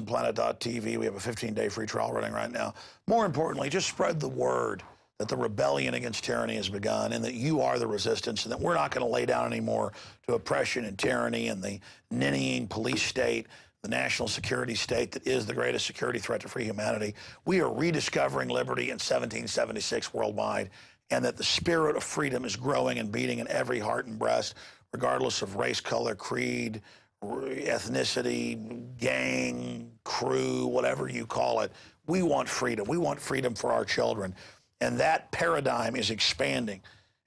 PrisonPlanet.tv. We have a 15-day free trial running right now. More importantly, just spread the word that the rebellion against tyranny has begun and that you are the resistance and that we're not going to lay down anymore to oppression and tyranny and the ninnying police state, the national security state that is the greatest security threat to free humanity. We are rediscovering liberty in 1776 worldwide, and that the spirit of freedom is growing and beating in every heart and breast, regardless of race, color, creed, ethnicity, gang, crew, whatever you call it. We want freedom. We want freedom for our children. And that paradigm is expanding.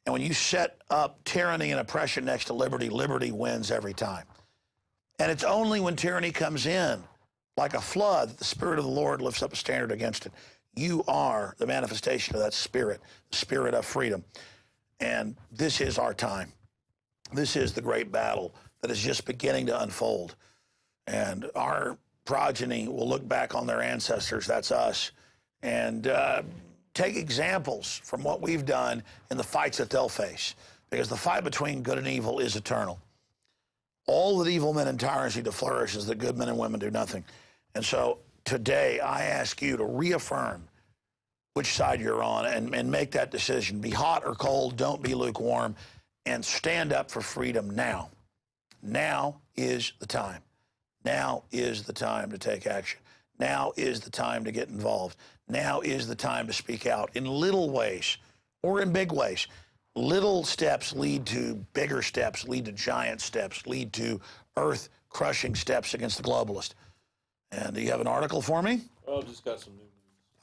And when you set up tyranny and oppression next to liberty, liberty wins every time. And it's only when tyranny comes in, like a flood, that the Spirit of the Lord lifts up a standard against it. You are the manifestation of that spirit, the spirit of freedom. And this is our time. This is the great battle that is just beginning to unfold. And our progeny will look back on their ancestors, that's us, and take examples from what we've done in the fights that they'll face. Because the fight between good and evil is eternal. All that evil men and tyrants need to flourish is that good men and women do nothing. And so today I ask you to reaffirm which side you're on and make that decision. Be hot or cold, don't be lukewarm, and stand up for freedom now. Now is the time. Now is the time to take action. Now is the time to get involved. Now is the time to speak out in little ways or in big ways. Little steps lead to bigger steps, lead to giant steps, lead to earth-crushing steps against the globalist. And do you have an article for me? Oh, I've just got some new news.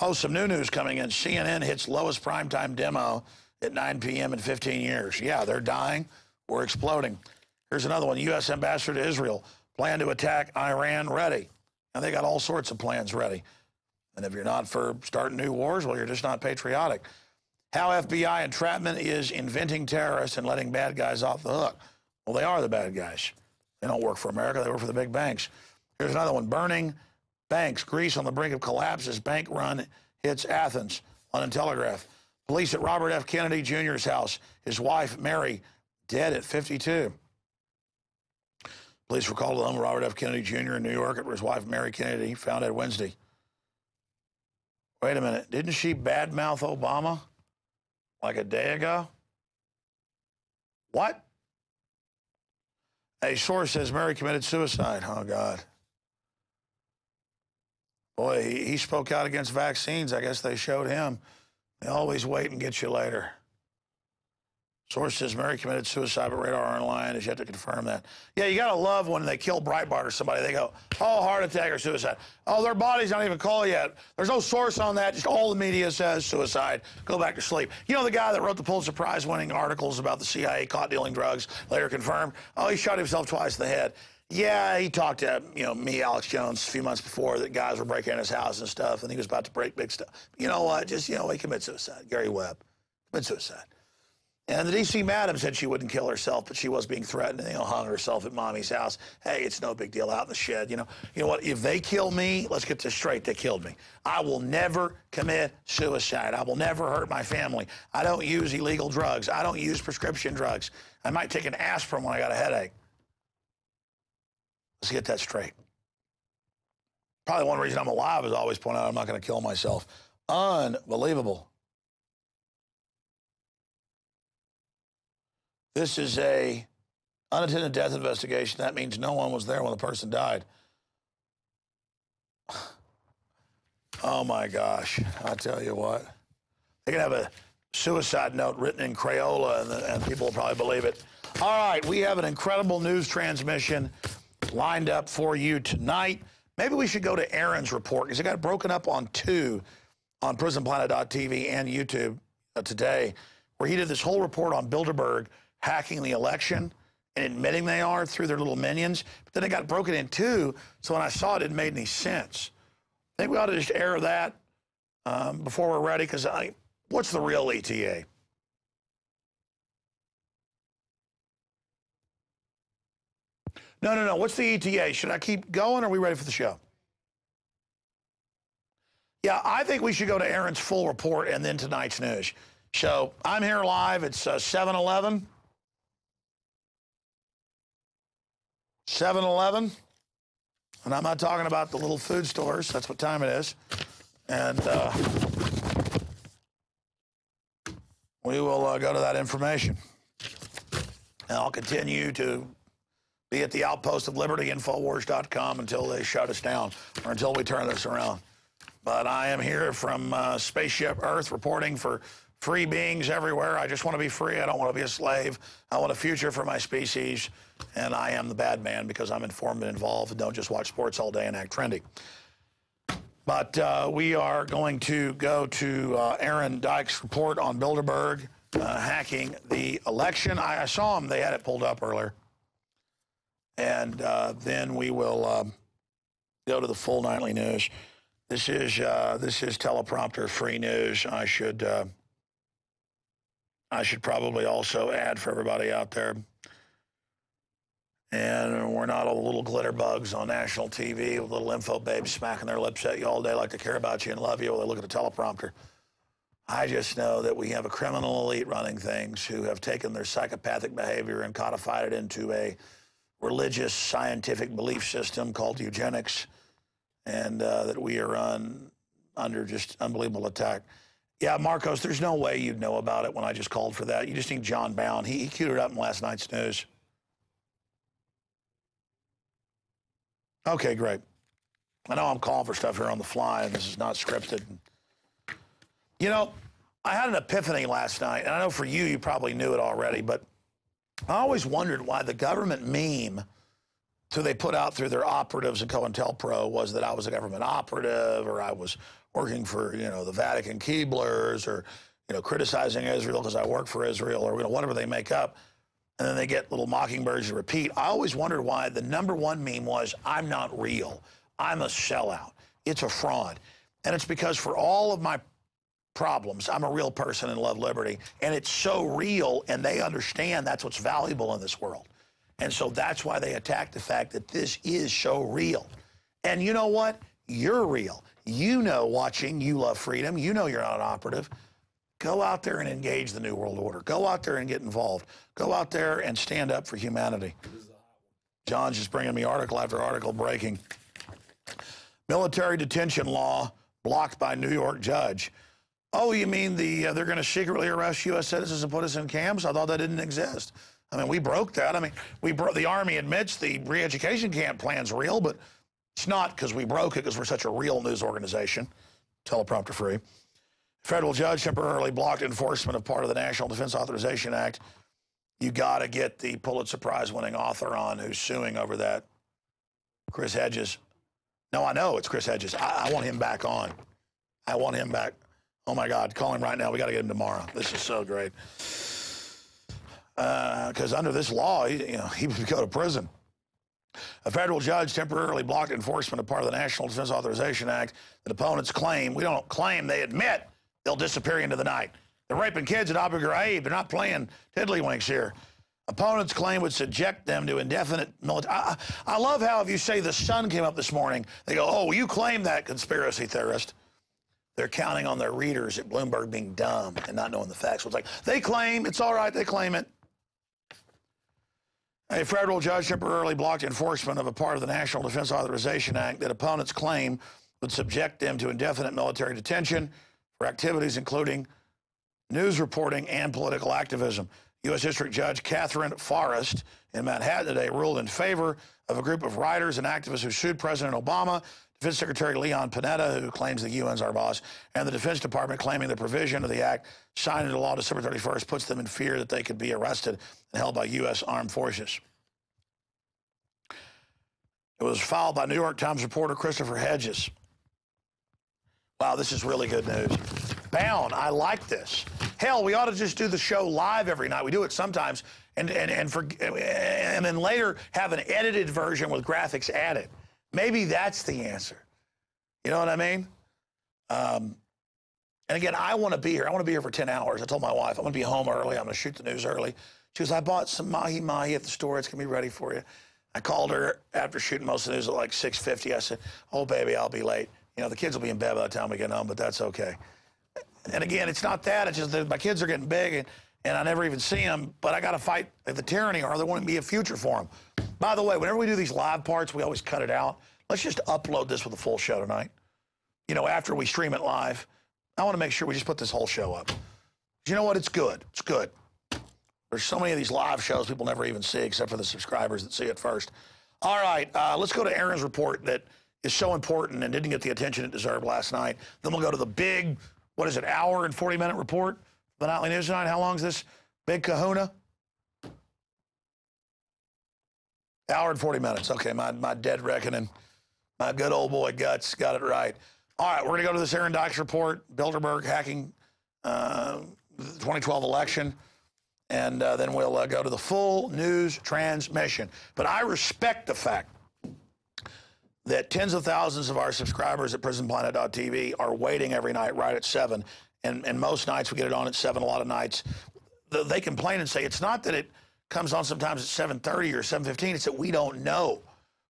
Oh, some new news coming in. CNN hits lowest primetime demo at 9 p.m. in 15 years. Yeah, they're dying or exploding. Here's another one. U.S. Ambassador to Israel, plan to attack Iran, ready. And they got all sorts of plans ready. And if you're not for starting new wars, well, you're just not patriotic. How FBI entrapment is inventing terrorists and letting bad guys off the hook. Well, they are the bad guys. They don't work for America. They work for the big banks. Here's another one. Burning banks. Greece on the brink of collapse as bank run hits Athens. London Telegraph. Police at Robert F. Kennedy Jr.'s house. His wife, Mary, dead at 52. Police were called to the home of Robert F. Kennedy Jr. in New York, where his wife, Mary Kennedy, found dead Wednesday. Wait a minute. Didn't she badmouth Obama like a day ago? What? A source says Mary committed suicide. Oh, God. Boy, he spoke out against vaccines. I guess they showed him. They always wait and get you later. Source says Mary committed suicide, but Radar Online has yet to confirm that. Yeah, you got to love when they kill Breitbart or somebody. They go, oh, heart attack or suicide. Oh, their body's not even called yet. There's no source on that. Just all the media says suicide. Go back to sleep. You know the guy that wrote the Pulitzer Prize-winning articles about the CIA caught dealing drugs, later confirmed? Oh, he shot himself twice in the head. Yeah, he talked to, me, Alex Jones, a few months before that guys were breaking in his house and stuff, and he was about to break big stuff. You know what? Just, he committed suicide. Gary Webb committed suicide. And the D.C. madam said she wouldn't kill herself, but she was being threatened and, hung herself at mommy's house. Hey, it's no big deal out in the shed. You know what? If they kill me, let's get this straight, they killed me. I will never commit suicide. I will never hurt my family. I don't use illegal drugs. I don't use prescription drugs. I might take an aspirin when I got a headache. Let's get that straight. Probably one reason I'm alive is I always point out I'm not going to kill myself. Unbelievable. This is a unattended death investigation. That means no one was there when the person died. Oh, my gosh. I tell you what. They can have a suicide note written in Crayola, and people will probably believe it. All right, we have an incredible news transmission lined up for you tonight. Maybe we should go to Aaron's report, because it got broken up on two on PrisonPlanet.tv and YouTube today, where he did this whole report on Bilderberg hacking the election and admitting they are through their little minions. But then it got broken in two, so when I saw it, it didn't make any sense. I think we ought to just air that before we're ready, because what's the real ETA? No. What's the ETA? Should I keep going, or are we ready for the show? Yeah, I think we should go to Aaron's full report and then tonight's news. So I'm here live. It's 7-11. 7-11. And I'm not talking about the little food stores. That's what time it is. And we will go to that information. And I'll continue to be at the outpost of liberty, Infowars.com, until they shut us down or until we turn this around. But I am here from Spaceship Earth reporting for free beings everywhere. I just want to be free. I don't want to be a slave. I want a future for my species. And I am the bad man because I'm informed and involved and don't just watch sports all day and act trendy. But we are going to go to Aaron Dyke's report on Bilderberg hacking the election. I saw him. They had it pulled up earlier. And then we will go to the full nightly news. This is teleprompter free news. I should probably also add for everybody out there. And we're not all the little glitter bugs on national TV with little info babes smacking their lips at you all day like they care about you and love you while they look at the teleprompter. I just know that we have a criminal elite running things who have taken their psychopathic behavior and codified it into a religious scientific belief system called eugenics, and that we are under just unbelievable attack. Yeah, Marcos, there's no way you'd know about it when I just called for that. You just need John Bound. He queued it up in last night's news. Okay, great. I know I'm calling for stuff here on the fly, and this is not scripted. You know, I had an epiphany last night, and I know for you, you probably knew it already, but I always wondered why the government meme they put out through their operatives and COINTELPRO was that I was a government operative, or I was working for, you know, the Vatican Keeblers, or, you know, criticizing Israel because I work for Israel, or, you know, whatever they make up. And then they get little mockingbirds to repeat. I always wondered why the #1 meme was, I'm not real. I'm a sellout. It's a fraud. And it's because for all of my problems, I'm a real person and love liberty. And it's so real, and they understand that's what's valuable in this world. And so that's why they attack the fact that this is so real. And you know what? You're real. You know, watching You Love Freedom, you know you're not an operative. Go out there and engage the New World Order. Go out there and get involved. Go out there and stand up for humanity. John's just bringing me article after article breaking. Military detention law blocked by New York judge. Oh, you mean they're going to secretly arrest U.S. citizens and put us in camps? I thought that didn't exist. I mean, we broke that. I mean, the Army admits the re-education camp plan's real, but it's not because we broke it because we're such a real news organization. Teleprompter free. Federal judge temporarily blocked enforcement of part of the National Defense Authorization Act. You got to get the Pulitzer Prize-winning author on who's suing over that. Chris Hedges. No, I know it's Chris Hedges. I want him back on. I want him back. Oh, my God. Call him right now. We got to get him tomorrow. This is so great. Because under this law, he would go to prison. A federal judge temporarily blocked enforcement of part of the National Defense Authorization Act that opponents claim, we don't claim, they admit they'll disappear into the night. They're raping kids at Abu Ghraib. They're not playing tiddlywinks here. Opponents claim would subject them to indefinite military. I love how if you say the sun came up this morning, they go, oh, you claim that, conspiracy theorist. They're counting on their readers at Bloomberg being dumb and not knowing the facts. So it's like, they claim, it's all right, they claim it. A federal judge temporarily blocked enforcement of a part of the National Defense Authorization Act that opponents claim would subject them to indefinite military detention for activities including news reporting and political activism. U.S. District Judge Catherine Forrest in Manhattan today ruled in favor of a group of writers and activists who sued President Obama, Defense Secretary Leon Panetta, who claims the UN's our boss, and the Defense Department, claiming the provision of the act signed into law December 31st puts them in fear that they could be arrested and held by U.S. armed forces. It was filed by New York Times reporter Christopher Hedges. Wow, this is really good news. Bound, I like this. Hell, we ought to just do the show live every night. We do it sometimes, and then later have an edited version with graphics added. Maybe that's the answer. You know what I mean? And again, I want to be here. I want to be here for 10 hours. I told my wife, I'm going to be home early. I'm going to shoot the news early. She goes, I bought some mahi-mahi at the store. It's going to be ready for you. I called her after shooting most of the news at like 6:50. I said, oh, baby, I'll be late. You know, the kids will be in bed by the time we get home, but that's okay. And again, it's not that. It's just that my kids are getting big, and I never even see them, but I got to fight the tyranny or there won't be a future for them. By the way, whenever we do these live parts, we always cut it out. let's just upload this with a full show tonight. You know, after we stream it live, I want to make sure we just put this whole show up. You know what? It's good. It's good. There's so many of these live shows people never even see except for the subscribers that see it first. All right, let's go to Aaron's report that is so important and didn't get the attention it deserved last night. Then we'll go to the big, what is it, hour and 40-minute report? The Nightly News tonight. How long is this big kahuna? Hour and 40 minutes. Okay, my dead reckoning. My good old boy Guts got it right. All right, we're going to go to this Aaron Dykes report, Bilderberg hacking the 2012 election, and then we'll go to the full news transmission. But I respect the fact that tens of thousands of our subscribers at prisonplanet.tv are waiting every night right at 7, and most nights we get it on at 7, a lot of nights. They complain and say it's not that it comes on sometimes at 7:30 or 7:15, it's that we don't know.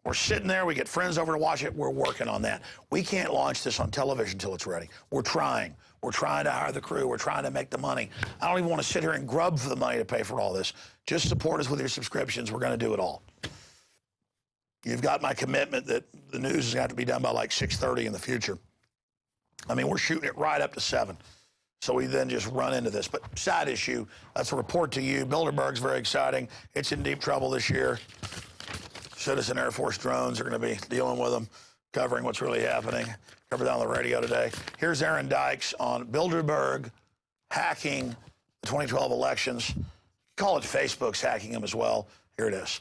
We're sitting there, we get friends over to watch it, we're working on that. We can't launch this on television until it's ready. We're trying. We're trying to hire the crew. We're trying to make the money. I don't even want to sit here and grub for the money to pay for all this. Just support us with your subscriptions. We're going to do it all. You've got my commitment that the news is going to have to be done by like 6:30 in the future. I mean, we're shooting it right up to 7. So we then just run into this. But side issue, that's a report to you. Bilderberg's very exciting. It's in deep trouble this year. Citizen Air Force drones are going to be dealing with them, covering what's really happening. Covered that on the radio today. Here's Aaron Dykes on Bilderberg hacking the 2012 elections. Call it Facebook's hacking them as well. Here it is.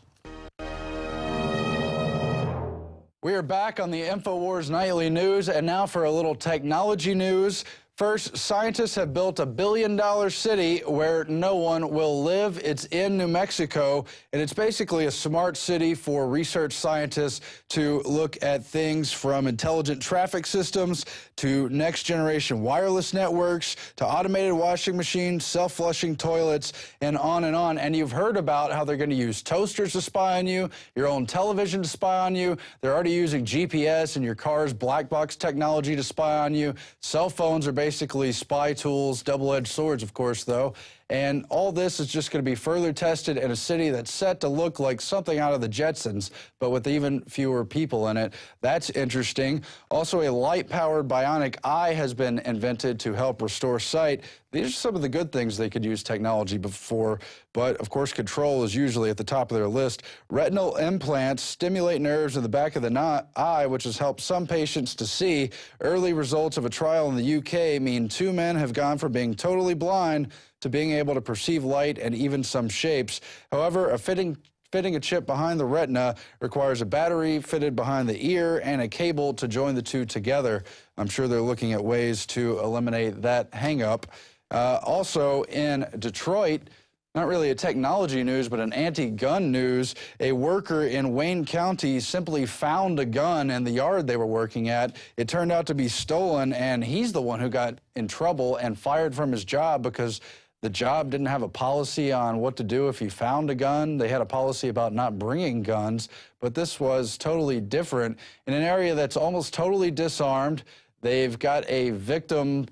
We are back on the Infowars Nightly News, and now for a little technology news. First, scientists have built a billion-dollar city where no one will live. It's in New Mexico, and it's basically a smart city for research scientists to look at things from intelligent traffic systems to next-generation wireless networks to automated washing machines, self-flushing toilets, and on and on. And you've heard about how they're going to use toasters to spy on you, your own television to spy on you. They're already using GPS and your car's black box technology to spy on you. Cell phones are basically spy tools, double-edged swords, of course, though. And all this is just going to be further tested in a city that's set to look like something out of the Jetsons, but with even fewer people in it. That's interesting. Also, a light-powered bionic eye has been invented to help restore sight. These are some of the good things they could use technology for, but of course control is usually at the top of their list. Retinal implants stimulate nerves in the back of the eye, which has helped some patients to see. Early results of a trial in the UK mean 2 men have gone from being totally blind to being able to perceive light and even some shapes. However, fitting a chip behind the retina requires a battery fitted behind the ear and a cable to join the two together. I'm sure they're looking at ways to eliminate that hang-up. Also in Detroit, not really a technology news, but an anti-gun news, a worker in Wayne County simply found a gun in the yard they were working at. It turned out to be stolen, and he's the one who got in trouble and fired from his job because the job didn't have a policy on what to do if he found a gun. They had a policy about not bringing guns, but this was totally different. In an area that's almost totally disarmed, they've got a victim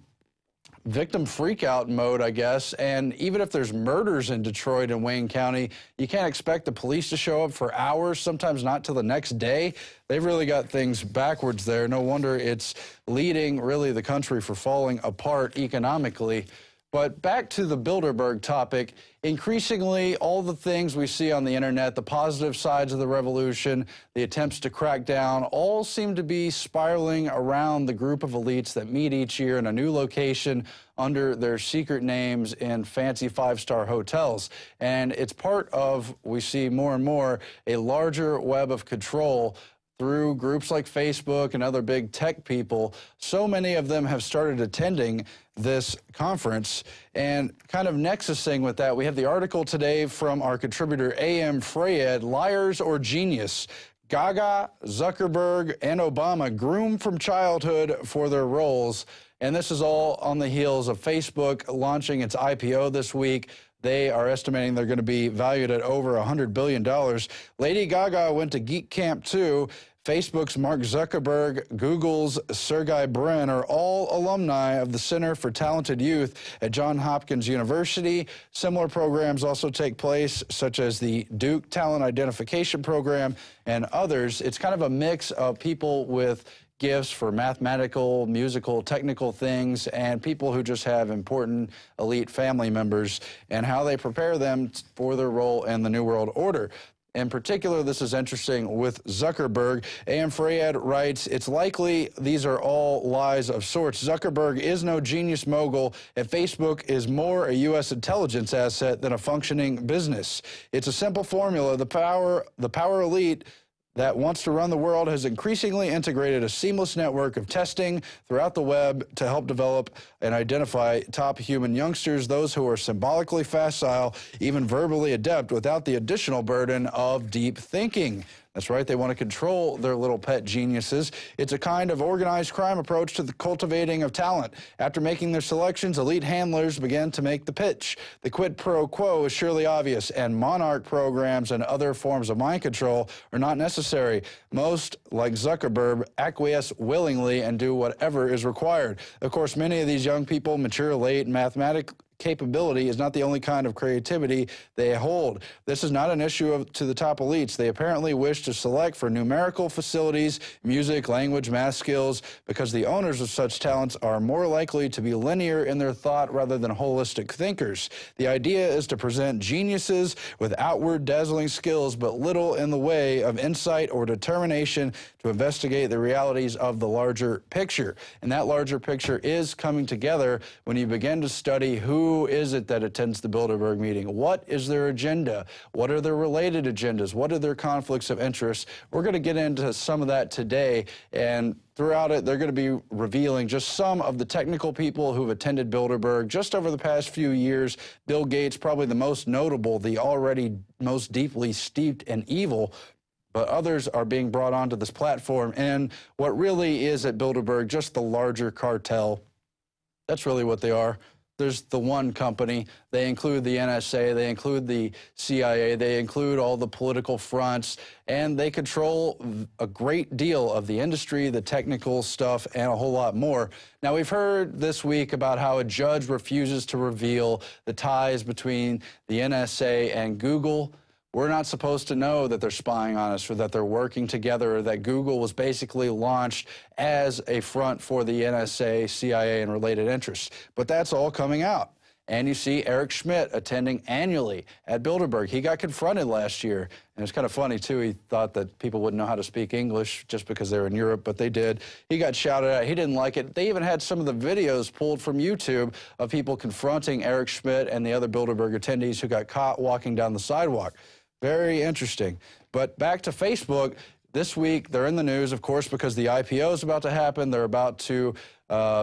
freak-out mode, I guess, and even if there's murders in Detroit and Wayne County, you can't expect the police to show up for hours, sometimes not till the next day. They've really got things backwards there. No wonder it's leading, really, the country for falling apart economically. But back to the Bilderberg topic, increasingly all the things we see on the internet, the positive sides of the revolution, the attempts to crack down, all seem to be spiraling around the group of elites that meet each year in a new location under their secret names in fancy 5-star hotels. And it's part of, we see more and more, a larger web of control through groups like Facebook and other big tech people. So many of them have started attending this conference. And kind of nexusing with that, we have the article today from our contributor A.M. Freyed, Liars or Genius? Gaga, Zuckerberg, and Obama groomed from childhood for their roles. And this is all on the heels of Facebook launching its IPO this week. They are estimating they're going to be valued at over $100 billion. Lady Gaga went to Geek Camp too. Facebook's Mark Zuckerberg, Google's Sergey Brin are all alumni of the Center for Talented Youth at Johns Hopkins University. Similar programs also take place, such as the Duke Talent Identification Program and others. It's kind of a mix of people with gifts for mathematical, musical, technical things, and people who just have important elite family members, and how they prepare them for their role in the New World Order. In particular, this is interesting with Zuckerberg. A.M. Freyad writes, it's likely these are all lies of sorts. Zuckerberg is no genius mogul, and Facebook is more a U.S. intelligence asset than a functioning business. It's a simple formula. The power elite that wants to run the world has increasingly integrated a seamless network of testing throughout the web to help develop and identify top human youngsters, those who are symbolically facile, even verbally adept, without the additional burden of deep thinking. That's right, they want to control their little pet geniuses. It's a kind of organized crime approach to the cultivating of talent. After making their selections, elite handlers began to make the pitch. The quid pro quo is surely obvious, and monarch programs and other forms of mind control are not necessary. Most, like Zuckerberg, acquiesce willingly and do whatever is required. Of course, many of these young people mature late in mathematics. Capability is not the only kind of creativity they hold. This is not an issue to the top elites. They apparently wish to select for numerical facilities, music, language, math skills, because the owners of such talents are more likely to be linear in their thought rather than holistic thinkers. The idea is to present geniuses with outward dazzling skills, but little in the way of insight or determination to investigate the realities of the larger picture. And that larger picture is coming together when you begin to study who is it that attends the Bilderberg meeting? What is their agenda? What are their related agendas? What are their conflicts of interest? We're going to get into some of that today, and throughout it, they're going to be revealing just some of the technical people who've attended Bilderberg just over the past few years. Bill Gates, probably the most notable, the already most deeply steeped in evil, but others are being brought onto this platform. And what really is at Bilderberg, just the larger cartel. That's really what they are. There's the one company. They include the NSA, they include the CIA, they include all the political fronts, and they control a great deal of the industry, the technical stuff, and a whole lot more. Now, we've heard this week about how a judge refuses to reveal the ties between the NSA and Google. We're not supposed to know that they're spying on us or that they're working together, or that Google was basically launched as a front for the NSA, CIA, and related interests. But that's all coming out. And you see Eric Schmidt attending annually at Bilderberg. He got confronted last year. And it's kind of funny, too. He thought that people wouldn't know how to speak English just because they were in Europe, but they did. He got shouted at. He didn't like it. They even had some of the videos pulled from YouTube of people confronting Eric Schmidt and the other Bilderberg attendees who got caught walking down the sidewalk. Very interesting. But back to Facebook. This week, they're in the news, of course, because the IPO is about to happen. They're about to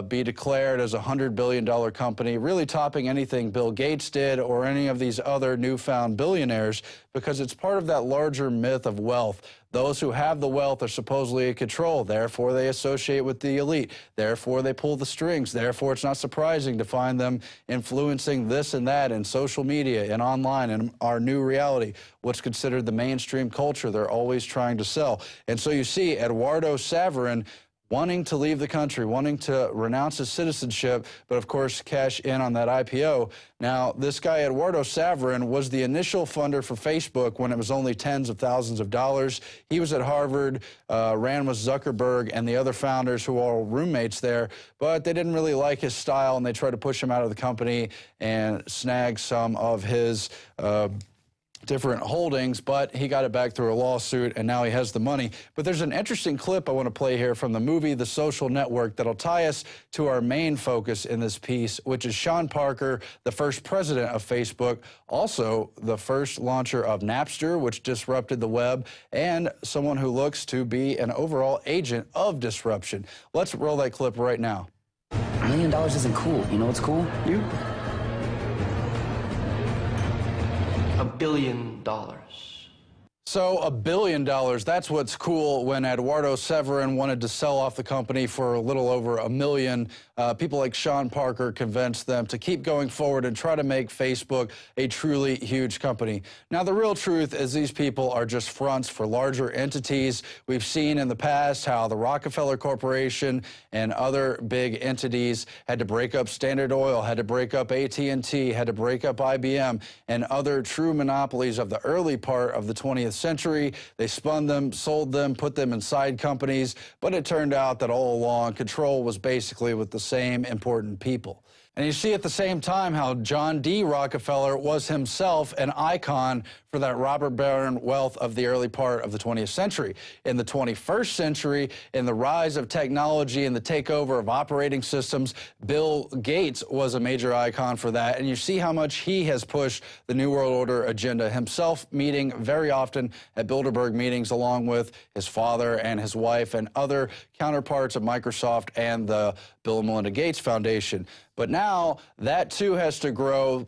be declared as a $100 billion company, really topping anything Bill Gates did or any of these other newfound billionaires, because it's part of that larger myth of wealth. Those who have the wealth are supposedly in control. Therefore, they associate with the elite. Therefore, they pull the strings. Therefore, it's not surprising to find them influencing this and that in social media and online and our new reality, what's considered the mainstream culture they're always trying to sell. And so you see Eduardo Saverin wanting to leave the country, wanting to renounce his citizenship, but of course cash in on that IPO. Now, this guy, Eduardo Saverin, was the initial funder for Facebook when it was only tens of thousands of dollars. He was at Harvard, ran with Zuckerberg and the other founders who are all roommates there, but they didn't really like his style, and they tried to push him out of the company and snag some of his different holdings, but he got it back through a lawsuit, and now he has the money. But there's an interesting clip I want to play here from the movie The Social Network that'll tie us to our main focus in this piece, which is Sean Parker, the first president of Facebook, also the first launcher of Napster, which disrupted the web, and someone who looks to be an overall agent of disruption. Let's roll that clip right now. $1 million isn't cool. You know what's cool? You? $1 billion. So $1 billion, that's what's cool. When Eduardo Severin wanted to sell off the company for a little over $1 million, people like Sean Parker convinced them to keep going forward and try to make Facebook a truly huge company. Now, the real truth is these people are just fronts for larger entities. We've seen in the past how the Rockefeller Corporation and other big entities had to break up Standard Oil, had to break up AT&T, had to break up IBM, and other true monopolies of the early part of the 20th century. They spun them, sold them, put them in side companies, but it turned out that all along control was basically with the same important people. And you see at the same time how John D. Rockefeller was himself an icon for that robber baron wealth of the early part of the 20th century. In the 21st century, in the rise of technology and the takeover of operating systems, Bill Gates was a major icon for that. And you see how much he has pushed the New World Order agenda, himself meeting very often at Bilderberg meetings along with his father and his wife and other counterparts of Microsoft and the Bill and Melinda Gates Foundation. But now that too has to grow.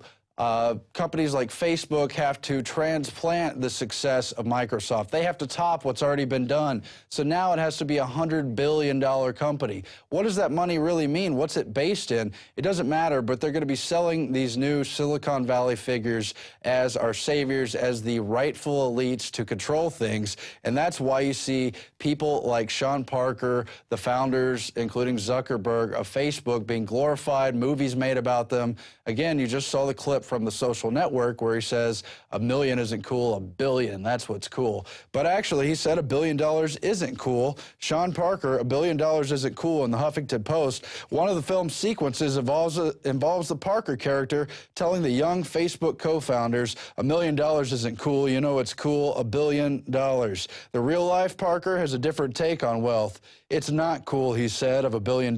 Companies like Facebook have to transplant the success of Microsoft. They have to top what's already been done. So now it has to be a $100 billion company. What does that money really mean? What's it based in? It doesn't matter, but they're going to be selling these new Silicon Valley figures as our saviors, as the rightful elites to control things. And that's why you see people like Sean Parker, the founders, including Zuckerberg, of Facebook being glorified, movies made about them. Again, you just saw the clip from The Social Network where he says $1 million isn't cool, $1 billion, that's what's cool. But actually, he said $1 billion isn't cool. Sean Parker, $1 billion isn't cool in the Huffington Post. One of the film's sequences involves the Parker character telling the young Facebook co-founders $1 million isn't cool, you know it's cool, $1 billion. The real-life Parker has a different take on wealth. It's not cool, he said, of $1 billion.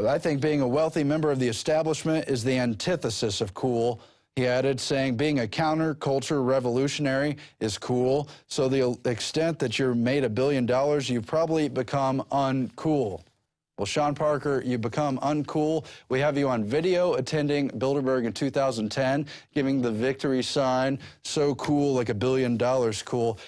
I think being a wealthy member of the establishment is the antithesis of cool, he added, saying being a counterculture revolutionary is cool. So the extent that you're made $1 billion, you've probably become uncool. Well, Sean Parker, you become uncool. We have you on video attending Bilderberg in 2010, giving the victory sign, so cool, like $1 billion cool.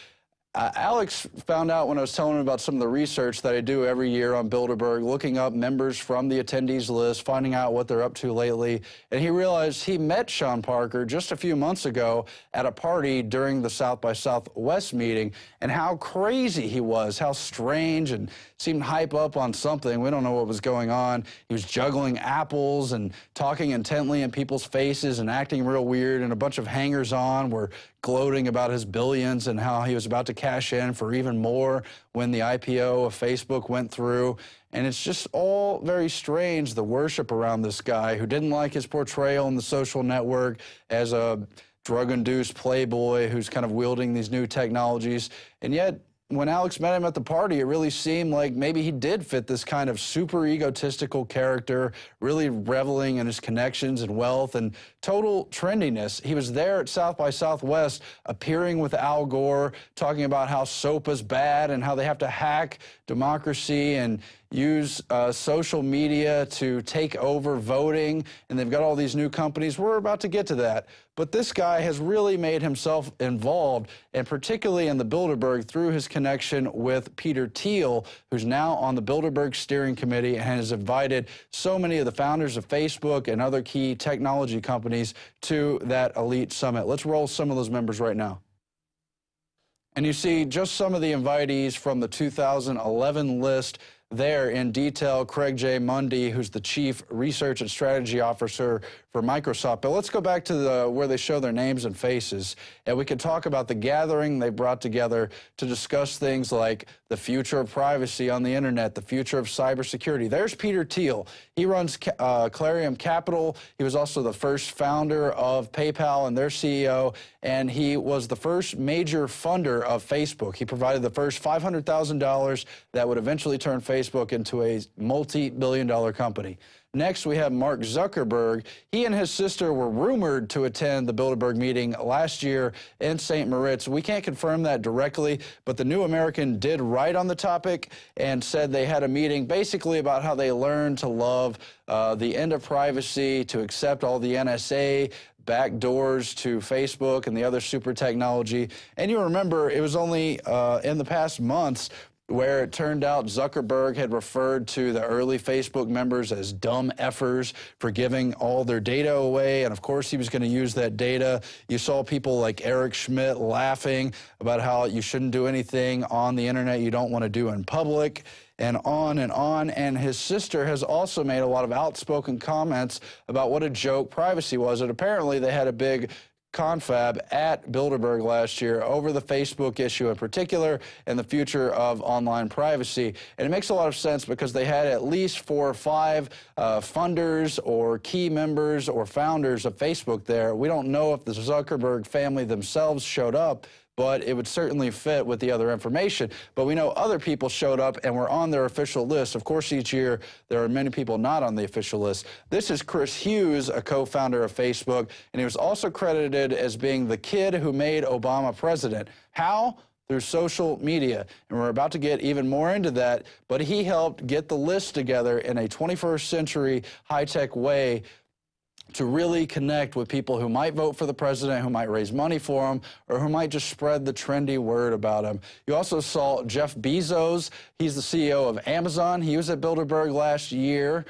Alex found out when I was telling him about some of the research that I do every year on Bilderberg, looking up members from the attendees list, finding out what they're up to lately, and he realized he met Sean Parker just a few months ago at a party during the South by Southwest meeting, and how crazy he was, how strange, and seemed hype up on something. We don't know what was going on. He was juggling apples and talking intently in people's faces and acting real weird, and a bunch of hangers-on were gloating about his billions and how he was about to cash in for even more when the IPO of Facebook went through. And it's just all very strange, the worship around this guy who didn't like his portrayal in The Social Network as a drug-induced playboy who's kind of wielding these new technologies. And yet, when Alex met him at the party, it really seemed like maybe he did fit this kind of super egotistical character, really reveling in his connections and wealth and total trendiness. He was there at South by Southwest, appearing with Al Gore, talking about how soap is bad and how they have to hack democracy and use social media to take over voting, and they've got all these new companies. We're about to get to that. But this guy has really made himself involved, and particularly in the Bilderberg through his connection with Peter Thiel, who's now on the Bilderberg steering committee and has invited so many of the founders of Facebook and other key technology companies to that elite summit. Let's roll some of those members right now. And you see just some of the invitees from the 2011 list there in detail. Craig J. Mundy, who's the Chief Research and Strategy Officer for Microsoft. But let's go back to where they show their names and faces, and we can talk about the gathering they brought together to discuss things like the future of privacy on the internet, the future of cybersecurity. There's Peter Thiel. He runs Clarium Capital. He was also the first founder of PayPal and their CEO, and he was the first major funder of Facebook. He provided the first $500,000 that would eventually turn Facebook into a multi-billion-dollar company. Next, we have Mark Zuckerberg. He and his sister were rumored to attend the Bilderberg meeting last year in St. Moritz. We can't confirm that directly, but the New American did write on the topic and said they had a meeting basically about how they learned to love the end of privacy, to accept all the NSA back doors to Facebook and the other super technology. And you remember, it was only in the past months where it turned out Zuckerberg had referred to the early Facebook members as dumb effers for giving all their data away. And of course, he was going to use that data. You saw people like Eric Schmidt laughing about how you shouldn't do anything on the internet you don't want to do in public, and on and on. And his sister has also made a lot of outspoken comments about what a joke privacy was. And apparently they had a big confab at Bilderberg last year over the Facebook issue in particular and the future of online privacy. And it makes a lot of sense because they had at least 4 or 5 funders or key members or founders of Facebook there. We don't know if the Zuckerberg family themselves showed up, but it would certainly fit with the other information. But we know other people showed up and were on their official list. Of course, each year there are many people not on the official list. This is Chris Hughes, a co-founder of Facebook, and he was also credited as being the kid who made Obama president. How? Through social media. And we're about to get even more into that, but he helped get the list together in a 21st century high-tech way to really connect with people who might vote for the president, who might raise money for him, or who might just spread the trendy word about him. You also saw Jeff Bezos. He's the CEO of Amazon. He was at Bilderberg last year.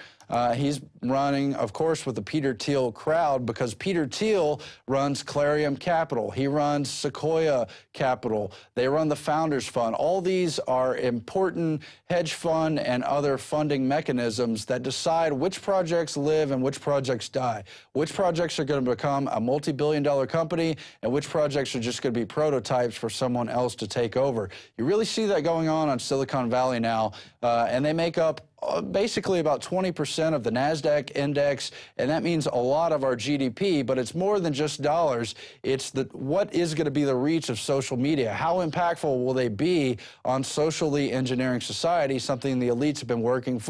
He's running, of course, with the Peter Thiel crowd because Peter Thiel runs Clarion Capital. He runs Sequoia Capital. They run the Founders Fund. All these are important hedge fund and other funding mechanisms that decide which projects live and which projects die, which projects are going to become a multi-billion-dollar company, and which projects are just going to be prototypes for someone else to take over. You really see that going on Silicon Valley now, and they make up basically about 20% of the NASDAQ index, and that means a lot of our GDP, but it's more than just dollars. It's what is going to be the reach of social media? How impactful will they be on socially engineering society, something the elites have been working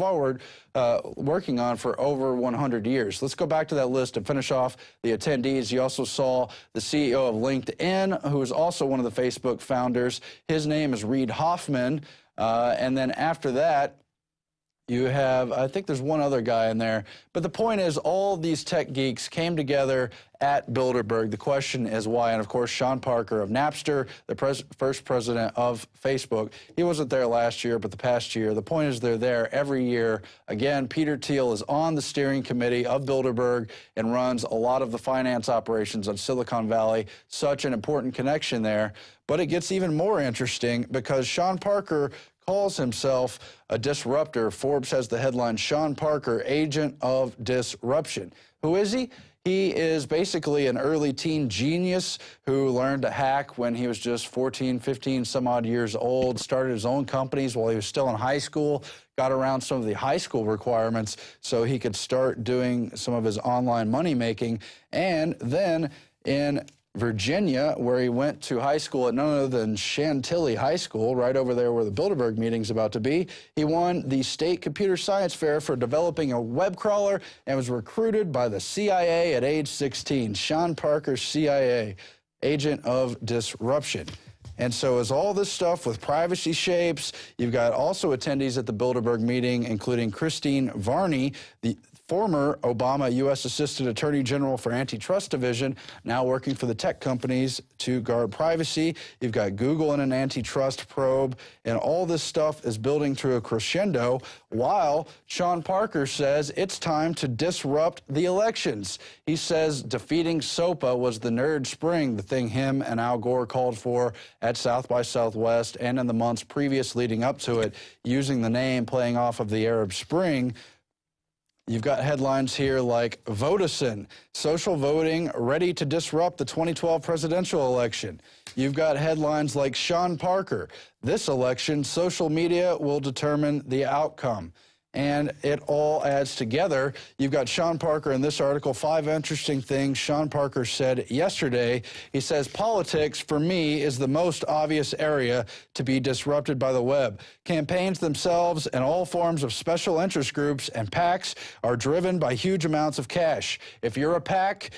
on for over 100 years. Let's go back to that list and finish off the attendees. You also saw the CEO of LinkedIn, who is also one of the Facebook founders. His name is Reid Hoffman, and then after that, you have, I think there's one other guy in there. But the point is, all these tech geeks came together at Bilderberg. The question is why. And, of course, Sean Parker of Napster, the first president of Facebook, he wasn't there last year, but the past year. The point is they're there every year. Again, Peter Thiel is on the steering committee of Bilderberg and runs a lot of the finance operations on Silicon Valley. Such an important connection there. But it gets even more interesting because Sean Parker calls himself a disruptor. Forbes has the headline, Sean Parker, Agent of Disruption. Who is he? He is basically an early teen genius who learned to hack when he was just 14, 15, some odd years old, started his own companies while he was still in high school, got around some of the high school requirements so he could start doing some of his online money making. And then in Virginia, where he went to high school at none other than Chantilly High School, right over there where the Bilderberg meeting's about to be. He won the state computer science fair for developing a web crawler and was recruited by the CIA at age 16. Sean Parker, CIA, Agent of Disruption. And so as all this stuff with privacy shapes, you've got also attendees at the Bilderberg meeting, including Christine Varney, the former Obama U.S. Assistant Attorney General for Antitrust Division, now working for the tech companies to guard privacy. You've got Google in an antitrust probe, and all this stuff is building to a crescendo while Sean Parker says it's time to disrupt the elections. He says defeating SOPA was the nerd spring, the thing him and Al Gore called for at South by Southwest and in the months previous leading up to it, using the name playing off of the Arab Spring. You've got headlines here like Vodason, social voting ready to disrupt the 2012 presidential election. You've got headlines like Sean Parker, this election, social media will determine the outcome. And it all adds together. You've got Sean Parker in this article, 5 interesting things Sean Parker said yesterday. He says, politics, for me, is the most obvious area to be disrupted by the web. Campaigns themselves and all forms of special interest groups and PACs are driven by huge amounts of cash. If you're a PAC,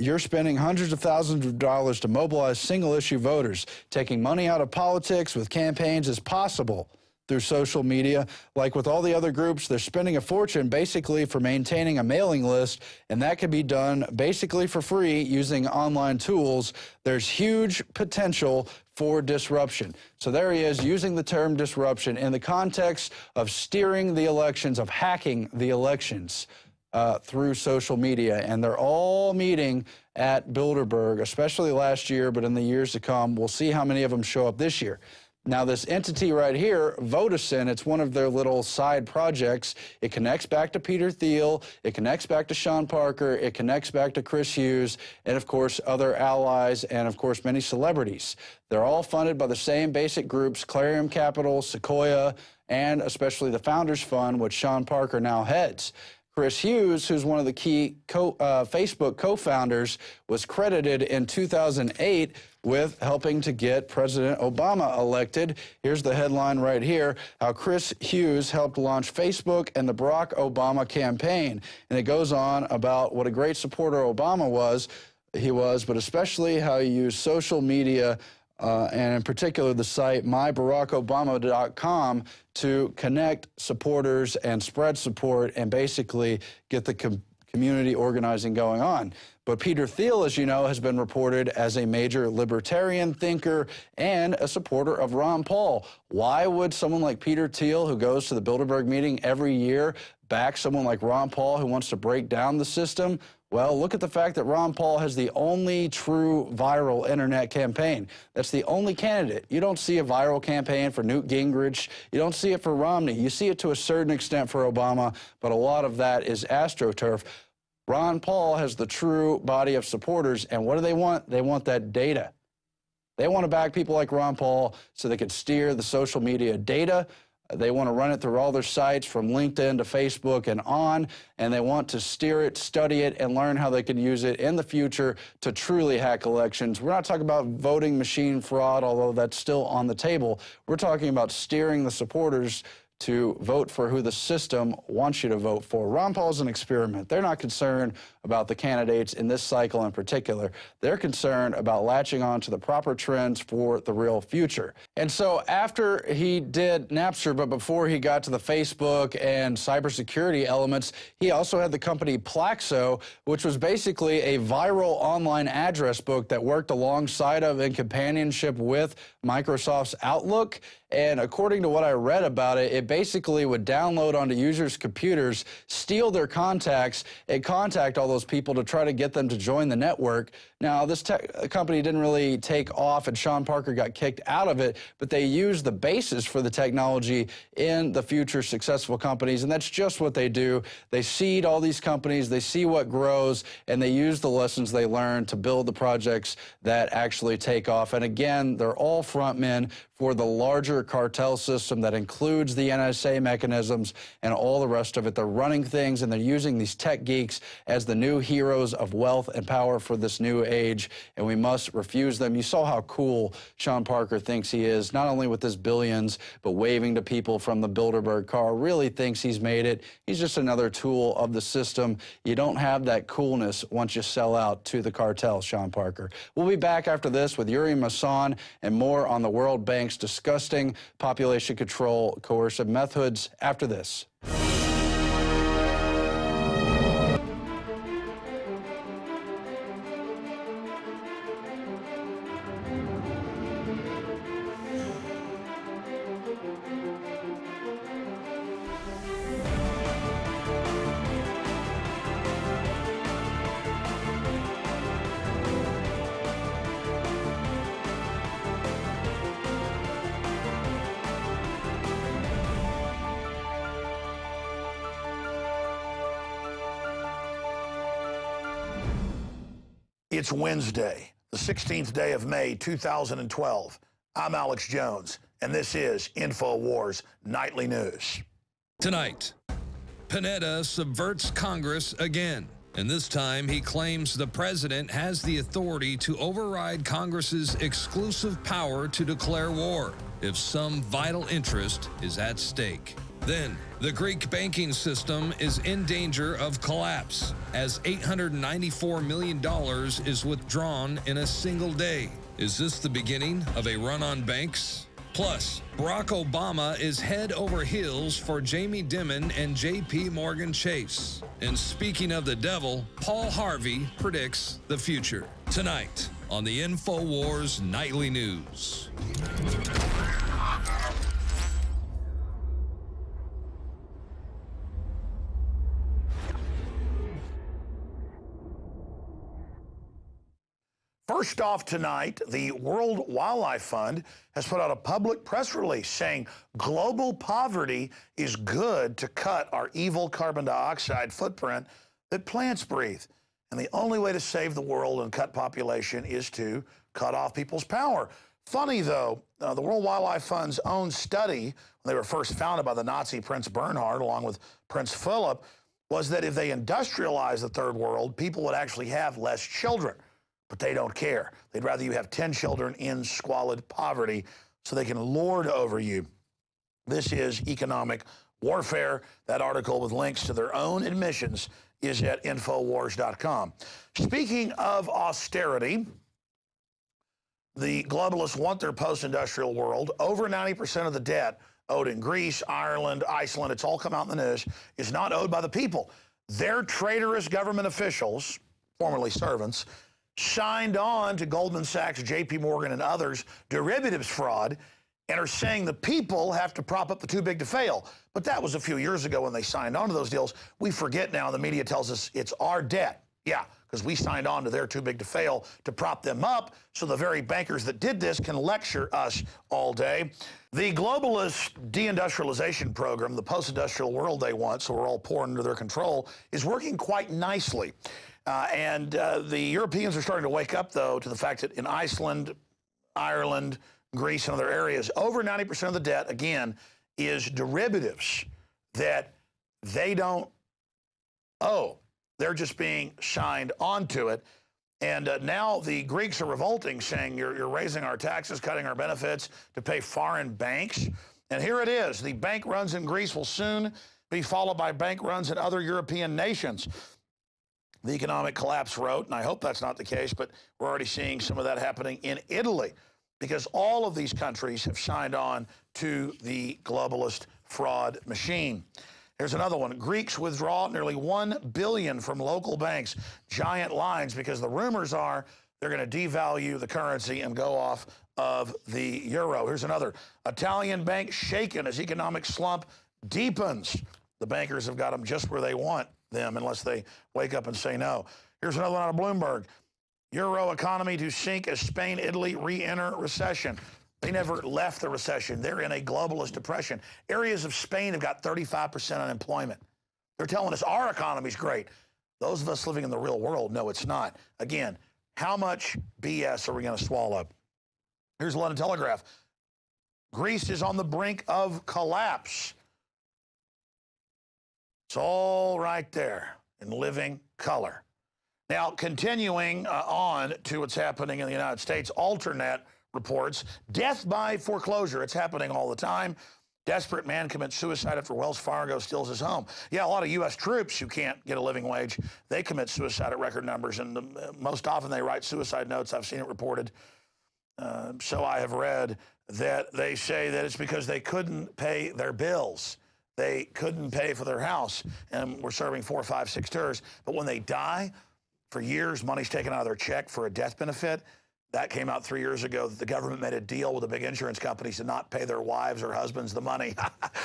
you're spending hundreds of thousands of dollars to mobilize single-issue voters. Taking money out of politics with campaigns is possible through social media. Like with all the other groups, they're spending a fortune basically for maintaining a mailing list, and that can be done basically for free using online tools. There's huge potential for disruption. So there he is using the term disruption in the context of steering the elections, of hacking the elections through social media. And they're all meeting at Bilderberg, especially last year, but in the years to come. We'll see how many of them show up this year. Now, this entity right here, Vodacin, it's one of their little side projects. It connects back to Peter Thiel. It connects back to Sean Parker. It connects back to Chris Hughes and, of course, other allies and, of course, many celebrities. They're all funded by the same basic groups, Clarion Capital, Sequoia, and especially the Founders Fund, which Sean Parker now heads. Chris Hughes, who's one of the key Facebook co-founders, was credited in 2008 with helping to get President Obama elected. Here's the headline right here, how Chris Hughes helped launch Facebook and the Barack Obama campaign. And it goes on about what a great supporter Obama was, but especially how he used social media and in particular the site myBarackObama.com to connect supporters and spread support and basically get the community organizing going on. But Peter Thiel, as you know, has been reported as a major libertarian thinker and a supporter of Ron Paul. Why would someone like Peter Thiel, who goes to the Bilderberg meeting every year, back someone like Ron Paul who wants to break down the system? Well, look at the fact that Ron Paul has the only true viral internet campaign. That's the only candidate. You don't see a viral campaign for Newt Gingrich. You don't see it for Romney. You see it to a certain extent for Obama, but a lot of that is AstroTurf. Ron Paul has the true body of supporters, and what do they want? They want that data. They want to back people like Ron Paul so they can steer the social media data. They want to run it through all their sites from LinkedIn to Facebook and on, and they want to steer it, study it, and learn how they can use it in the future to truly hack elections. We're not talking about voting machine fraud, although that's still on the table. We're talking about steering the supporters to vote for who the system wants you to vote for. Ron Paul's an experiment. They're not concerned about the candidates in this cycle in particular. They're concerned about latching on to the proper trends for the real future. And so after he did Napster, but before he got to the Facebook and cybersecurity elements, he also had the company Plaxo, which was basically a viral online address book that worked alongside of in companionship with Microsoft's Outlook. And according to what I read about it, it basically would download onto users' computers, steal their contacts, and contact all those people to try to get them to join the network. Now, this company didn't really take off, and Sean Parker got kicked out of it, but they used the basis for the technology in the future successful companies, and that's just what they do. They seed all these companies, they see what grows, and they use the lessons they learn to build the projects that actually take off. And again, they're all frontmen for the larger cartel system that includes the NSA mechanisms and all the rest of it. They're running things, and they're using these tech geeks as the new heroes of wealth and power for this new age, and we must refuse them. You saw how cool Sean Parker thinks he is, not only with his billions, but waving to people from the Bilderberg car, really thinks he's made it. He's just another tool of the system. You don't have that coolness once you sell out to the cartel, Sean Parker. We'll be back after this with Yuri Masson and more on the World Bank's disgusting population control coercive methods after this. It's Wednesday, the 16th day of May, 2012. I'm Alex Jones, and this is Infowars Nightly News. Tonight, Panetta subverts Congress again. And this time he claims the president has the authority to override Congress's exclusive power to declare war if some vital interest is at stake. Then, the Greek banking system is in danger of collapse as $894 million is withdrawn in a single day. Is this the beginning of a run on banks? Plus, Barack Obama is head over heels for Jamie Dimon and J.P. Morgan Chase. And speaking of the devil, Paul Harvey predicts the future. Tonight on the Infowars Nightly News. First off tonight, the World Wildlife Fund has put out a public press release saying global poverty is good to cut our evil carbon dioxide footprint that plants breathe. And the only way to save the world and cut population is to cut off people's power. Funny, though, the World Wildlife Fund's own study, when they were first founded by the Nazi Prince Bernhard along with Prince Philip, was that if they industrialized the third world, people would actually have less children. But they don't care. They'd rather you have 10 children in squalid poverty so they can lord over you. This is economic warfare. That article with links to their own admissions is at Infowars.com. Speaking of austerity, the globalists want their post-industrial world. Over 90% of the debt owed in Greece, Ireland, Iceland, it's all come out in the news, is not owed by the people. Their traitorous government officials, formerly servants, signed on to Goldman Sachs, J.P. Morgan, and others' derivatives fraud and are saying the people have to prop up the too big to fail. But that was a few years ago when they signed on to those deals. We forget now, the media tells us it's our debt. Yeah, because we signed on to their too big to fail to prop them up so the very bankers that did this can lecture us all day. The globalist deindustrialization program, the post-industrial world they want, so we're all poor under their control, is working quite nicely. The Europeans are starting to wake up, though, to the fact that in Iceland, Ireland, Greece, and other areas, over 90% of the debt, again, is derivatives that they don't owe. They're just being signed onto it. And now the Greeks are revolting, saying you're raising our taxes, cutting our benefits to pay foreign banks. And here it is. The bank runs in Greece will soon be followed by bank runs in other European nations. The economic collapse wrote, and I hope that's not the case, but we're already seeing some of that happening in Italy because all of these countries have signed on to the globalist fraud machine. Here's another one. Greeks withdraw nearly $1 billion from local banks, giant lines, because the rumors are they're going to devalue the currency and go off of the euro. Here's another. Italian bank shaken as economic slump deepens. The bankers have got them just where they want them unless they wake up and say no. Here's another one out of Bloomberg. Euro economy to sink as Spain, Italy re-enter recession. They never left the recession. They're in a globalist depression. Areas of Spain have got 35% unemployment. They're telling us our economy's great. Those of us living in the real world know it's not. Again, how much BS are we going to swallow? Here's the London Telegraph. Greece is on the brink of collapse. It's all right there in living color. Now, continuing on to what's happening in the United States, Alternet reports death by foreclosure. It's happening all the time. Desperate man commits suicide after Wells Fargo steals his home. Yeah, a lot of U.S. troops who can't get a living wage, they commit suicide at record numbers, and most often they write suicide notes. I've seen it reported. So I have read that they say that it's because they couldn't pay their bills. They couldn't pay for their house, and we're serving 4, 5, 6 tours. But when they die, for years, money's taken out of their check for a death benefit. That came out 3 years ago that the government made a deal with the big insurance companies to not pay their wives or husbands the money.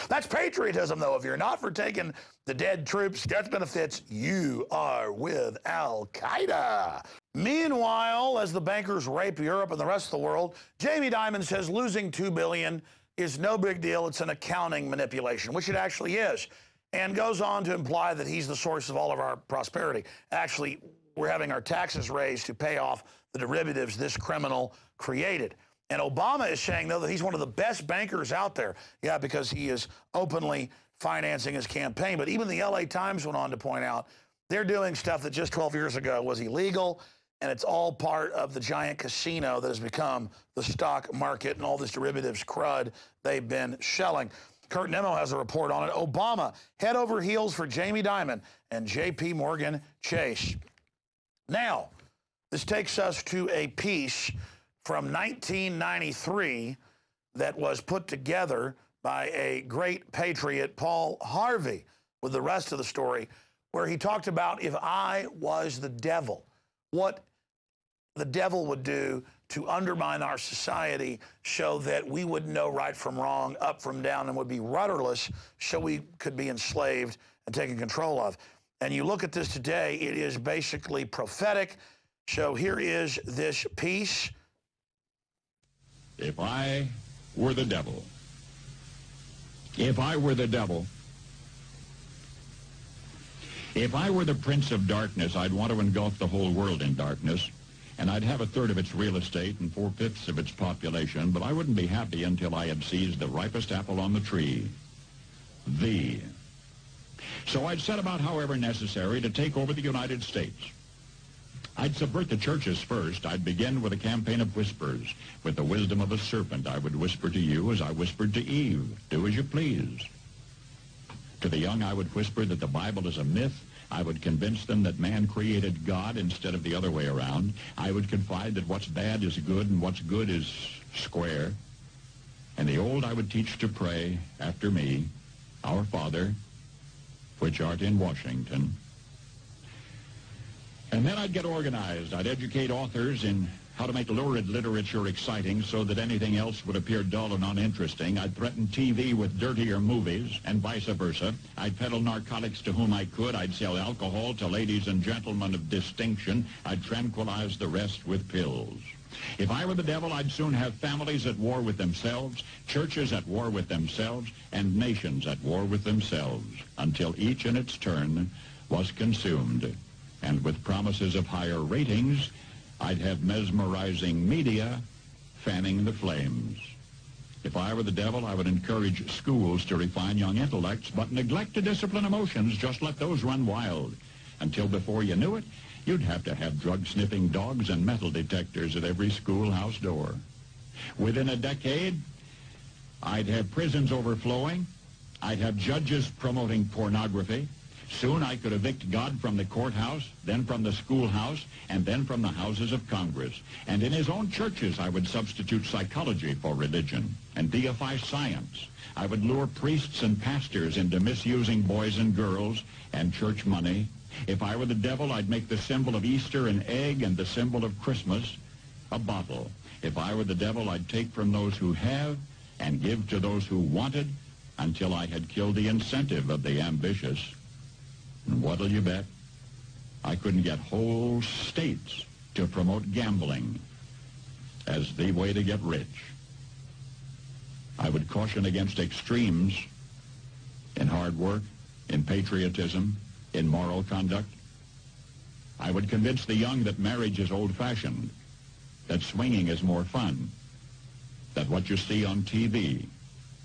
That's patriotism, though. If you're not for taking the dead troops' death benefits, you are with Al-Qaeda. Meanwhile, as the bankers rape Europe and the rest of the world, Jamie Dimon says losing $2 billion is no big deal. It's an accounting manipulation, which it actually is, and goes on to imply that he's the source of all of our prosperity. Actually, we're having our taxes raised to pay off the derivatives this criminal created. And Obama is saying, though, that he's one of the best bankers out there. Yeah, because he is openly financing his campaign. But even the LA Times went on to point out they're doing stuff that just 12 years ago was illegal, and it's all part of the giant casino that has become the stock market and all this derivatives crud they've been shelling. Kurt Nemo has a report on it. Obama head over heels for Jamie Dimon and J.P. Morgan Chase. Now, this takes us to a piece from 1993 that was put together by a great patriot, Paul Harvey, with the rest of the story, where he talked about if I was the devil, what the devil would do to undermine our society so that we wouldn't know right from wrong, up from down, and would be rudderless so we could be enslaved and taken control of. And you look at this today, it is basically prophetic. So here is this piece. If I were the devil, if I were the devil, if I were the prince of darkness, I'd want to engulf the whole world in darkness, and I'd have a third of its real estate and 4/5 of its population, but I wouldn't be happy until I had seized the ripest apple on the tree, thee. So I'd set about, however necessary, to take over the United States. I'd subvert the churches first. I'd begin with a campaign of whispers. With the wisdom of a serpent, I would whisper to you as I whispered to Eve, do as you please. To the young, I would whisper that the Bible is a myth. I would convince them that man created God instead of the other way around. I would confide that what's bad is good and what's good is square. And the old I would teach to pray after me, Our Father, which art in Washington. And then I'd get organized. I'd educate authors in how to make lurid literature exciting so that anything else would appear dull and uninteresting. I'd threaten TV with dirtier movies and vice versa. I'd peddle narcotics to whom I could. I'd sell alcohol to ladies and gentlemen of distinction. I'd tranquilize the rest with pills. If I were the devil, I'd soon have families at war with themselves, churches at war with themselves, and nations at war with themselves, until each in its turn was consumed. And with promises of higher ratings, I'd have mesmerizing media fanning the flames. If I were the devil, I would encourage schools to refine young intellects, but neglect to discipline emotions. Just let those run wild. Until before you knew it, you'd have to have drug-sniffing dogs and metal detectors at every schoolhouse door. Within a decade, I'd have prisons overflowing. I'd have judges promoting pornography. Soon I could evict God from the courthouse, then from the schoolhouse, and then from the houses of Congress. And in his own churches, I would substitute psychology for religion and deify science. I would lure priests and pastors into misusing boys and girls and church money. If I were the devil, I'd make the symbol of Easter an egg and the symbol of Christmas a bottle. If I were the devil, I'd take from those who have and give to those who wanted until I had killed the incentive of the ambitious. And what'll you bet? I couldn't get whole states to promote gambling as the way to get rich. I would caution against extremes in hard work, in patriotism, in moral conduct. I would convince the young that marriage is old-fashioned, that swinging is more fun, that what you see on TV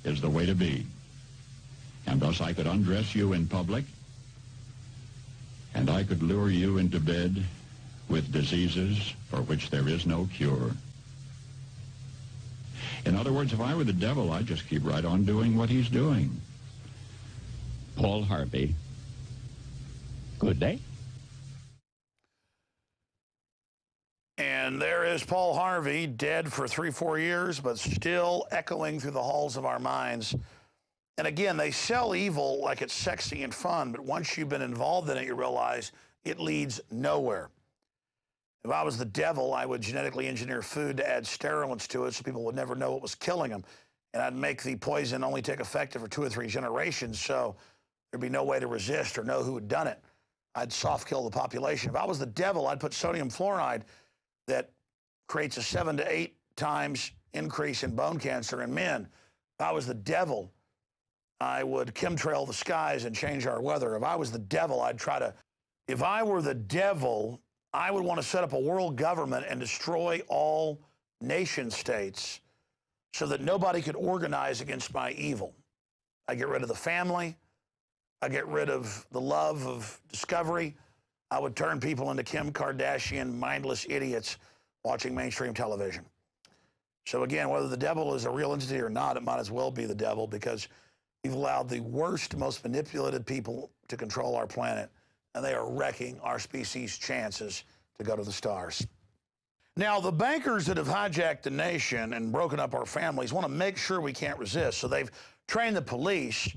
is the way to be. And thus I could undress you in public, and I could lure you into bed with diseases for which there is no cure. In other words, if I were the devil, I'd just keep right on doing what he's doing. Paul Harvey. Good day. And there is Paul Harvey, dead for 3-4 years, but still echoing through the halls of our minds. And again, they sell evil like it's sexy and fun, but once you've been involved in it, you realize it leads nowhere. If I was the devil, I would genetically engineer food to add sterilants to it so people would never know what was killing them. And I'd make the poison only take effect for 2 or 3 generations, so there'd be no way to resist or know who had done it. I'd soft kill the population. If I was the devil, I'd put sodium fluoride that creates a 7 to 8 times increase in bone cancer in men. If I was the devil, I would chemtrail the skies and change our weather. If I was the devil, if I were the devil, I would want to set up a world government and destroy all nation states so that nobody could organize against my evil. I'd get rid of the family. I get rid of the love of discovery. I would turn people into Kim Kardashian mindless idiots watching mainstream television. So again, whether the devil is a real entity or not, it might as well be the devil, because we've allowed the worst, most manipulated people to control our planet, and they are wrecking our species' chances to go to the stars. Now, the bankers that have hijacked the nation and broken up our families want to make sure we can't resist. So they've trained the police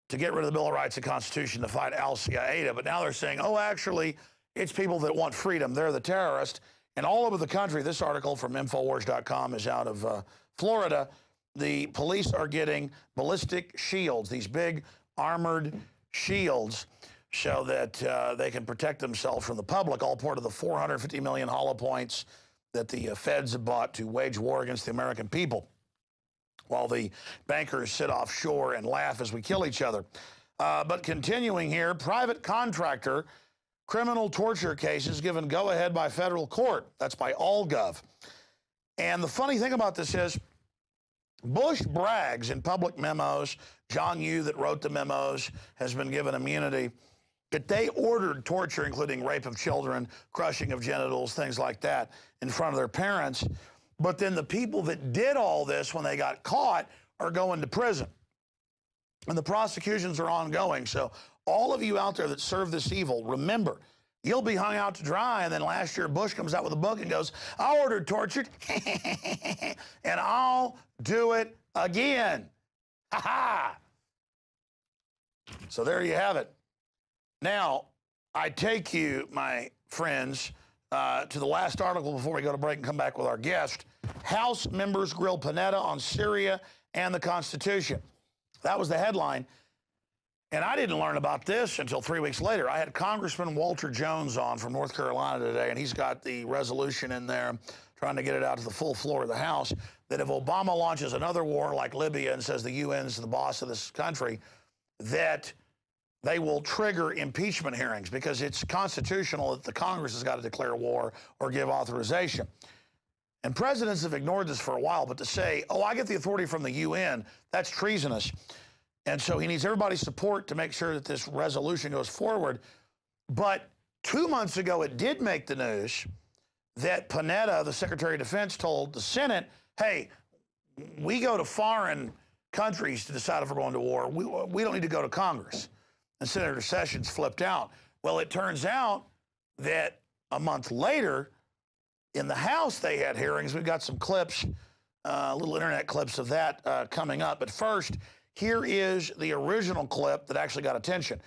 to get rid of the Bill of Rights and Constitution to fight Al-Qaeda. But now they're saying, oh, actually, it's people that want freedom. They're the terrorists. And all over the country, this article from Infowars.com is out of Florida. The police are getting ballistic shields, these big armored shields, so that they can protect themselves from the public, all part of the 450 million hollow points that the feds have bought to wage war against the American people, while the bankers sit offshore and laugh as we kill each other. But continuing here, private contractor criminal torture cases given go-ahead by federal court. That's by AllGov. And the funny thing about this is Bush brags in public memos, John Yoo that wrote the memos has been given immunity, that they ordered torture, including rape of children, crushing of genitals, things like that, in front of their parents. But then the people that did all this when they got caught are going to prison. And the prosecutions are ongoing. So all of you out there that serve this evil, remember, you'll be hung out to dry. And then last year, Bush comes out with a book and goes, I ordered tortured, and I'll do it again. Ha ha! So there you have it. Now, I take you, my friends, to the last article before we go to break and come back with our guest. House members grill Panetta on Syria and the Constitution. That was the headline. And I didn't learn about this until 3 weeks later. I had Congressman Walter Jones on from North Carolina today, and he's got the resolution in there, trying to get it out to the full floor of the House, that if Obama launches another war like Libya and says the UN's the boss of this country, that they will trigger impeachment hearings, because it's constitutional that the Congress has got to declare war or give authorization. And presidents have ignored this for a while, but to say, oh, I get the authority from the UN, that's treasonous. And so he needs everybody's support to make sure that this resolution goes forward. But 2 months ago, it did make the news that Panetta, the Secretary of Defense, told the Senate, hey, we go to foreign countries to decide if we're going to war. We don't need to go to Congress. And Senator Sessions flipped out. Well, it turns out that a month later, in the House, they had hearings. We've got some clips, little internet clips of that coming up. But first, here is the original clip that actually got attention.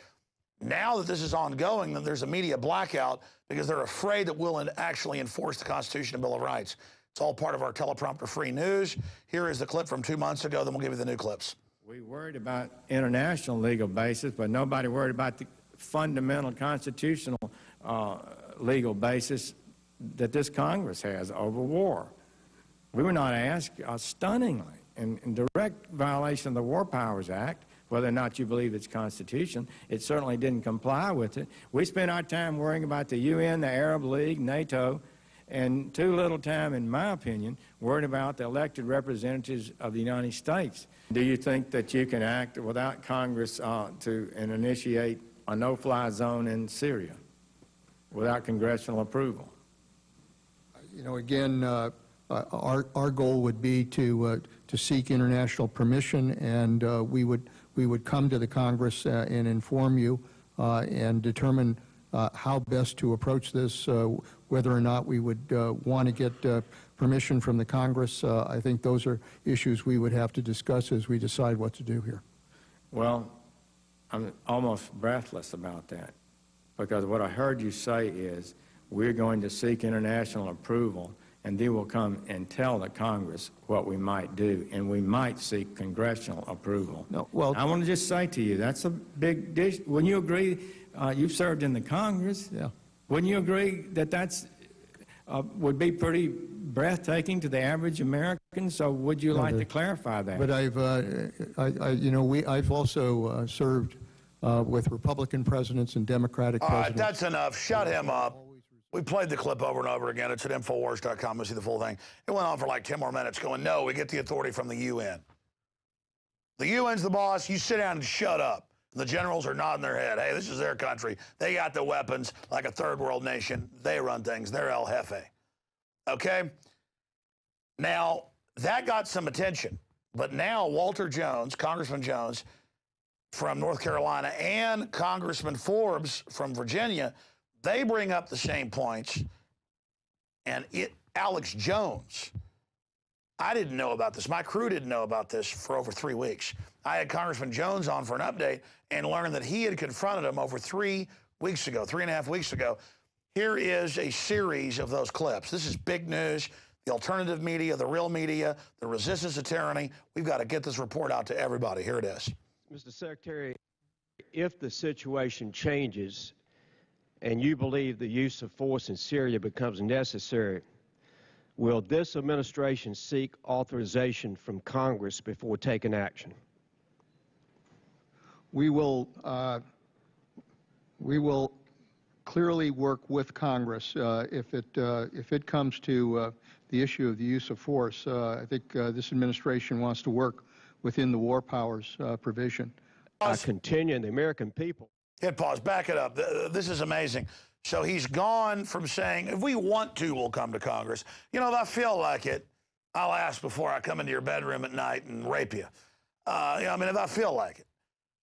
Now that this is ongoing, then there's a media blackout because they're afraid that we'll actually enforce the Constitution and Bill of Rights. It's all part of our teleprompter-free news. Here is the clip from 2 months ago, then we'll give you the new clips. We worried about international legal basis, but nobody worried about the fundamental constitutional legal basis that this Congress has over war. We were not asked, stunningly, in direct violation of the War Powers Act, whether or not you believe it's Constitution. It certainly didn't comply with it. We spent our time worrying about the UN, the Arab League, NATO, and too little time, in my opinion, worried about the elected representatives of the United States. Do you think that you can act without Congress and initiate a no-fly zone in Syria without congressional approval? You know, again, our goal would be to seek international permission, and we would come to the Congress and inform you and determine how best to approach this, whether or not we would want to get permission from the Congress. I think those are issues we would have to discuss as we decide what to do here. Well, I'm almost breathless about that, because what I heard you say is we're going to seek international approval, and they will come and tell the Congress what we might do, and we might seek congressional approval. No, well, I want to just say to you, that's a big dish. Wouldn't you agree? You've served in the Congress. Yeah. Wouldn't you agree that that's would be pretty breathtaking to the average American? So would you like to clarify that? But I've also served with Republican presidents and Democratic presidents. All right, that's enough. Shut him up. We played the clip over and over again. It's at Infowars.com. You'll see the full thing. It went on for like 10 more minutes going, no, we get the authority from the UN. The UN's the boss. You sit down and shut up. The generals are nodding their head. Hey, this is their country. They got the weapons like a third world nation. They run things. They're El Jefe. Okay? Now, that got some attention. But now Walter Jones, Congressman Jones from North Carolina, and Congressman Forbes from Virginia, they bring up the same points. And Alex Jones, I didn't know about this. My crew didn't know about this for over 3 weeks. I had Congressman Jones on for an update and learned that he had confronted him over 3 weeks ago, 3.5 weeks ago. Here is a series of those clips. This is big news. The alternative media, the real media, the resistance to tyranny. We've got to get this report out to everybody. Here it is. Mr. Secretary, if the situation changes and you believe the use of force in Syria becomes necessary, will this administration seek authorization from Congress before taking action? We will clearly work with Congress if it comes to the issue of the use of force. I think this administration wants to work within the war powers provision. I continue, and the American people. Hit pause. Back it up. This is amazing. So he's gone from saying, if we want to, we'll come to Congress. You know, if I feel like it, I'll ask before I come into your bedroom at night and rape you. I mean, if I feel like it.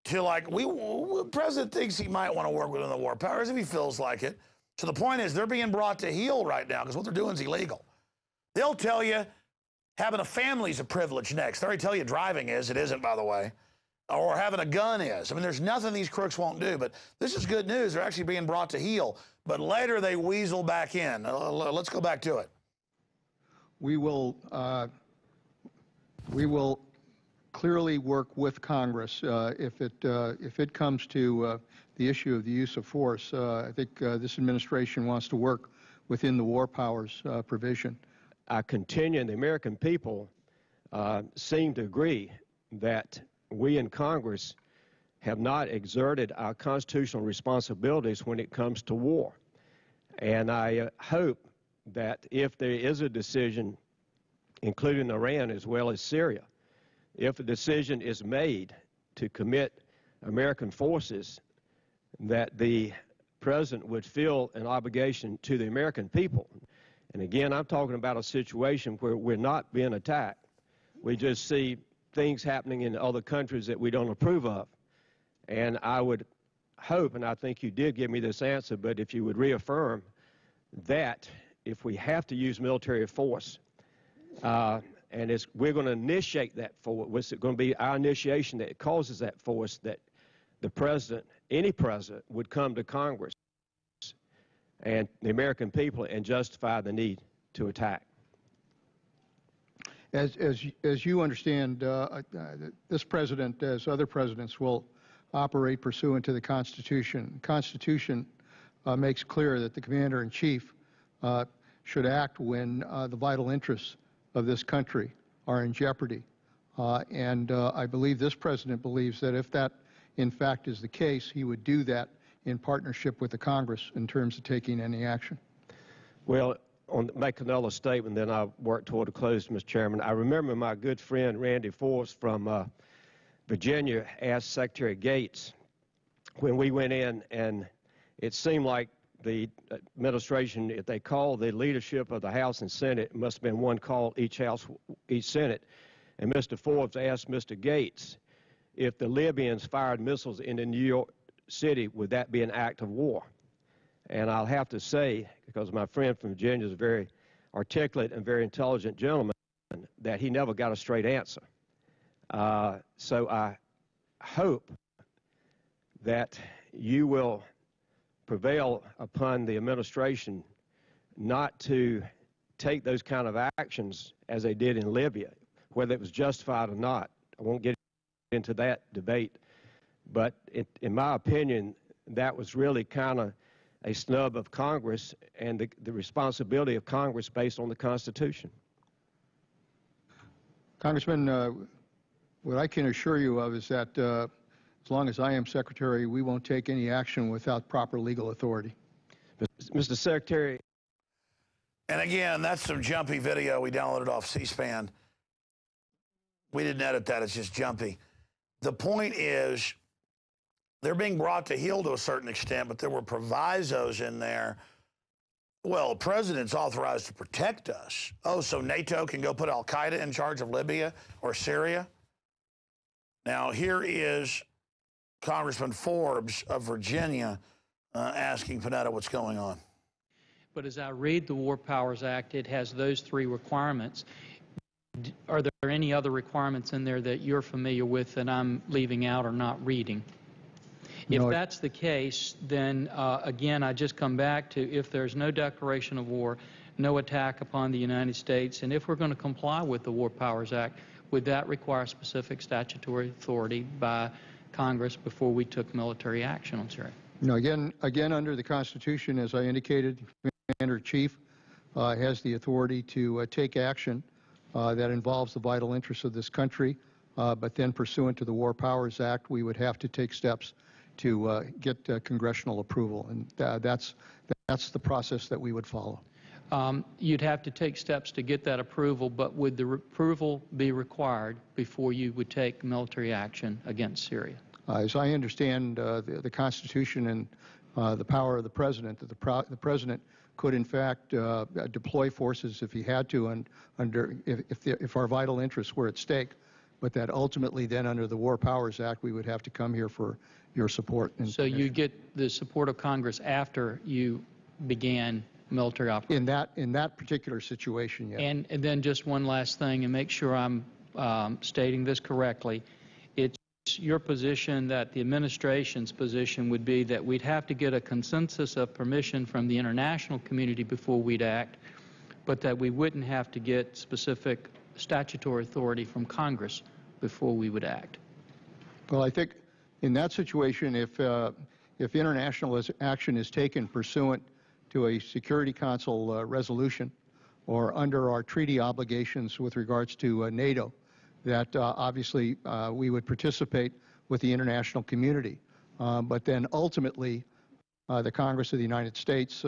To like, the president thinks he might want to work within the war powers if he feels like it. So the point is, they're being brought to heel right now because what they're doing is illegal. They'll tell you having a family is a privilege next. They already tell you driving is. It isn't, by the way. Or having a gun is. I mean, there's nothing these crooks won't do. But this is good news. They're actually being brought to heel. But later they weasel back in. Let's go back to it. We will clearly work with Congress if it comes to the issue of the use of force. I think this administration wants to work within the war powers provision. I continue, and the American people seem to agree that we in Congress have not exerted our constitutional responsibilities when it comes to war. And I hope that if there is a decision, including Iran as well as Syria, if a decision is made to commit American forces, that the president would feel an obligation to the American people. And again, I'm talking about a situation where we're not being attacked. We just see things happening in other countries that we don't approve of. And I would hope, and I think you did give me this answer, but if you would reaffirm that if we have to use military force, and we're going to initiate that force, it's going to be our initiation that causes that force, that the president, any president, would come to Congress and the American people and justify the need to attack. As you understand, this president, as other presidents, will operate pursuant to the Constitution. The Constitution makes clear that the commander-in-chief should act when the vital interests of this country are in jeopardy. And I believe this president believes that if that, in fact, is the case, he would do that in partnership with the Congress in terms of taking any action. Well, make another statement, then I'll work toward a close, Mr. Chairman. I remember my good friend Randy Forbes from Virginia asked Secretary Gates when we went in, and it seemed like the administration, if they called the leadership of the House and Senate, it must have been one call each House, each Senate. And Mr. Forbes asked Mr. Gates if the Libyans fired missiles into New York City, would that be an act of war? And I'll have to say, because my friend from Virginia is a very articulate and very intelligent gentleman, that he never got a straight answer. So I hope that you will prevail upon the administration not to take those kind of actions as they did in Libya, whether it was justified or not. I won't get into that debate, but in my opinion, that was really kind of a snub of Congress and the responsibility of Congress based on the Constitution. Congressman, what I can assure you of is that as long as I am Secretary, we won't take any action without proper legal authority. Mr. Secretary. And again, that's some jumpy video we downloaded off C-SPAN. We didn't edit that. It's just jumpy. The point is, they're being brought to heel to a certain extent, but there were provisos in there. Well, the president's authorized to protect us. Oh, so NATO can go put al-Qaeda in charge of Libya or Syria? Now, here is Congressman Forbes of Virginia asking Panetta what's going on. But as I read the War Powers Act, it has those three requirements. Are there any other requirements in there that you're familiar with that I'm leaving out or not reading? If that's the case, then again, I just come back to if there's no declaration of war, no attack upon the United States, and if we're going to comply with the War Powers Act, would that require specific statutory authority by Congress before we took military action on Syria? No, again, under the Constitution, as I indicated, the Commander-in-Chief has the authority to take action that involves the vital interests of this country, but then pursuant to the War Powers Act, we would have to take steps to get congressional approval, and that's the process that we would follow. You'd have to take steps to get that approval, but would the approval be required before you would take military action against Syria? As I understand the Constitution and the power of the President, that the President could in fact deploy forces if he had to, and if our vital interests were at stake, but that ultimately then under the War Powers Act we would have to come here for your support. So you get the support of Congress after you began military operations? In that particular situation, yes. And then just one last thing, and make sure I'm stating this correctly. It's your position that the administration's position would be that we'd have to get a consensus of permission from the international community before we'd act, but that we wouldn't have to get specific statutory authority from Congress before we would act. Well, I think in that situation, if international action is taken pursuant to a Security Council resolution or under our treaty obligations with regards to NATO, that obviously we would participate with the international community. But then ultimately, the Congress of the United States,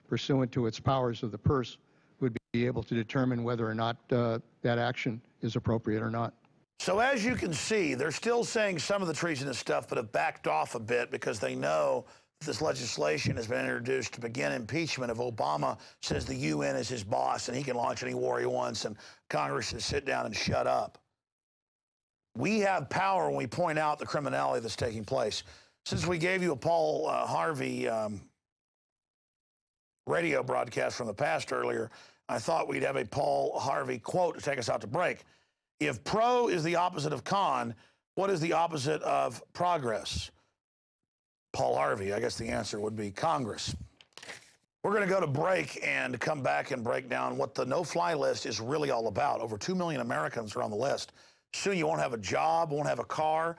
pursuant to its powers of the purse, would be able to determine whether or not that action is appropriate or not. So as you can see, they're still saying some of the treasonous stuff, but have backed off a bit because they know this legislation has been introduced to begin impeachment if Obama says the UN is his boss and he can launch any war he wants and Congress should sit down and shut up. We have power when we point out the criminality that's taking place. Since we gave you a Paul Harvey radio broadcast from the past earlier, I thought we'd have a Paul Harvey quote to take us out to break. If pro is the opposite of con, what is the opposite of progress? Paul Harvey, I guess the answer would be Congress. We're going to go to break and come back and break down what the no-fly list is really all about. Over 2 million Americans are on the list. Soon you won't have a job, won't have a car,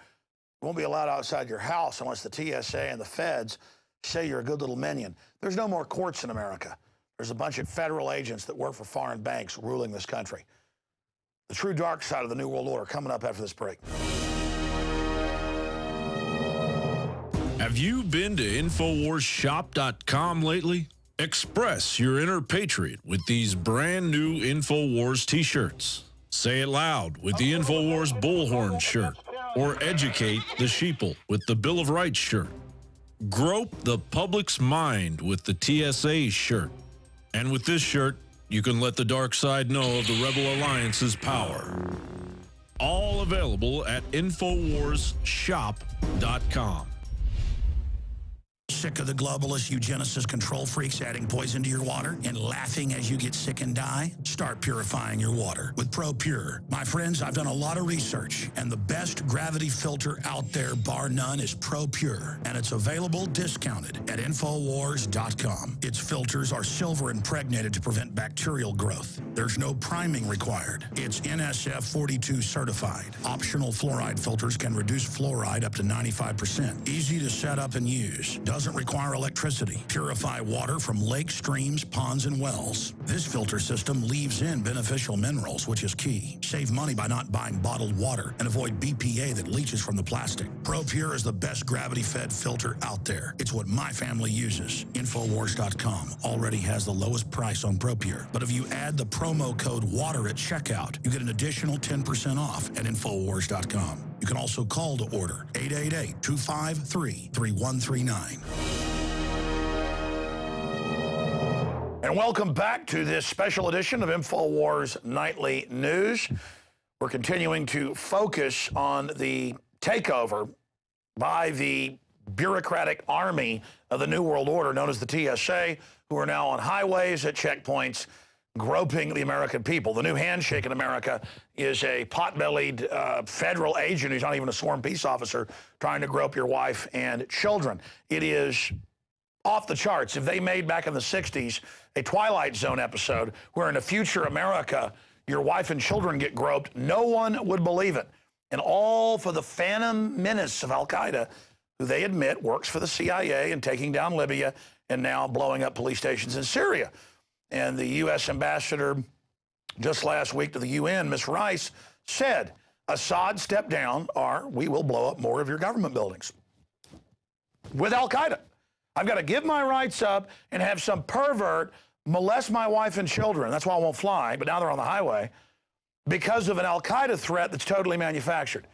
won't be allowed outside your house unless the TSA and the feds say you're a good little minion. There's no more courts in America. There's a bunch of federal agents that work for foreign banks ruling this country. The true dark side of the New World Order coming up after this break. Have you been to InfoWarsShop.com lately? Express your inner patriot with these brand new InfoWars t-shirts. Say it loud with the InfoWars Bullhorn shirt, or educate the sheeple with the Bill of Rights shirt. Grope the public's mind with the TSA shirt. And with this shirt, you can let the dark side know of the Rebel Alliance's power. All available at InfoWarsShop.com. Sick of the globalist eugenicist control freaks adding poison to your water and laughing as you get sick and die? Start purifying your water with ProPure. My friends, I've done a lot of research, and the best gravity filter out there, bar none, is ProPure, and it's available discounted at Infowars.com. Its filters are silver impregnated to prevent bacterial growth. There's no priming required. It's NSF 42 certified. Optional fluoride filters can reduce fluoride up to 95%. Easy to set up and use. Doesn't require electricity. Purify water from lakes, streams, ponds, and wells. This filter system leaves in beneficial minerals, which is key. Save money by not buying bottled water and avoid BPA that leaches from the plastic. ProPure is the best gravity-fed filter out there. It's what my family uses. Infowars.com already has the lowest price on ProPure. But if you add the promo code WATER at checkout, you get an additional 10% off at Infowars.com. You can also call to order 888-253-3139. And welcome back to this special edition of Infowars Nightly News. We're continuing to focus on the takeover by the bureaucratic army of the New World Order, known as the TSA, who are now on highways at checkpoints, groping the American people. The new handshake in America is a pot-bellied federal agent who's not even a sworn peace officer trying to grope your wife and children. It is off the charts. If they made back in the 60s a Twilight Zone episode where in a future America your wife and children get groped, no one would believe it. And all for the phantom menace of al-Qaeda, who they admit works for the CIA and taking down Libya and now blowing up police stations in Syria. And the U.S. ambassador just last week to the UN, Ms. Rice, said, Assad stepped down or we will blow up more of your government buildings. With al-Qaeda. I've got to give my rights up and have some pervert molest my wife and children. That's why I won't fly, but now they're on the highway because of an al-Qaeda threat that's totally manufactured.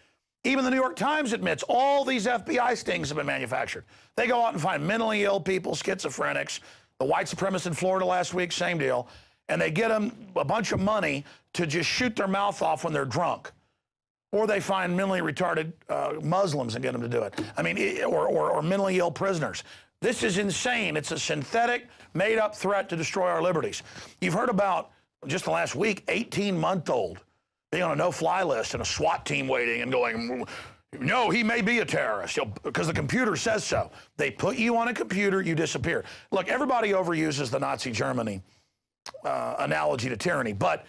Even the New York Times admits all these FBI stings have been manufactured. They go out and find mentally ill people, schizophrenics. The white supremacists in Florida last week, same deal. And they get them a bunch of money to just shoot their mouth off when they're drunk. Or they find mentally retarded Muslims and get them to do it. I mean, or mentally ill prisoners. This is insane. It's a synthetic, made-up threat to destroy our liberties. You've heard about, just the last week, 18-month-old being on a no-fly list and a SWAT team waiting and going, no, he may be a terrorist, because the computer says so. They put you on a computer, you disappear. Look, everybody overuses the Nazi Germany analogy to tyranny, but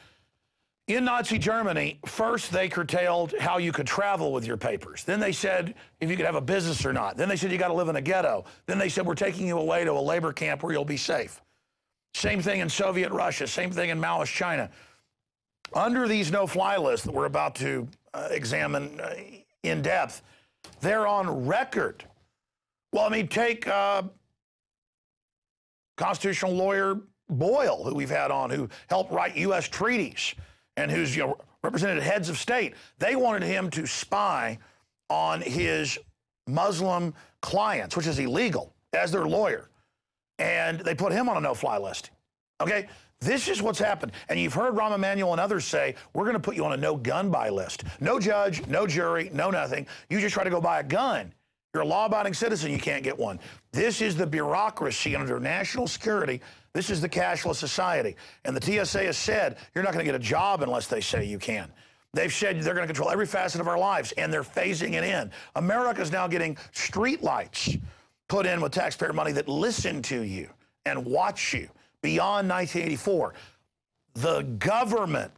in Nazi Germany, first they curtailed how you could travel with your papers. Then they said if you could have a business or not. Then they said you got to live in a ghetto. Then they said we're taking you away to a labor camp where you'll be safe. Same thing in Soviet Russia, same thing in Maoist China. Under these no-fly lists that we're about to examine in depth, they're on record. Well, I mean, take constitutional lawyer Boyle, who we've had on, who helped write U.S. treaties and who's represented heads of state. They wanted him to spy on his Muslim clients, which is illegal, as their lawyer. And they put him on a no-fly list. Okay? This is what's happened. And you've heard Rahm Emanuel and others say, we're going to put you on a no-gun buy list. No judge, no jury, no nothing. You just try to go buy a gun. You're a law-abiding citizen, you can't get one. This is the bureaucracy under national security. This is the cashless society. And the TSA has said, you're not going to get a job unless they say you can. They've said they're going to control every facet of our lives, and they're phasing it in. America's now getting street lights put in with taxpayer money that listen to you and watch you beyond 1984. The government,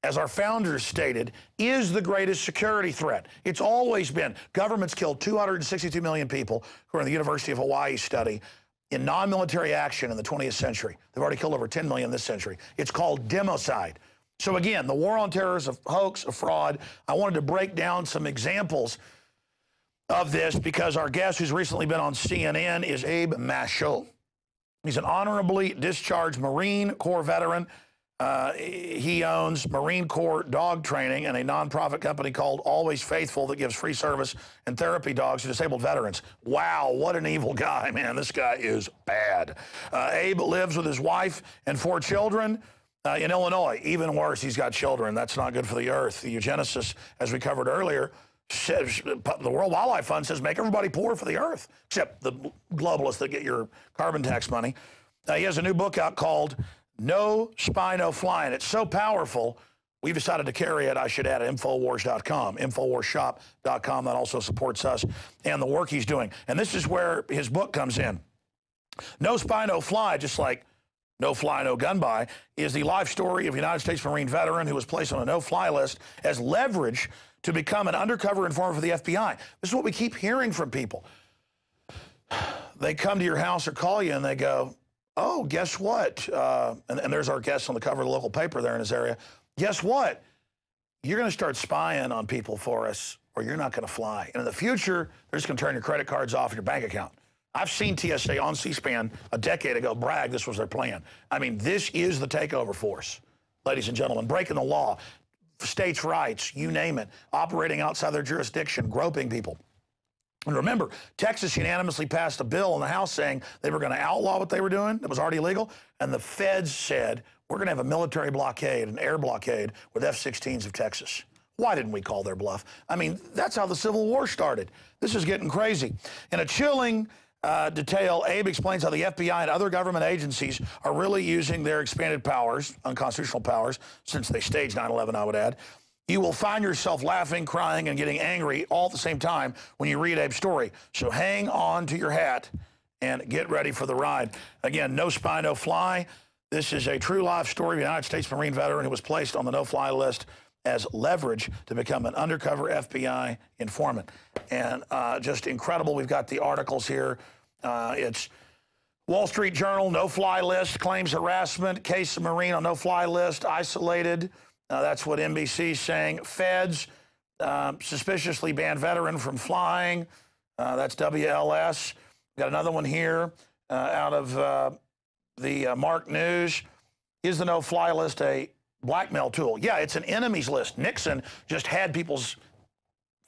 as our founders stated, is the greatest security threat. It's always been. Governments killed 262 million people, who are in the University of Hawaii study, in non-military action in the 20th century. They've already killed over 10 million this century. It's called democide. So again, the war on terror is a hoax, a fraud. I wanted to break down some examples of this because our guest who's recently been on CNN is Abe Maschel. He's an honorably discharged Marine Corps veteran. He owns Marine Corps Dog Training and a nonprofit company called Always Faithful that gives free service and therapy dogs to disabled veterans. Wow, what an evil guy, man. This guy is bad. Abe lives with his wife and 4 children in Illinois. Even worse, he's got children. That's not good for the earth. The eugenicists, as we covered earlier, says, the World Wildlife Fund says make everybody poor for the earth, except the globalists that get your carbon tax money. He has a new book out called No Spy, No Fly, and it's so powerful, we've decided to carry it, I should add, at Infowars.com, Infowarsshop.com. That also supports us and the work he's doing. And this is where his book comes in. No Spy, No Fly, just like No Fly, No Gun Buy, is the life story of a United States Marine veteran who was placed on a no-fly list as leverage to become an undercover informer for the FBI. This is what we keep hearing from people. They come to your house or call you and they go, oh, guess what? And there's our guest on the cover of the local paper there in his area. Guess what? You're going to start spying on people for us or you're not going to fly. And in the future, they're just going to turn your credit cards off and your bank account. I've seen TSA on C-SPAN a decade ago brag this was their plan. I mean, this is the takeover force, ladies and gentlemen, breaking the law. states' rights, you name it, operating outside their jurisdiction, groping people. And remember, Texas unanimously passed a bill in the House saying they were going to outlaw what they were doing that was already illegal, and the feds said, we're going to have a military blockade, an air blockade with F-16s of Texas. Why didn't we call their bluff? I mean, that's how the Civil War started. This is getting crazy. In a chilling detail, Abe explains how the FBI and other government agencies are really using their expanded powers, unconstitutional powers, since they staged 9/11, I would add. You will find yourself laughing, crying, and getting angry all at the same time when you read Abe's story. So hang on to your hat and get ready for the ride. Again, no spy, no fly. This is a true life story of a United States Marine veteran who was placed on the no-fly list as leverage to become an undercover FBI informant. And just incredible. We've got the articles here. It's Wall Street Journal, no-fly list, claims harassment, case of Marine on no-fly list, isolated. That's what NBC's saying. Feds suspiciously banned veteran from flying. That's WLS. Got another one here out of the Mark News. Is the no-fly list a blackmail tool? Yeah, it's an enemies list. Nixon just had people's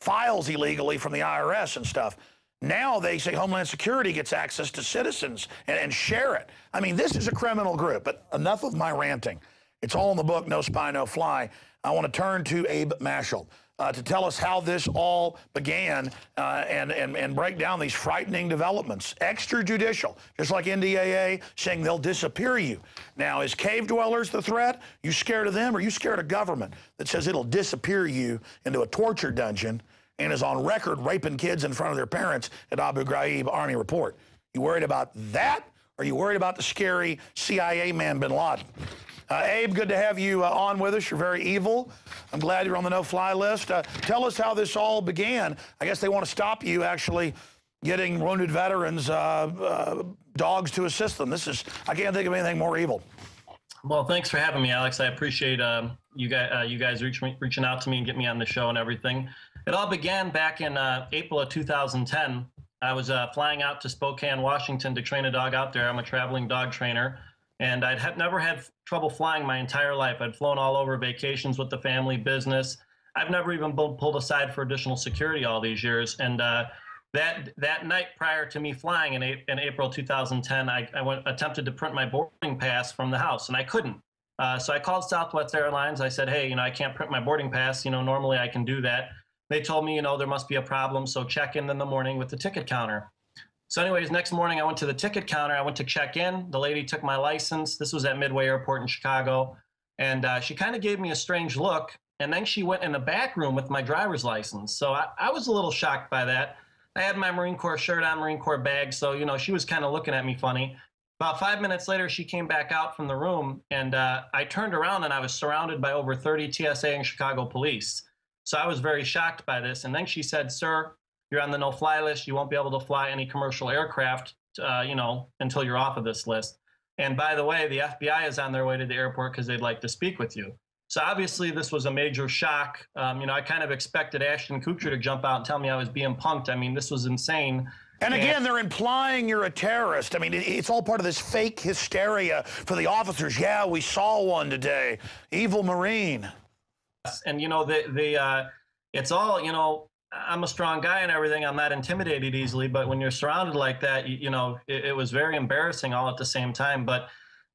files illegally from the IRS and stuff. Now they say Homeland Security gets access to citizens and share it. I mean, this is a criminal group, but enough of my ranting. It's all in the book, No Spy, No Fly. I want to turn to Abe Mashal to tell us how this all began and break down these frightening developments. Extrajudicial, just like NDAA saying they'll disappear you. Now, is cave dwellers the threat? You scared of them, or you scared of government that says it'll disappear you into a torture dungeon and is on record raping kids in front of their parents at Abu Ghraib Army Report? You worried about that, or are you worried about the scary CIA man bin Laden? Abe, good to have you on with us. You're very evil. I'm glad you're on the no-fly list. Tell us how this all began. I guess they want to stop you actually getting wounded veterans dogs to assist them. This is, I can't think of anything more evil. Well, thanks for having me, Alex. I appreciate you guys reaching out to me and getting me on the show and everything. It all began back in April of 2010. I was flying out to Spokane, Washington to train a dog out there. I'm a traveling dog trainer. And I'd never had trouble flying my entire life. I'd flown all over vacations with the family, business. I've never even been pulled aside for additional security all these years. And that night prior to me flying in April 2010, I attempted to print my boarding pass from the house, and I couldn't. So I called Southwest Airlines. I said, hey, I can't print my boarding pass. Normally I can do that. They told me, there must be a problem, so check in the morning with the ticket counter. So anyways, next morning I went to the ticket counter. I went to check in. The lady took my license. This was at Midway Airport in Chicago. And she kind of gave me a strange look. And then she went in the back room with my driver's license. So I was a little shocked by that. I had my Marine Corps shirt on, Marine Corps bag. So, she was kind of looking at me funny. About 5 minutes later, she came back out from the room. And I turned around and I was surrounded by over 30 TSA and Chicago police. So I was very shocked by this. And then she said, sir, you're on the no-fly list. You won't be able to fly any commercial aircraft, until you're off of this list. And by the way, the FBI is on their way to the airport because they'd like to speak with you. So obviously this was a major shock. I kind of expected Ashton Kutcher to jump out and tell me I was being punked. I mean, this was insane. And again, they're implying you're a terrorist. I mean, it's all part of this fake hysteria for the officers. Yeah, we saw one today. Evil Marine. And, it's all, I'm a strong guy and everything. I'm not intimidated easily, but when you're surrounded like that, it was very embarrassing all at the same time. But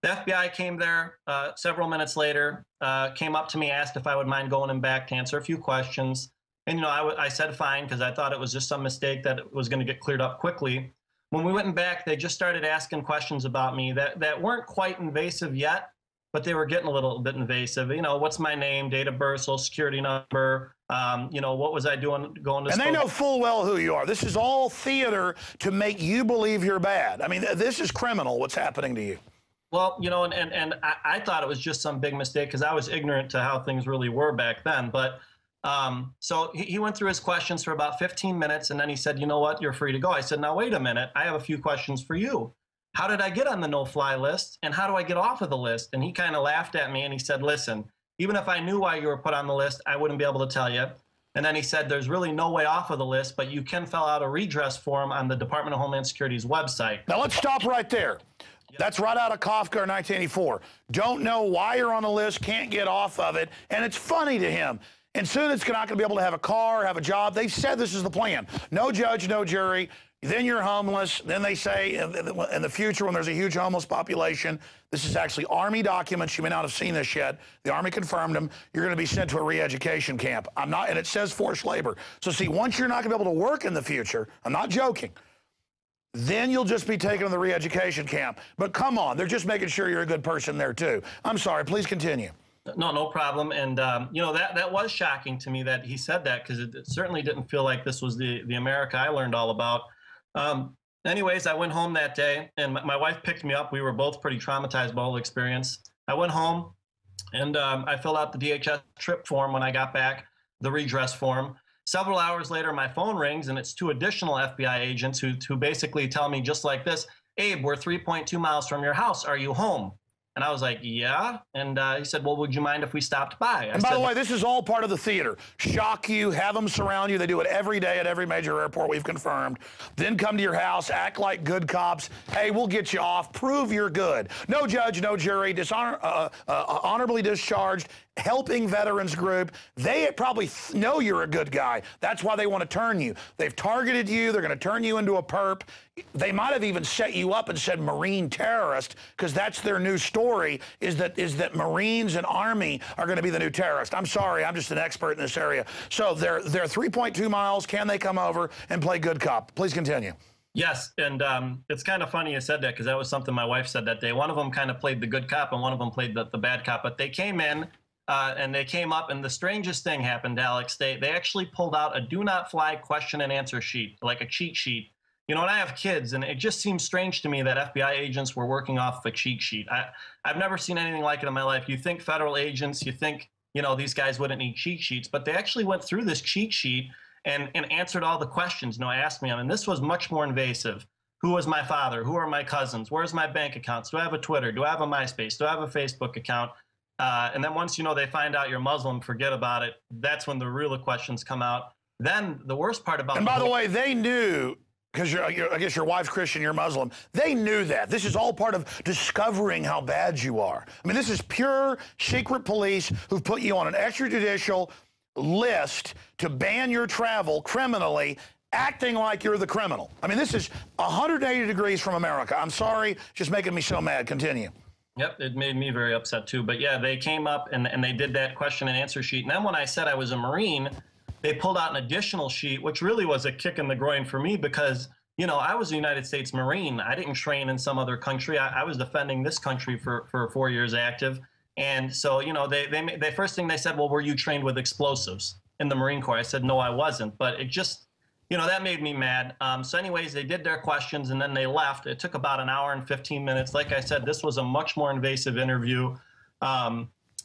the FBI came there several minutes later, came up to me, asked if I would mind going in back to answer a few questions. And, I said fine, because I thought it was just some mistake that was going to get cleared up quickly. When we went in back, they just started asking questions about me that weren't quite invasive yet, but they were getting a little bit invasive. What's my name, date of birth, social security number, what was I doing going to school? And they know full well who you are. This is all theater to make you believe you're bad. I mean, this is criminal, what's happening to you. Well, and I thought it was just some big mistake because I was ignorant to how things really were back then. But so he went through his questions for about 15 minutes, and then he said, you know what, you're free to go. I said, now, wait a minute. I have a few questions for you. How did I get on the no-fly list, and how do I get off of the list? And he kind of laughed at me, and he said, listen, even if I knew why you were put on the list, I wouldn't be able to tell you. And then he said, there's really no way off of the list, but you can fill out a redress form on the Department of Homeland Security's website. Now, let's stop right there. That's right out of Kafka in 1984. Don't know why you're on the list, can't get off of it, and it's funny to him. And soon it's not going to be able to have a car, have a job. They've said this is the plan. No judge, no jury. Then you're homeless. Then they say in the future when there's a huge homeless population, this is actually Army documents. You may not have seen this yet. The Army confirmed them. You're going to be sent to a re-education camp. And it says forced labor. So see, once you're not going to be able to work in the future, I'm not joking, then you'll just be taken to the re-education camp. But come on, they're just making sure you're a good person there too. I'm sorry, please continue. No problem. And, you know, that was shocking to me that he said that, because it certainly didn't feel like this was the America I learned all about. Anyways, I went home that day, and my wife picked me up. We were both pretty traumatized by the whole experience. I went home, and I filled out the DHS trip form when I got back, the redress form. Several hours later, my phone rings, and it's two additional FBI agents who basically tell me just like this, Abe, we're 3.2 miles from your house. Are you home? And I was like, yeah. And he said, well, would you mind if we stopped by? And by the way, this is all part of the theater. Shock you, have them surround you. They do it every day at every major airport, we've confirmed. Then come to your house, act like good cops. Hey, we'll get you off. Prove you're good. No judge, no jury, honorably discharged, helping veterans group. They probably know you're a good guy. That's why they want to turn you. They've targeted you. They're going to turn you into a perp. They might have even set you up and said Marine terrorist, because that's their new story, is that Marines and Army are going to be the new terrorist. I'm sorry, I'm just an expert in this area. So they're 3.2 miles. Can they come over and play good cop? Please continue. Yes, and it's kind of funny you said that, because that was something my wife said that day. One of them kind of played the good cop, and one of them played the bad cop. But they came in, and they came up, and the strangest thing happened, Alex. They actually pulled out a do not fly question and answer sheet, like a cheat sheet. You know, and I have kids, and it just seems strange to me that FBI agents were working off a cheat sheet. I've never seen anything like it in my life. You think federal agents, you think, you know, these guys wouldn't need cheat sheets, but they actually went through this cheat sheet and answered all the questions, you know, asked me. And this was much more invasive. Who was my father? Who are my cousins? Where's my bank accounts? Do I have a Twitter? Do I have a MySpace? Do I have a Facebook account? And then once, you know, they find out you're Muslim, forget about it. That's when the real questions come out. Then the worst part about— And by the way, they knew, because I guess your wife's Christian, you're Muslim. They knew that. This is all part of discovering how bad you are. I mean, this is pure secret police who've put you on an extrajudicial list to ban your travel criminally, acting like you're the criminal. I mean, this is 180 degrees from America. I'm sorry, just making me so mad. Continue. Yep, it made me very upset too. But yeah, they came up and they did that question and answer sheet. And then when I said I was a Marine, they pulled out an additional sheet, which really was a kick in the groin for me, because, you know, I was a United States Marine. I didn't train in some other country. I was defending this country for 4 years active. And so, you know, they first thing they said, well, were you trained with explosives in the Marine Corps? I said, no, I wasn't. But it just, you know, that made me mad. So anyways, they did their questions and then they left. It took about an hour and 15 minutes. Like I said, this was a much more invasive interview.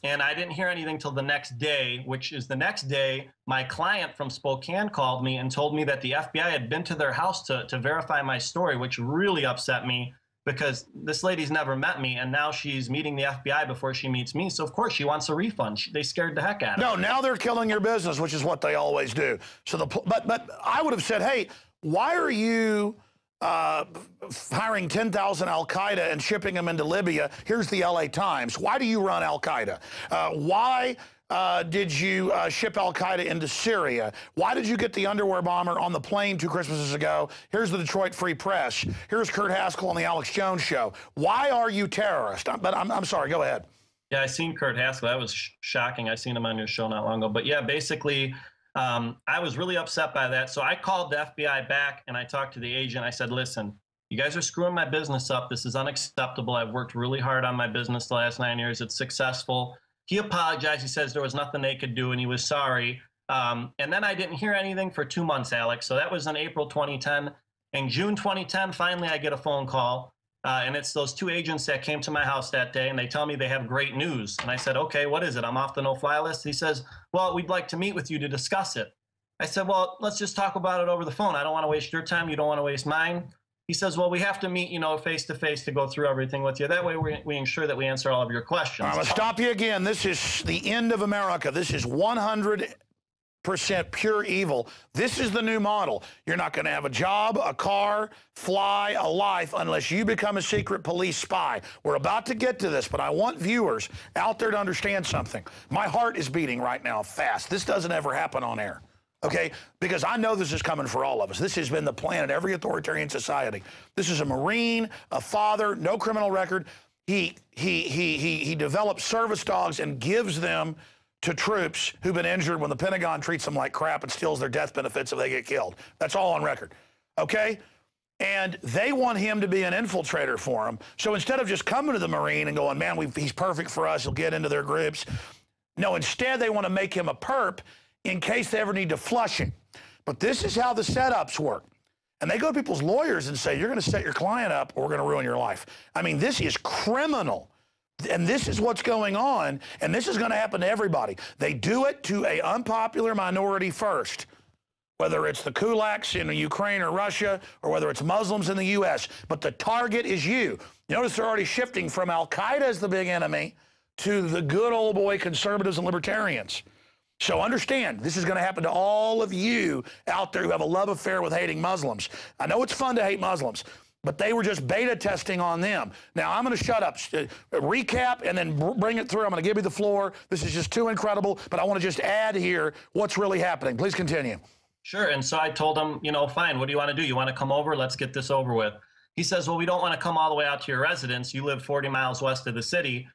And I didn't hear anything till the next day, which is the next day, my client from Spokane called me and told me that the FBI had been to their house to verify my story, which really upset me, because this lady's never met me, and now she's meeting the FBI before she meets me. So, of course, she wants a refund. They scared the heck out of her. No, now they're killing your business, which is what they always do. So, but I would have said, hey, why are you hiring 10,000 Al-Qaeda and shipping them into Libya? Here's the LA Times. Why do you run Al-Qaeda? Why did you ship Al-Qaeda into Syria? Why did you get the underwear bomber on the plane 2 Christmases ago? Here's the Detroit Free Press. Here's Kurt Haskell on the Alex Jones Show. Why are you terrorist? But I'm sorry, go ahead. Yeah, I seen Kurt Haskell. That was shocking. I seen him on your show not long ago. But yeah, basically, I was really upset by that. So I called the FBI back and I talked to the agent. I said, listen, you guys are screwing my business up. This is unacceptable. I've worked really hard on my business the last 9 years. It's successful. He apologized. He says there was nothing they could do and he was sorry. And then I didn't hear anything for 2 months, Alex. So that was in April 2010. In June 2010, finally I get a phone call. And it's those 2 agents that came to my house that day, and they tell me they have great news. And I said, okay, what is it? I'm off the no-fly list. He says, well, we'd like to meet with you to discuss it. I said, well, let's just talk about it over the phone. I don't want to waste your time. You don't want to waste mine. He says, well, we have to meet, you know, face-to-face to go through everything with you. That way we ensure that we answer all of your questions. I'm going to stop you again. This is the end of America. This is 100% 100% pure evil. This is the new model. You're not going to have a job, a car, fly, a life unless you become a secret police spy. We're about to get to this, but I want viewers out there to understand something. My heart is beating right now fast. This doesn't ever happen on air. Okay, because I know this is coming for all of us. This has been the plan in every authoritarian society. This is a Marine, a father, no criminal record. He develops service dogs and gives them to troops who've been injured when the Pentagon treats them like crap and steals their death benefits if they get killed. That's all on record. Okay? And they want him to be an infiltrator for them. So instead of just coming to the Marine and going, man, he's perfect for us, he'll get into their groups. No, instead they want to make him a perp in case they ever need to flush him. But this is how the setups work. And they go to people's lawyers and say, you're going to set your client up or we're going to ruin your life. I mean, this is criminal. And this is what's going on, and this is going to happen to everybody. They do it to an unpopular minority first, whether it's the kulaks in Ukraine or Russia, or whether it's Muslims in the U.S., but the target is you. Notice they're already shifting from Al-Qaeda as the big enemy to the good old boy conservatives and libertarians. So understand, this is going to happen to all of you out there who have a love affair with hating Muslims. I know it's fun to hate Muslims, but they were just beta testing on them. Now, I'm going to shut up, recap, and then bring it through. I'm going to give you the floor. This is just too incredible, but I want to just add here what's really happening. Please continue. Sure. And so I told him, you know, fine, what do you want to do? You want to come over? Let's get this over with. He says, well, we don't want to come all the way out to your residence. You live 40 miles west of the city.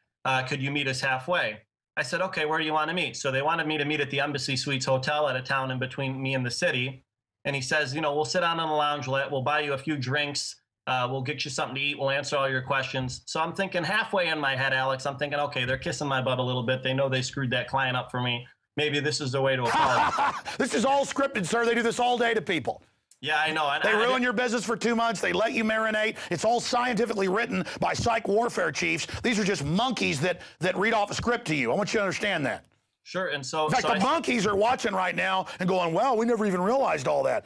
Could you meet us halfway? I said, okay, where do you want to meet? So they wanted me to meet at the Embassy Suites Hotel at a town in between me and the city. And he says, you know, we'll sit down on the loungelet. We'll buy you a few drinks. We'll get you something to eat. We'll answer all your questions. So I'm thinking halfway in my head, Alex, I'm thinking, okay, they're kissing my butt a little bit. They know they screwed that client up for me. Maybe this is the way to apologize. This is all scripted, sir. They do this all day to people. Yeah, I know. They ruin your business for 2 months. They let you marinate. It's all scientifically written by psych warfare chiefs. These are just monkeys that read off a script to you. I want you to understand that. Sure. And so, in fact, the monkeys are watching right now and going, well, we never even realized all that.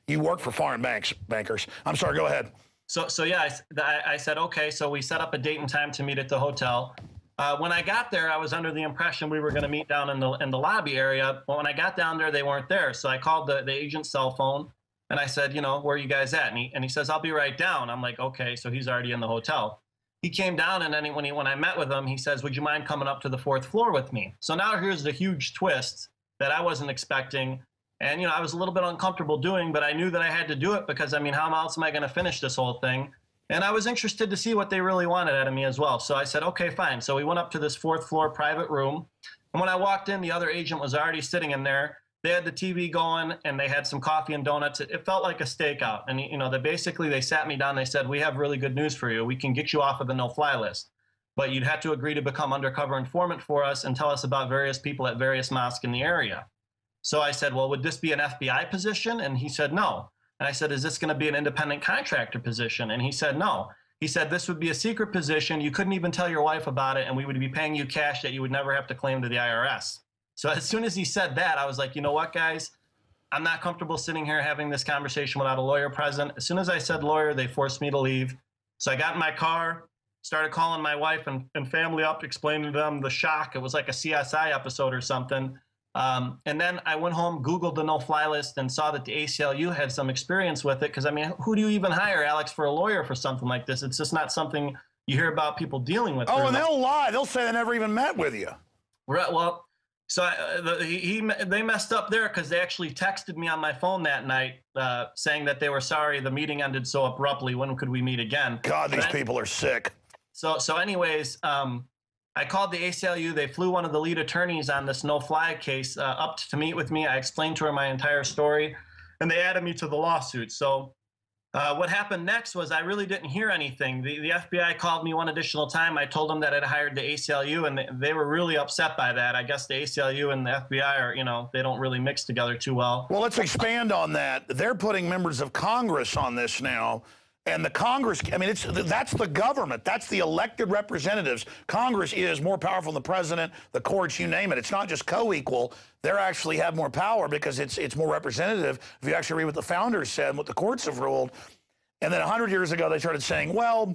You work for foreign bankers. I'm sorry, go ahead. So yeah, I said, okay. So we set up a date and time to meet at the hotel. When I got there, I was under the impression we were going to meet down in the lobby area. But when I got down there, they weren't there. So I called the agent's cell phone and I said, you know, where are you guys at? And he says, I'll be right down. I'm like, okay. So he's already in the hotel. He came down, and then when I met with him, he says, would you mind coming up to the 4th floor with me? So now here's the huge twist that I wasn't expecting. And, you know, I was a little bit uncomfortable doing, but I knew that I had to do it because, I mean, how else am I going to finish this whole thing? And I was interested to see what they really wanted out of me as well. So I said, okay, fine. So we went up to this 4th floor private room. And when I walked in, the other agent was already sitting in there. They had the TV going, and they had some coffee and donuts. It felt like a stakeout. And, you know, they sat me down. They said, we have really good news for you. We can get you off of the no-fly list. But you'd have to agree to become undercover informant for us and tell us about various people at various mosques in the area. So I said, well, would this be an FBI position? And he said, no. And I said, is this going to be an independent contractor position? And he said, no. He said, this would be a secret position. You couldn't even tell your wife about it, and we would be paying you cash that you would never have to claim to the IRS. So as soon as he said that, I was like, you know what, guys? I'm not comfortable sitting here having this conversation without a lawyer present. As soon as I said lawyer, they forced me to leave. So I got in my car, started calling my wife and family up, explaining to them the shock. It was like a CSI episode or something. And then I went home, Googled the no-fly list, and saw that the ACLU had some experience with it. Because, I mean, who do you even hire, Alex, for a lawyer for something like this? It's just not something you hear about people dealing with. Oh, and they'll lie. They'll say they never even met with you. Right. Well, so they messed up there because they actually texted me on my phone that night saying that they were sorry the meeting ended so abruptly. When could we meet again? God, these people are sick. So anyways, I called the ACLU. They flew one of the lead attorneys on this no-fly case up to meet with me. I explained to her my entire story, and they added me to the lawsuit. So what happened next was I really didn't hear anything. The FBI called me one additional time. I told them that I'd hired the ACLU, and they were really upset by that. I guess the ACLU and the FBI are, you know, they don't really mix together too well. Well, let's expand on that. They're putting members of Congress on this now. And the Congress, I mean, that's the government. That's the elected representatives. Congress is more powerful than the president, the courts, you name it. It's not just co-equal. They actually have more power because it's more representative. If you actually read what the founders said and what the courts have ruled. And then 100 years ago, they started saying, well,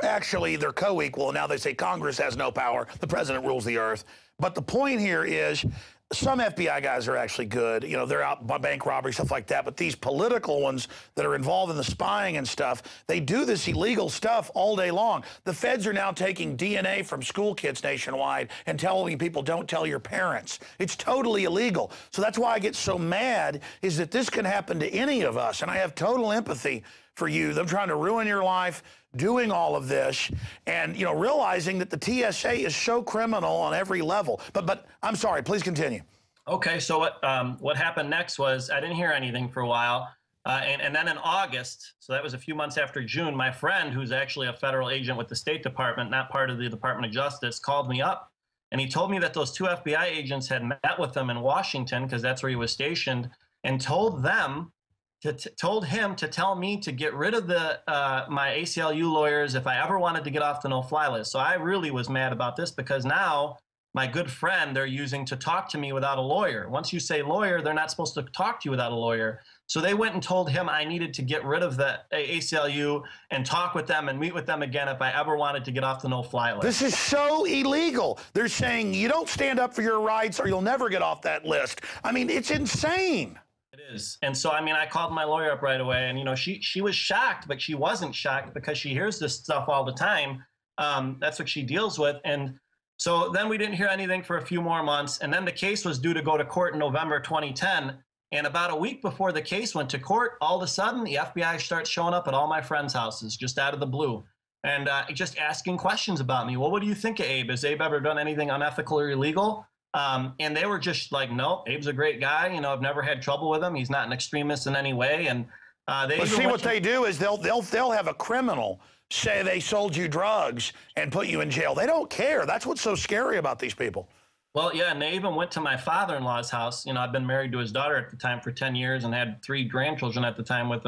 actually, they're co-equal. And now they say Congress has no power. The president rules the earth. But the point here is some FBI guys are actually good. You know, they're out by bank robbery, stuff like that. But these political ones that are involved in the spying and stuff, they do this illegal stuff all day long. The feds are now taking DNA from school kids nationwide and telling people, don't tell your parents. It's totally illegal. So that's why I get so mad, is that this can happen to any of us. And I have total empathy for you. Them trying to ruin your life, doing all of this, and, you know, realizing that the TSA is so criminal on every level. But I'm sorry, please continue. Okay, so what happened next was I didn't hear anything for a while. And then in August, so that was a few months after June, my friend, who's actually a federal agent with the State Department, not part of the Department of Justice, called me up. And he told me that those 2 FBI agents had met with him in Washington, because that's where he was stationed, and told him to tell me to get rid of my ACLU lawyers if I ever wanted to get off the no-fly list. So I really was mad about this, because now my good friend they're using to talk to me without a lawyer. Once you say lawyer, they're not supposed to talk to you without a lawyer. So they went and told him I needed to get rid of the ACLU and talk with them and meet with them again if I ever wanted to get off the no-fly list. This is so illegal. They're saying you don't stand up for your rights or you'll never get off that list. I mean, it's insane. It is. And so, I mean, I called my lawyer up right away, and, you know, she was shocked, but she wasn't shocked because she hears this stuff all the time. That's what she deals with. And so then we didn't hear anything for a few more months. And then the case was due to go to court in November 2010. And about a week before the case went to court, all of a sudden, the FBI starts showing up at all my friends' houses, just out of the blue, and just asking questions about me. Well, what do you think of Abe? Has Abe ever done anything unethical or illegal? And they were just like, no, Abe's a great guy. You know, I've never had trouble with him. He's not an extremist in any way. And But see, what they do is they'll have a criminal say they sold you drugs and put you in jail. They don't care. That's what's so scary about these people. Well, yeah, and they even went to my father-in-law's house. You know, I've been married to his daughter at the time for 10 years and had 3 grandchildren at the time with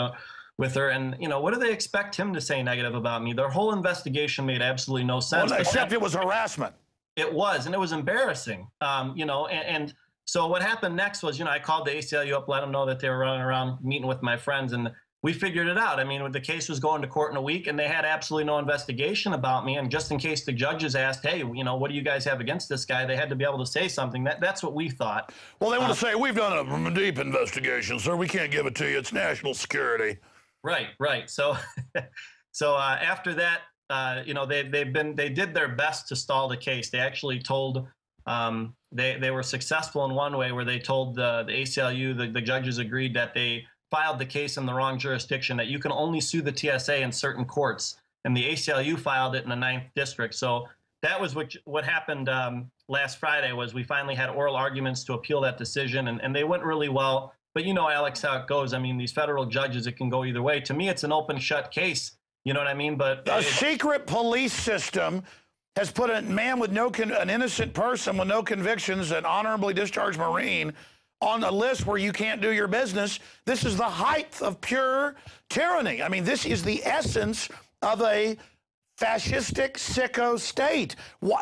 her. And, you know, what do they expect him to say negative about me? Their whole investigation made absolutely no sense. Well, except it was harassment. It was, and it was embarrassing, you know, and so what happened next was, you know, I called the ACLU up, let them know that they were running around meeting with my friends, and we figured it out. I mean, the case was going to court in a week, and they had absolutely no investigation about me, and just in case the judges asked, hey, you know, what do you guys have against this guy, they had to be able to say something. That's what we thought. Well, they want to say, we've done a deep investigation, sir, we can't give it to you, it's national security. Right. So, after that, you know, they did their best to stall the case. They actually told, they were successful in one way where they told the ACLU, the judges agreed that they filed the case in the wrong jurisdiction, that you can only sue the TSA in certain courts. And the ACLU filed it in the 9th district. So that was what happened last Friday, was we finally had oral arguments to appeal that decision, and they went really well. But you know, Alex, how it goes. I mean, these federal judges, it can go either way. To me, it's an open shut case. You know what I mean? But a secret police system has put a man with an innocent person with no convictions, an honorably discharged Marine, on a list where you can't do your business. This is the height of pure tyranny. I mean, this is the essence of a fascistic, sicko state.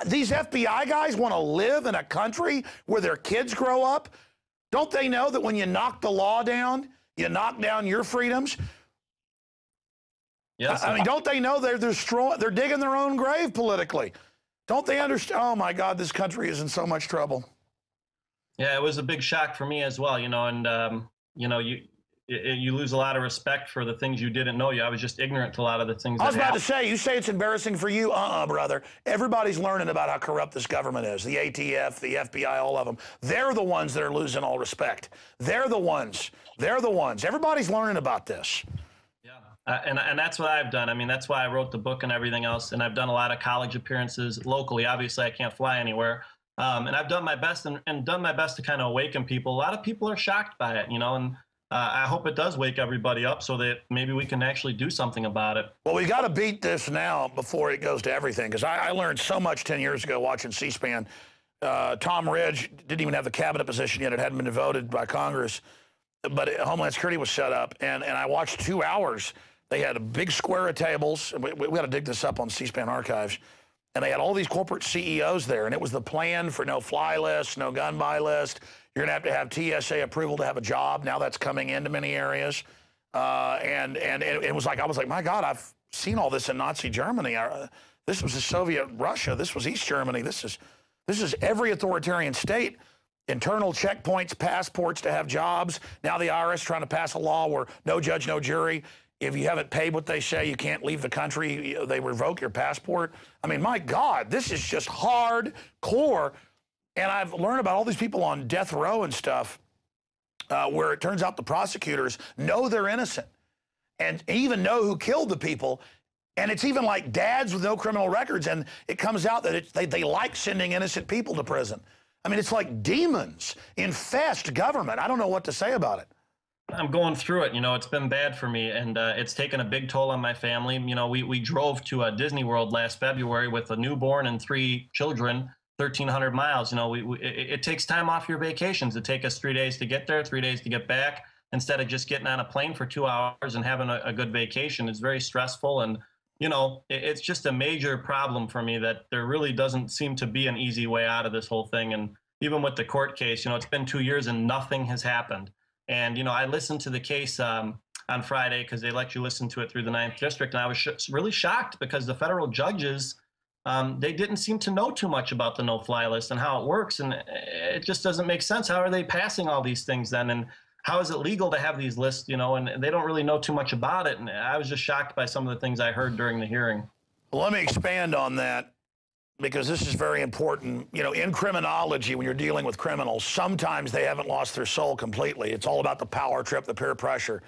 These FBI guys want to live in a country where their kids grow up? Don't they know that when you knock the law down, you knock down your freedoms? Yes. I mean, don't they know they're digging their own grave politically? Don't they understand? Oh, my God, this country is in so much trouble. Yeah, it was a big shock for me as well, you know, and, you know, you lose a lot of respect for the things you didn't know. I was just ignorant to a lot of the things. I was about to say, you say it's embarrassing for you. Brother. Everybody's learning about how corrupt this government is. The ATF, the FBI, all of them. They're the ones that are losing all respect. They're the ones. Everybody's learning about this. And that's what I've done. I mean, that's why I wrote the book and everything else. And I've done a lot of college appearances locally. Obviously, I can't fly anywhere. And I've done my best and done my best to kind of awaken people. A lot of people are shocked by it, you know, and I hope it does wake everybody up so that maybe we can actually do something about it. Well, we got to beat this now before it goes to everything, because I learned so much 10 years ago watching C-SPAN. Tom Ridge didn't even have the cabinet position yet. It hadn't been voted by Congress. But Homeland Security was set up, and I watched 2 hours. They had a big square of tables. We got to dig this up on C-SPAN archives. And they had all these corporate CEOs there, and it was the plan for no-fly list, no gun-buy list. You're going to have TSA approval to have a job. Now that's coming into many areas. And it was like, I was like, my God, I've seen all this in Nazi Germany. This was the Soviet Russia. This was East Germany. This is every authoritarian state internal checkpoints, passports to have jobs. Now the IRS trying to pass a law where no judge, no jury. If you haven't paid what they say, you can't leave the country. They revoke your passport. I mean, my God, this is just hardcore. And I've learned about all these people on death row and stuff where it turns out the prosecutors know they're innocent and even know who killed the people. And it's even like dads with no criminal records. And it comes out that they like sending innocent people to prison. I mean, it's like demons infest government. I don't know what to say about it. I'm going through it. You know, it's been bad for me, and it's taken a big toll on my family. You know, we drove to Disney World last February with a newborn and 3 children, 1,300 miles. You know, it takes time off your vacations. It takes us 3 days to get there, 3 days to get back, instead of just getting on a plane for 2 hours and having a good vacation. It's very stressful, and, you know, it's just a major problem for me that there really doesn't seem to be an easy way out of this whole thing. And even with the court case, you know, it's been 2 years and nothing has happened. And, you know, I listened to the case on Friday because they let you listen to it through the 9th District. And I was really shocked because the federal judges, they didn't seem to know too much about the no-fly list and how it works. And it just doesn't make sense. How are they passing all these things then? And how is it legal to have these lists, you know? And they don't really know too much about it. And I was just shocked by some of the things I heard during the hearing. Well, let me expand on that, because this is very important. You know, in criminology, when you're dealing with criminals, sometimes they haven't lost their soul completely. It's all about the power trip, the peer pressure.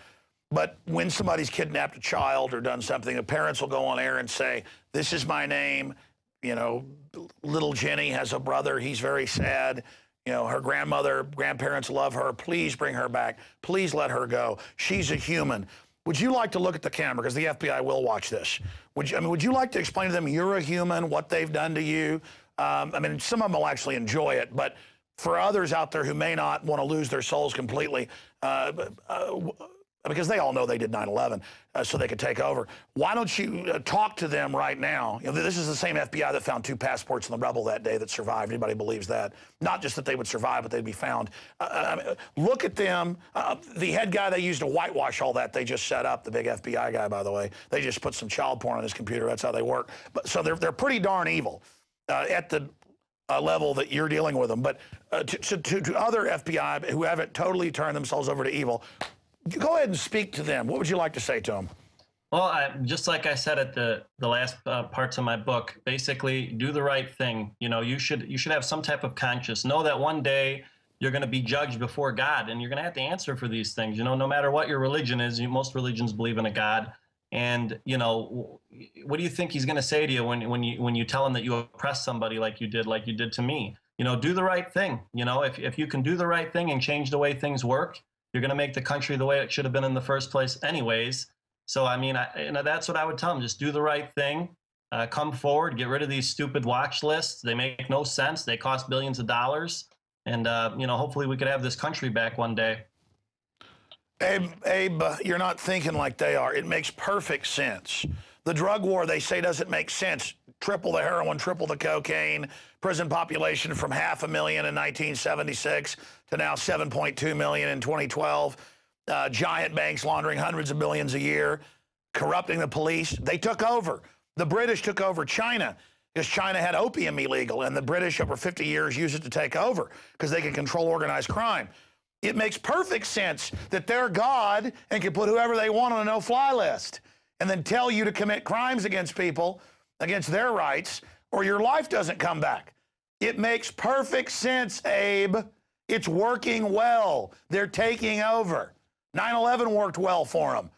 But when somebody's kidnapped a child or done something, the parents will go on air and say, this is my name. You know, little Jenny has a brother. He's very sad. You know, her grandparents love her. Please bring her back. Please let her go. She's a human. Would you like to look at the camera? Because the FBI will watch this. Would you like to explain to them you're a human, what they've done to you? I mean, some of them will actually enjoy it, but for others out there who may not want to lose their souls completely, because they all know they did 9/11, so they could take over. Why don't you talk to them right now? You know, this is the same FBI that found 2 passports in the rubble that day that survived. Anybody believes that? Not just that they would survive, but they'd be found. Look at them. The head guy they used to whitewash all that, they just set up, the big FBI guy, by the way. They just put some child porn on his computer. That's how they work. But so they're pretty darn evil at the level that you're dealing with them. But to other FBI who haven't totally turned themselves over to evil, go ahead and speak to them. What would you like to say to them? Well, just like I said at the last parts of my book, basically do the right thing. You know, you should have some type of conscience. Know that one day you're going to be judged before God, and you're going to have to answer for these things. You know, no matter what your religion is, most religions believe in a God. And, you know, what do you think he's going to say to you when you tell him that you oppressed somebody like you did to me? You know, do the right thing. You know, if you can do the right thing and change the way things work, you're going to make the country the way it should have been in the first place anyways. So, I mean, that's what I would tell them. Just do the right thing. Come forward. Get rid of these stupid watch lists. They make no sense. They cost billions of dollars. And, you know, hopefully we could have this country back one day. Abe, you're not thinking like they are. It makes perfect sense. The drug war, they say, doesn't make sense. Triple the heroin, triple the cocaine. Prison population from 500,000 in 1976 to now 7.2 million in 2012. Giant banks laundering hundreds of billions a year, corrupting the police. They took over. The British took over China because China had opium illegal, and the British over 50 years used it to take over because they can control organized crime. It makes perfect sense that they're God and can put whoever they want on a no-fly list and then tell you to commit crimes against people, against their rights, or your life doesn't come back. It makes perfect sense, Abe. It's working well. They're taking over. 9/11 worked well for them.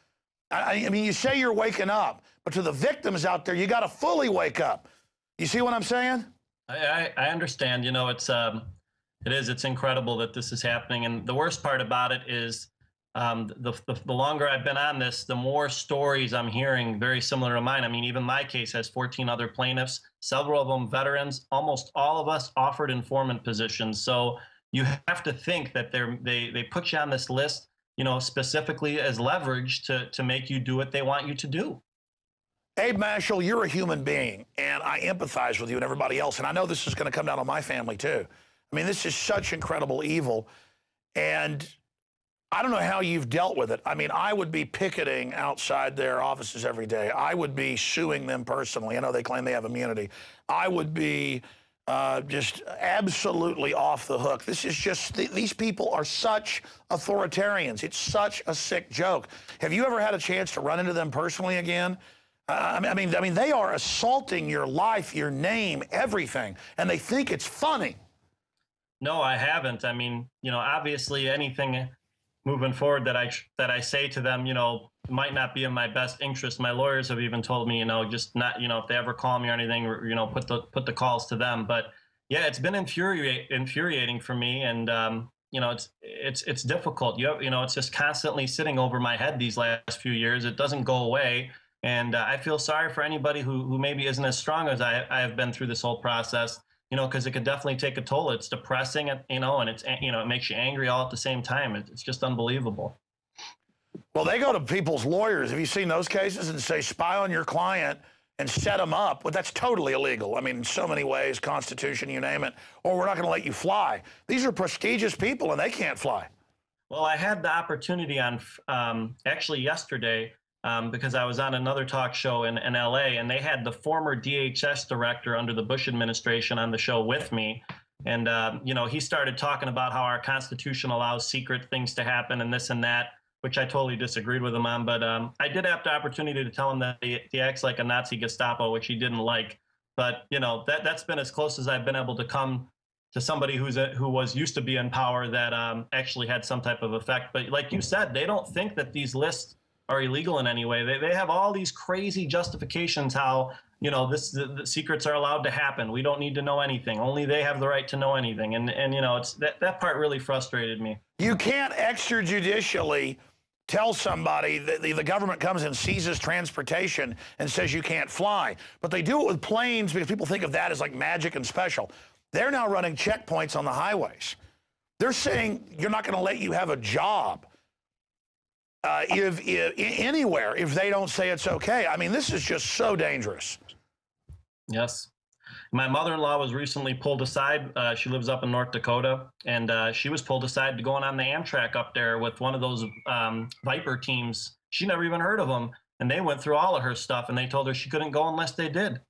I mean, you say you're waking up, but to the victims out there, you got to fully wake up. You see what I'm saying? I understand. You know, it's incredible that this is happening. And the worst part about it is the longer I've been on this, the more stories I'm hearing very similar to mine. I mean, even my case has 14 other plaintiffs, several of them veterans, almost all of us offered informant positions. So you have to think that they put you on this list, you know, specifically as leverage to make you do what they want you to do. Abe Mashal, you're a human being, and I empathize with you and everybody else. And I know this is going to come down on my family, too. I mean, this is such incredible evil, and I don't know how you've dealt with it. I mean, I would be picketing outside their offices every day. I would be suing them personally. I know they claim they have immunity. I would be just absolutely off the hook. This is just, these people are such authoritarians. It's such a sick joke. Have you ever had a chance to run into them personally again? I mean, they are assaulting your life, your name, everything, and they think it's funny. No, I haven't. I mean, you know, obviously anything moving forward that I say to them, you know, might not be in my best interest. My lawyers have even told me, you know, just not, you know, if they ever call me or anything, you know, put the calls to them. But yeah, it's been infuriating for me, and you know, it's difficult. You know, it's just constantly sitting over my head these last few years. It doesn't go away, and I feel sorry for anybody who maybe isn't as strong as I have been through this whole process. You know, because it could definitely take a toll. It's depressing, you know, and it's, you know, it makes you angry all at the same time. It's just unbelievable. Well, they go to people's lawyers. Have you seen those cases and say, spy on your client and set them up? Well, that's totally illegal. I mean, in so many ways, Constitution, you name it, or we're not going to let you fly. These are prestigious people, and they can't fly. Well, I had the opportunity on actually yesterday because I was on another talk show in LA, and they had the former DHS director under the Bush administration on the show with me. And, you know, he started talking about how our Constitution allows secret things to happen and this and that, which I totally disagreed with him on. But I did have the opportunity to tell him that he acts like a Nazi Gestapo, which he didn't like. But, you know, that's been as close as I've been able to come to somebody who was used to be in power that actually had some type of effect. But like you said, they don't think that these lists are illegal in any way. They have all these crazy justifications how, you know, the secrets are allowed to happen. We don't need to know anything. Only they have the right to know anything. And you know, it's that part really frustrated me. You can't extrajudicially tell somebody that the government comes and seizes transportation and says you can't fly. But they do it with planes because people think of that as like magic and special. They're now running checkpoints on the highways. They're saying you're not going to let you have a job if anywhere if they don't say it's okay. I mean, this is just so dangerous. Yes. My mother-in-law was recently pulled aside. She lives up in North Dakota, and she was pulled aside to going on the Amtrak up there with one of those Viper teams. She never even heard of them, and they went through all of her stuff, and they told her she couldn't go unless they did.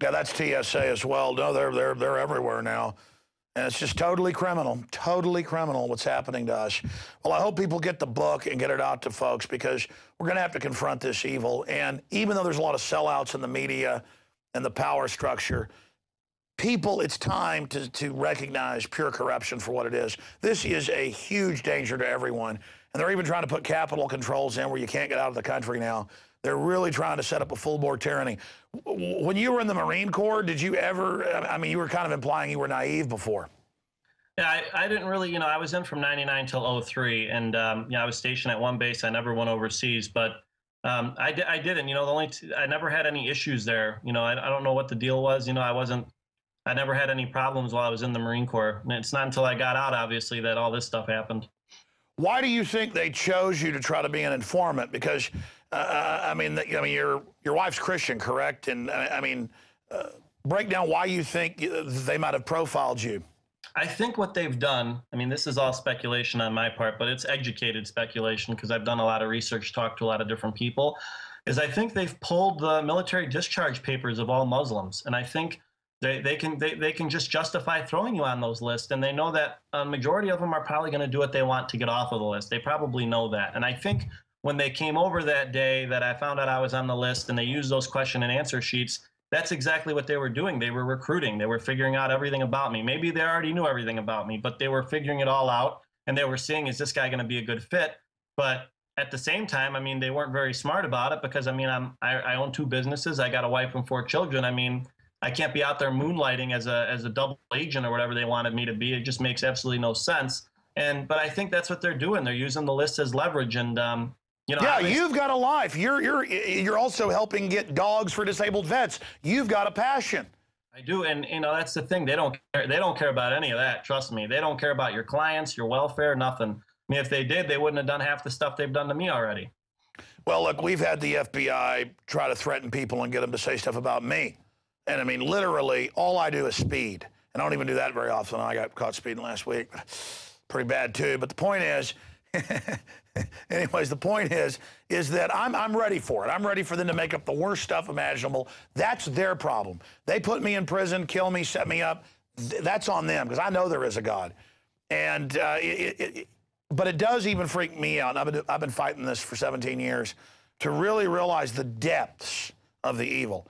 Yeah, that's TSA as well. No, they're everywhere now. And it's just totally criminal what's happening to us. Well, I hope people get the book and get it out to folks, because we're going to have to confront this evil. And even though there's a lot of sellouts in the media and the power structure, people, it's time to recognize pure corruption for what it is. This is a huge danger to everyone. And they're even trying to put capital controls in where you can't get out of the country now. They're really trying to set up a full-bore tyranny. When you were in the Marine Corps, did you ever, I mean, you were kind of implying you were naive before. Yeah, I didn't really, you know, I was in from 99 till 03, and, you know, I was stationed at one base. I never went overseas, but I didn't, you know, I never had any issues there. You know, I don't know what the deal was. You know, I never had any problems while I was in the Marine Corps. And it's not until I got out, obviously, that all this stuff happened. Why do you think they chose you to try to be an informant? Because I mean, your wife's Christian, correct? And I mean, break down why you think they might have profiled you. I think what they've done, I mean, this is all speculation on my part, but it's educated speculation because I've done a lot of research, talked to a lot of different people, is I think they've pulled the military discharge papers of all Muslims. And I think they can just justify throwing you on those lists. And they know that a majority of them are probably going to do what they want to get off of the list. They probably know that. And I think when they came over that day that I found out I was on the list and they used those question and answer sheets, that's exactly what they were doing. They were recruiting. They were figuring out everything about me. Maybe they already knew everything about me, but they were figuring it all out. And they were seeing, is this guy going to be a good fit? But at the same time, I mean, they weren't very smart about it because, I mean, I own 2 businesses. I got a wife and 4 children. I mean, I can't be out there moonlighting as a double agent or whatever they wanted me to be. It just makes absolutely no sense. But I think that's what they're doing. They're using the list as leverage. And you know, yeah, you've got a life. You're also helping get dogs for disabled vets. You've got a passion. I do, and you know, that's the thing. They don't care about any of that. Trust me. They don't care about your clients, your welfare, nothing. I mean, if they did, they wouldn't have done half the stuff they've done to me already. Well, look, we've had the FBI try to threaten people and get them to say stuff about me. And I mean, literally, all I do is speed. And I don't even do that very often. I got caught speeding last week. Pretty bad, too. But the point is, Anyways, the point is that I'm ready for it. I'm ready for them to make up the worst stuff imaginable. That's their problem. They put me in prison, kill me, set me up. That's on them, because I know there is a God. And but it does even freak me out. I've been fighting this for 17 years to really realize the depths of the evil.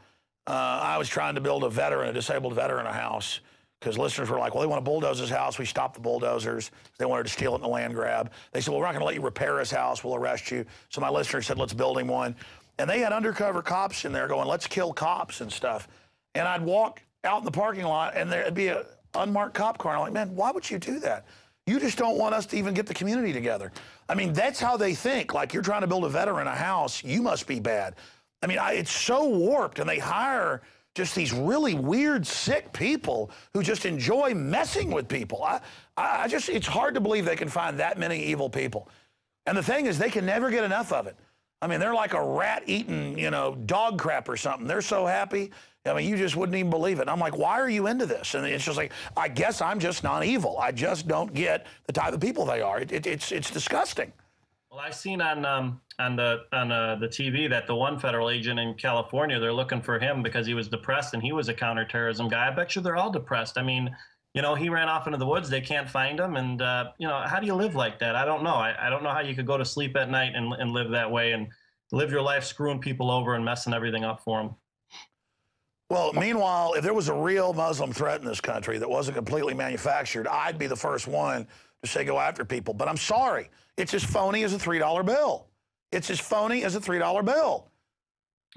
I was trying to build a disabled veteran a house, because listeners were like, well, they want to bulldoze his house. We stopped the bulldozers. They wanted to steal it in a land grab. They said, well, we're not going to let you repair his house. We'll arrest you. So my listeners said, let's build him one. And they had undercover cops in there going, let's kill cops and stuff. And I'd walk out in the parking lot, and there'd be an unmarked cop car. And I'm like, man, why would you do that? You just don't want us to even get the community together. I mean, that's how they think. Like, you're trying to build a veteran a house. You must be bad. I mean, it's so warped, and they hire just these really weird, sick people who just enjoy messing with people. It's hard to believe they can find that many evil people. And the thing is, they can never get enough of it. I mean, they're like a rat eating, dog crap or something. They're so happy. I mean, you just wouldn't even believe it. And I'm like, why are you into this? And it's just like, I guess I'm just not evil. I just don't get the type of people they are. It's disgusting. Well, I've seen on the TV that the one federal agent in California, they're looking for him because he was depressed and he was a counterterrorism guy. I bet you they're all depressed. I mean, he ran off into the woods. They can't find him. And, how do you live like that? I don't know. I don't know how you could go to sleep at night and live that way and live your life screwing people over and messing everything up for them. Well, meanwhile, if there was a real Muslim threat in this country that wasn't completely manufactured, I'd be the first one to say go after people. But I'm sorry. It's as phony as a $3 bill. It's as phony as a $3 bill.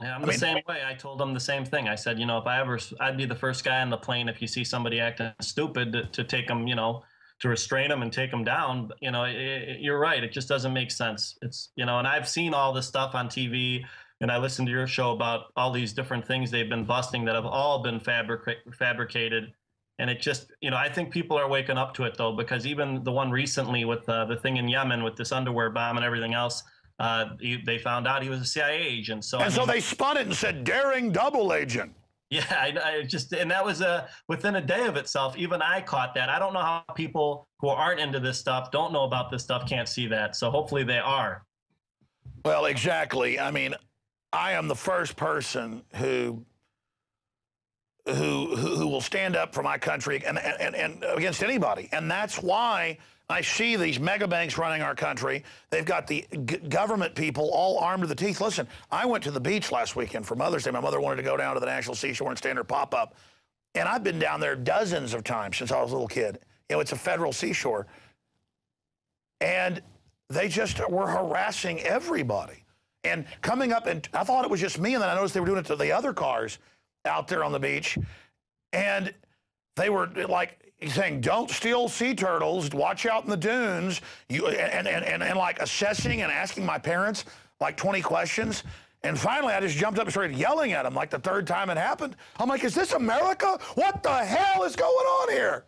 Yeah, I'm the same way. I told them the same thing. I said, I'd be the first guy on the plane if you see somebody acting stupid to take them, to restrain them and take them down. You're right. It just doesn't make sense. It's, and I've seen all this stuff on TV, and I listened to your show about all these different things they've been busting that have all been fabricated. And it just, I think people are waking up to it, though, because even the one recently with the thing in Yemen with this underwear bomb and everything else, they found out he was a CIA agent. So they spun it and said, daring double agent. Yeah, and that was within a day of itself. Even I caught that. I don't know how people who aren't into this stuff, don't know about this stuff, can't see that. So hopefully they are. Well, exactly. I mean, I am the first person who will stand up for my country and against anybody. And that's why I see these mega banks running our country. They've got the government people all armed to the teeth. Listen, I went to the beach last weekend for Mother's Day. My mother wanted to go down to the National Seashore and stand her pop-up. And I've been down there dozens of times since I was a little kid. It's a federal seashore. And they just were harassing everybody. And coming up, and I thought it was just me, and then I noticed they were doing it to the other cars out there on the beach. And they were like saying, don't steal sea turtles, watch out in the dunes, and like assessing and asking my parents like 20 questions. And finally, I just jumped up and started yelling at them like the third time it happened. I'm like, is this America? What the hell is going on here?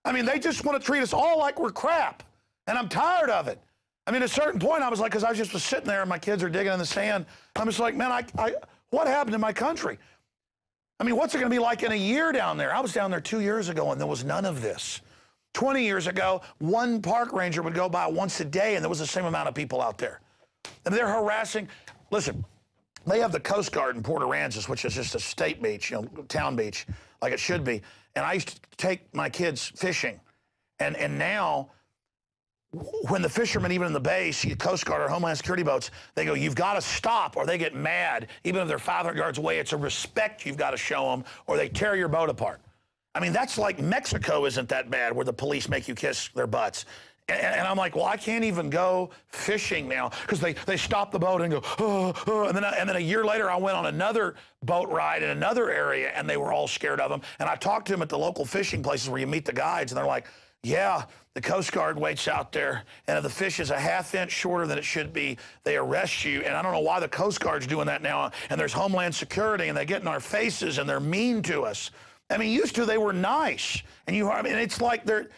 I mean, they just want to treat us all like we're crap. And I'm tired of it. I mean, at a certain point, I was like, because I just was sitting there and my kids are digging in the sand. I'm just like, man, what happened in my country? I mean, what's it going to be like in a year down there? I was down there 2 years ago, and there was none of this. 20 years ago, one park ranger would go by once a day, and there was the same amount of people out there. And they're harassing. Listen, they have the Coast Guard in Port Aransas, which is just a state beach, town beach, like it should be. And I used to take my kids fishing. And now, when the fishermen, even in the bay, see Coast Guard or Homeland Security boats, they go, you've got to stop, or they get mad. Even if they're 500 yards away, it's a respect you've got to show them, or they tear your boat apart. I mean, that's like Mexico isn't that bad, where the police make you kiss their butts. And I'm like, well, I can't even go fishing now, because they stop the boat and go, oh. And then a year later, I went on another boat ride in another area, and they were all scared of them. And I talked to them at the local fishing places where you meet the guides, and they're like, yeah, the Coast Guard waits out there, and if the fish is a ½ inch shorter than it should be, they arrest you. And I don't know why the Coast Guard's doing that now. And there's Homeland Security, and they get in our faces, and they're mean to us. I mean, used to they were nice, and it's like they're.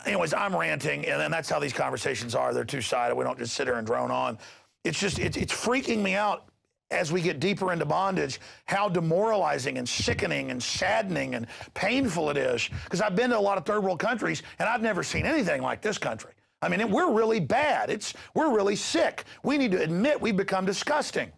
Anyways, I'm ranting, and then that's how these conversations are. They're two-sided. We don't just sit here and drone on. It's just it's freaking me out as we get deeper into bondage, how demoralizing and sickening and saddening and painful it is. Because I've been to a lot of third world countries, and I've never seen anything like this country. I mean, we're really bad. We're really sick. We need to admit we've become disgusting.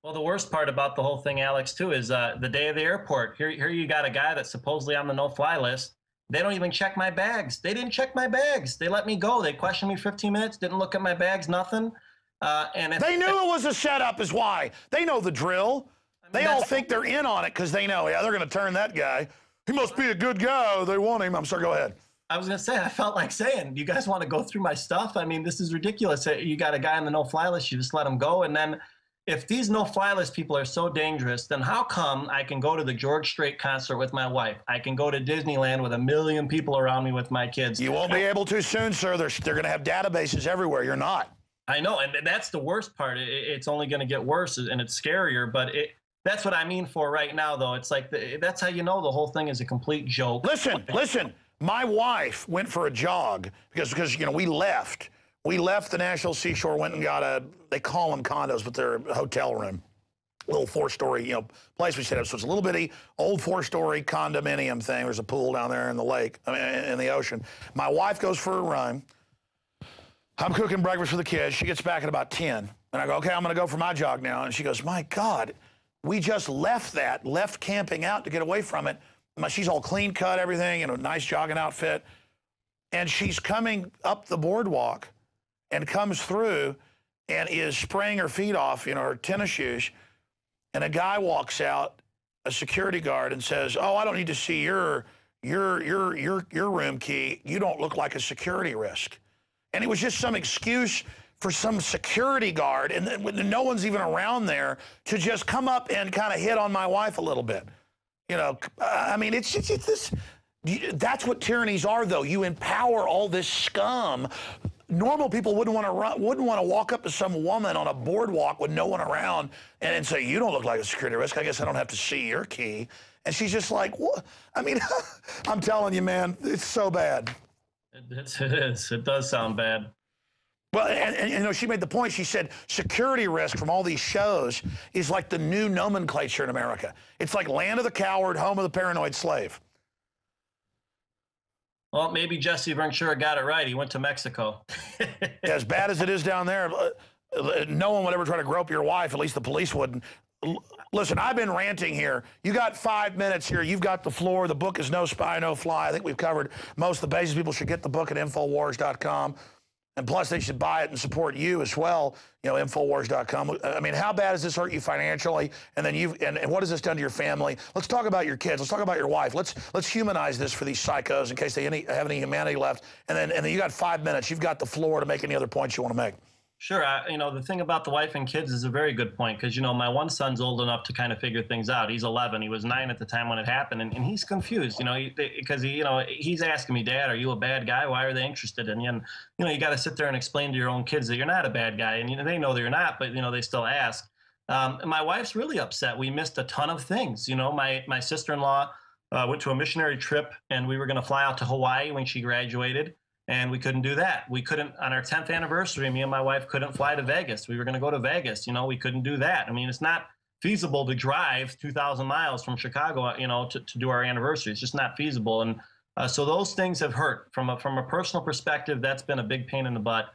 Well, the worst part about the whole thing, Alex, too, is the day of the airport. Here you got a guy that's supposedly on the no-fly list. They don't even check my bags. They didn't check my bags. They let me go. They questioned me 15 minutes, didn't look at my bags, nothing. They knew it was a setup is why. They know the drill. They all think they're in on it because they know, yeah, they're going to turn that guy. He must be a good guy. They want him. I'm sorry, go ahead. I was going to say, I felt like saying, you guys want to go through my stuff? I mean, this is ridiculous. You got a guy on the no-fly list, you just let him go. And then if these no-fly list people are so dangerous, then how come I can go to the George Strait concert with my wife? I can go to Disneyland with 1 million people around me with my kids. You won't be able to soon, sir. They're going to have databases everywhere. You're not. I know, and that's the worst part. It's only going to get worse, and it's scarier, but that's what I mean for right now, though. It's like, that's how you know the whole thing is a complete joke. Listen. My wife went for a jog because you know, we left. We left the National Seashore, went and got they call them condos, but they're a hotel room. Little 4-story, you know, place we set up. So it's a little bitty, old 4-story condominium thing. There's a pool down there in the lake, I mean, in the ocean. My wife goes for a run. I'm cooking breakfast for the kids. She gets back at about 10. And I go, okay, I'm going to go for my jog now. And she goes, my God, we just left camping out to get away from it. She's all clean cut, everything, in a nice jogging outfit. And she's coming up the boardwalk and comes through and is spraying her feet off, you know, her tennis shoes. And a guy walks out, a security guard, and says, oh, I don't need to see your room key. You don't look like a security risk. And it was just some excuse for some security guard, and no one's even around there, to just come up and kind of hit on my wife a little bit. You know, I mean, it's this. That's what tyrannies are, though. You empower all this scum. Normal people wouldn't want to walk up to some woman on a boardwalk with no one around and say, you don't look like a security risk. I guess I don't have to see your key. And she's just like, what? I mean, I'm telling you, man, it's so bad. It is. It does sound bad. Well, and you know, she made the point. She said security risk from all these shows is like the new nomenclature in America. It's like land of the coward, home of the paranoid slave. Well, maybe Jesse Ventura got it right. He went to Mexico. As bad as it is down there, no one would ever try to grope your wife. At least the police wouldn't. Listen, I've been ranting here. You got 5 minutes here. You've got the floor. The book is No Spy, No Fly. I think we've covered most of the bases. People should get the book at Infowars.com. And plus, they should buy it and support you as well, you know, Infowars.com. I mean, how bad does this hurt you financially? And then and what has this done to your family? Let's talk about your kids. Let's talk about your wife. Let's humanize this for these psychos in case they have any humanity left. And then you got 5 minutes. You've got the floor to make any other points you want to make. Sure. You know, the thing about the wife and kids is a very good point because, you know, my one son's old enough to kind of figure things out. He's 11. He was 9 at the time when it happened, and he's confused, you know, because he's asking me, Dad, are you a bad guy? Why are they interested in you? And, you know, you got to sit there and explain to your own kids that you're not a bad guy, and, you know, they know that you're not, but, you know, they still ask. My wife's really upset. We missed a ton of things. You know, my sister-in-law went to a missionary trip, and we were going to fly out to Hawaii when she graduated. And we couldn't do that. We couldn't, on our 10th anniversary, me and my wife couldn't fly to Vegas. We were going to go to Vegas. You know, we couldn't do that. I mean, it's not feasible to drive 2,000 miles from Chicago, you know, to do our anniversary. It's just not feasible. And so those things have hurt. From a personal perspective, that's been a big pain in the butt.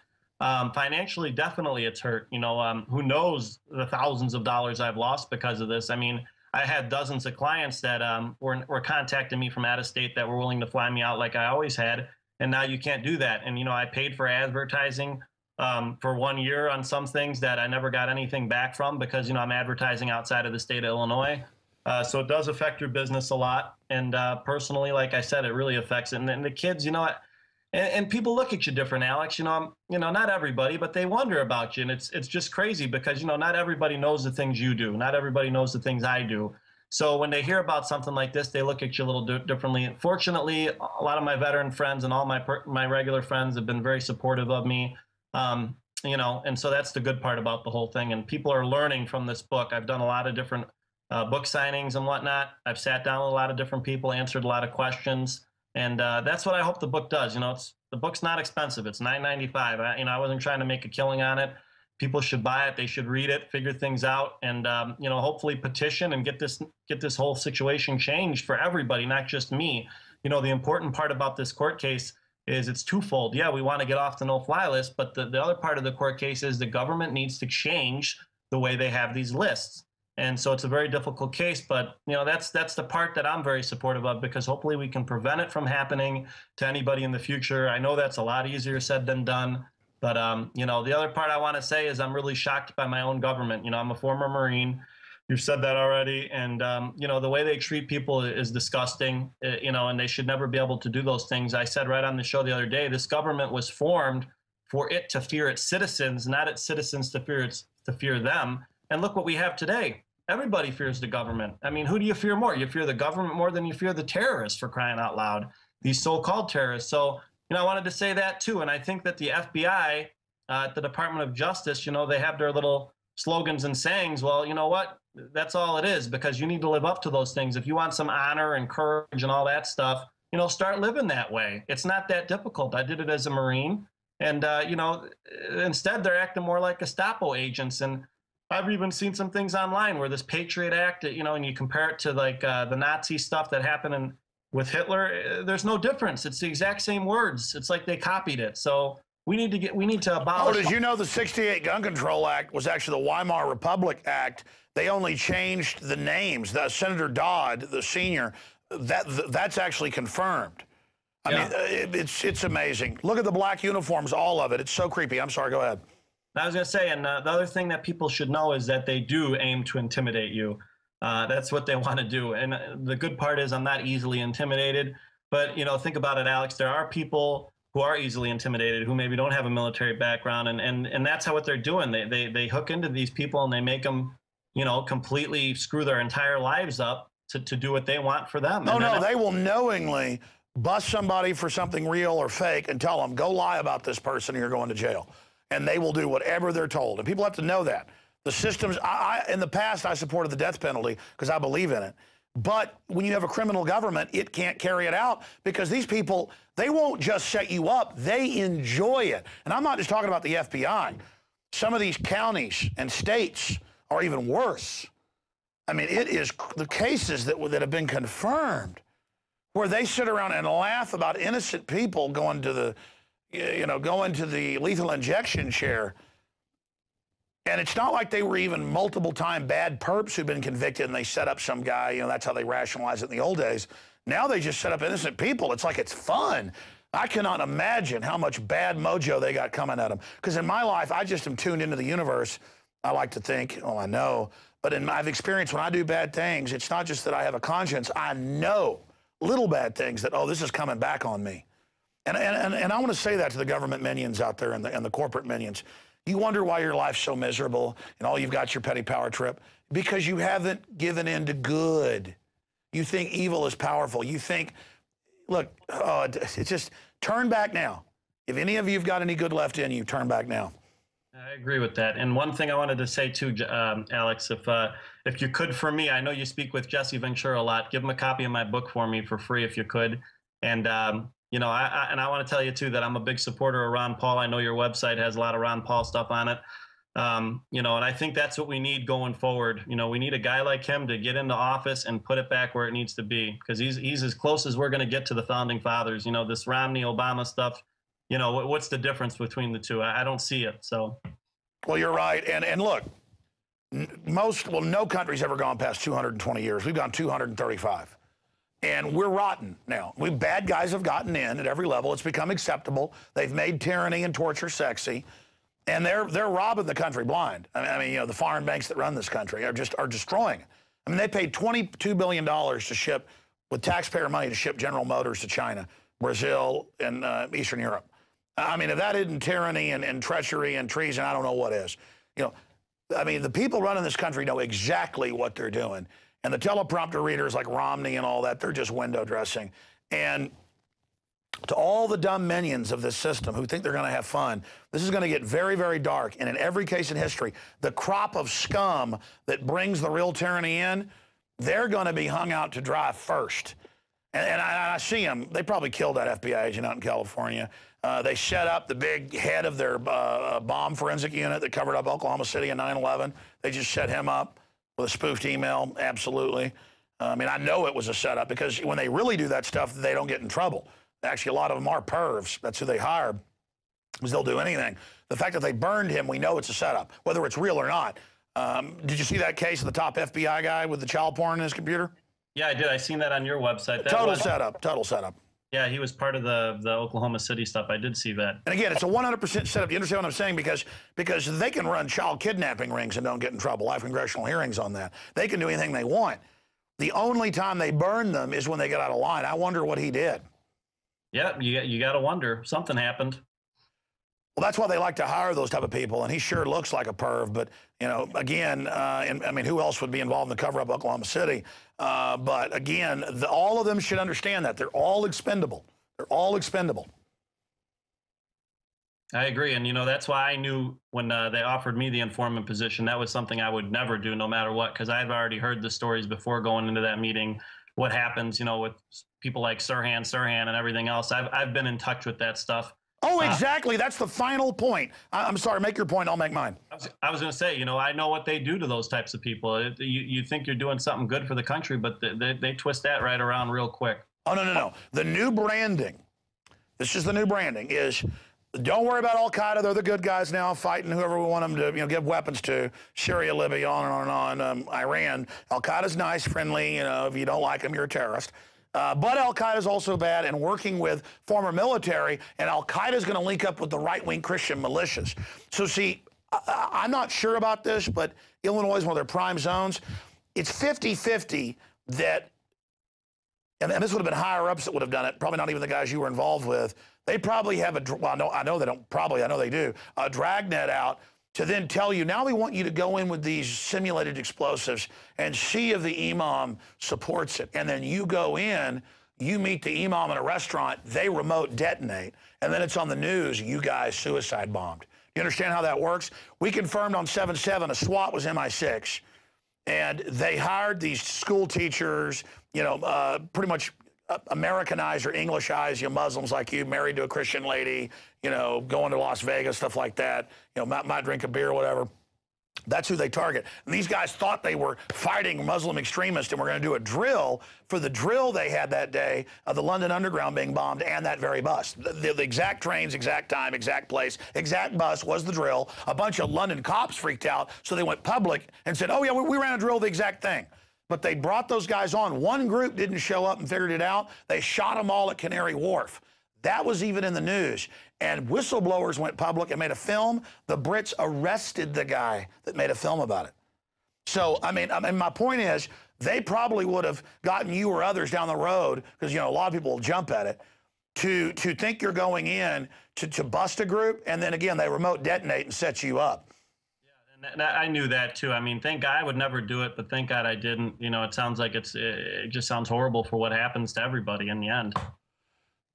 Financially, definitely it's hurt. You know, who knows the thousands of dollars I've lost because of this. I mean, I had dozens of clients that were contacting me from out of state that were willing to fly me out like I always had. And now you can't do that. And, you know, I paid for advertising for 1 year on some things that I never got anything back from because, you know, I'm advertising outside of the state of Illinois. So it does affect your business a lot. And personally, like I said, it really affects it. And then the kids, you know, and people look at you different, Alex. You know, not everybody, but they wonder about you. And it's just crazy because, you know, not everybody knows the things you do. Not everybody knows the things I do. So when they hear about something like this, they look at you a little differently. Fortunately, a lot of my veteran friends and all my regular friends have been very supportive of me, you know, and so that's the good part about the whole thing. And people are learning from this book. I've done a lot of different book signings and whatnot. I've sat down with a lot of different people, answered a lot of questions, and that's what I hope the book does. You know, the book's not expensive. It's $9.95. You know, I wasn't trying to make a killing on it. People should buy it. They should read it, figure things out, and you know, hopefully petition and get this whole situation changed for everybody, not just me. You know, the important part about this court case is it's twofold. Yeah, we want to get off the no-fly list, but the other part of the court case is the government needs to change the way they have these lists. And so it's a very difficult case, but that's the part that I'm very supportive of, because hopefully we can prevent it from happening to anybody in the future. I know that's a lot easier said than done, but the other part I want to say is I'm really shocked by my own government. I'm a former Marine. You've said that already, and the way they treat people is disgusting. And they should never be able to do those things. I said right on the show the other day, this government was formed for it to fear its citizens, not its citizens to fear them. And look what we have today. Everybody fears the government. I mean, who do you fear more? You fear the government more than you fear the terrorists, for crying out loud, these so-called terrorists. So, I wanted to say that too. And I think that the FBI, at the Department of Justice, they have their little slogans and sayings. Well, you know what? That's all it is, because you need to live up to those things. If you want some honor and courage and all that stuff, start living that way. It's not that difficult. I did it as a Marine. And, instead they're acting more like Gestapo agents. And I've even seen some things online where this Patriot Act, and you compare it to like the Nazi stuff that happened with Hitler. There's no difference. It's the exact same words. It's like they copied it. So we need to abolish. Oh, did you know the 68 Gun Control Act was actually the Weimar Republic Act? They only changed the names. Senator Dodd, the senior, that's actually confirmed. I mean, it's amazing. Look at the black uniforms, all of it. It's so creepy. I'm sorry, go ahead. I was going to say, and the other thing that people should know is that they do aim to intimidate you. That's what they want to do. And the good part is I'm not easily intimidated. But, think about it, Alex. There are people who are easily intimidated, who maybe don't have a military background. And that's what they're doing. They hook into these people and they make them, completely screw their entire lives up to do what they want for them. Oh, no, they will knowingly bust somebody for something real or fake and tell them, go lie about this person or you're going to jail. And they will do whatever they're told. And people have to know that. The systems, in the past, I supported the death penalty because I believe in it. But when you have a criminal government, it can't carry it out because these people, they won't just set you up. They enjoy it. And I'm not just talking about the FBI. Some of these counties and states are even worse. I mean, it is the cases that have been confirmed where they sit around and laugh about innocent people going to the going to the lethal injection chair. And it's not like they were even multiple-time bad perps who've been convicted and they set up some guy. That's how they rationalize it in the old days. Now they just set up innocent people. It's like it's fun. I cannot imagine how much bad mojo they got coming at them. Because in my life, I just am tuned into the universe. I like to think, I know. But I've experienced when I do bad things, it's not just that I have a conscience. I know little bad things that, this is coming back on me. And I want to say that to the government minions out there and the corporate minions. You wonder why your life's so miserable and all you've got your petty power trip? Because you haven't given in to good. You think evil is powerful. You think, look, it's just turn back now. If any of you have got any good left in you, turn back now. I agree with that. And one thing I wanted to say too, Alex, if you could, for me, I know you speak with Jesse Ventura a lot. Give him a copy of my book for me for free if you could. And I want to tell you too that I'm a big supporter of Ron Paul. I know your website has a lot of Ron Paul stuff on it. And I think that's what we need going forward. We need a guy like him to get into office and put it back where it needs to be, because he's as close as we're going to get to the founding fathers. This Romney Obama stuff. What's the difference between the two? I don't see it. So, well, you're right. And look, no country's ever gone past 220 years. We've gone 235. And we're rotten now. Bad guys have gotten in at every level. It's become acceptable. They've made tyranny and torture sexy. And they're robbing the country blind. I mean, the foreign banks that run this country are destroying it. I mean, they paid $22 billion to ship, with taxpayer money, to ship General Motors to China, Brazil, and Eastern Europe. I mean, if that isn't tyranny and treachery and treason, I don't know what is. I mean, the people running this country know exactly what they're doing. And the teleprompter readers like Romney and all that, they're just window dressing. And to all the dumb minions of this system who think they're going to have fun, this is going to get very, very dark. And in every case in history, the crop of scum that brings the real tyranny in, they're going to be hung out to dry first. And I see them. They probably killed that FBI agent out in California. They set up the big head of their bomb forensic unit that covered up Oklahoma City in 9/11. They just set him up with a spoofed email, absolutely. I mean, I know it was a setup because when they really do that stuff, they don't get in trouble. actually a lot of them are pervs. That's who they hire, because they'll do anything. The fact that they burned him, we know it's a setup, whether it's real or not. Did you see that case of the top FBI guy with the child porn in his computer? Yeah, I did. I seen that on your website. Total setup. Yeah, he was part of the Oklahoma City stuff. I did see that. And again, it's a 100% setup. You understand what I'm saying? Because they can run child kidnapping rings and don't get in trouble. I have congressional hearings on that. They can do anything they want. The only time they burn them is when they get out of line. I wonder what he did. Yeah, you got to wonder. Something happened. Well, that's why they like to hire those type of people, and he sure looks like a perv. But, you know, again, and I mean, who else would be involved in the cover-up of Oklahoma City? But, again, all of them should understand that. They're all expendable. They're all expendable. I agree. And, you know, that's why I knew when they offered me the informant position, that was something I would never do no matter what, because I've already heard the stories before going into that meeting, what happens, you know, with people like Sirhan and everything else. I've been in touch with that stuff. Oh, exactly. That's the final point. I'm sorry. Make your point. I'll make mine. I was going to say, you know, I know what they do to those types of people. You think you're doing something good for the country, but they twist that right around real quick. Oh, no. The new branding, this is the new branding, is don't worry about Al-Qaeda. They're the good guys now fighting whoever we want them to, you know, give weapons to. Syria, Libya, on and on and on. Iran. Al-Qaeda's nice, friendly. You know, if you don't like them, you're a terrorist. But Al-Qaeda is also bad and working with former military, and Al-Qaeda is going to link up with the right-wing Christian militias. So, see, I'm not sure about this, but Illinois is one of their prime zones. It's 50-50 that, and this would have been higher-ups that would have done it, probably not even the guys you were involved with. They probably have well, I know they don't probably, I know they do, a dragnet out to then tell you, now we want you to go in with these simulated explosives and see if the imam supports it. And then you go in, you meet the imam in a restaurant, they remote detonate, and then it's on the news, you guys suicide bombed. You understand how that works? We confirmed on 7/7 a SWAT was MI6, and they hired these school teachers, you know, pretty much Americanize or Englishize, you know, Muslims like you, married to a Christian lady, you know, going to Las Vegas, stuff like that, you know, might drink a beer or whatever. That's who they target. And these guys thought they were fighting Muslim extremists and were going to do a drill. For the drill they had that day, the London Underground being bombed and that very bus. The exact trains, exact time, exact place, exact bus was the drill. A bunch of London cops freaked out, so they went public and said, oh, yeah, we ran a drill, the exact thing. But they brought those guys on. One group didn't show up and figured it out. They shot them all at Canary Wharf. That was even in the news. And whistleblowers went public and made a film. The Brits arrested the guy that made a film about it. So, I mean, my point is, they probably would have gotten you or others down the road, because, you know, a lot of people will jump at it, to think you're going in to bust a group, and then, again, they remote detonate and set you up. I knew that too. I mean, thank God I would never do it, but thank God I didn't. You know, it sounds like it just sounds horrible for what happens to everybody in the end.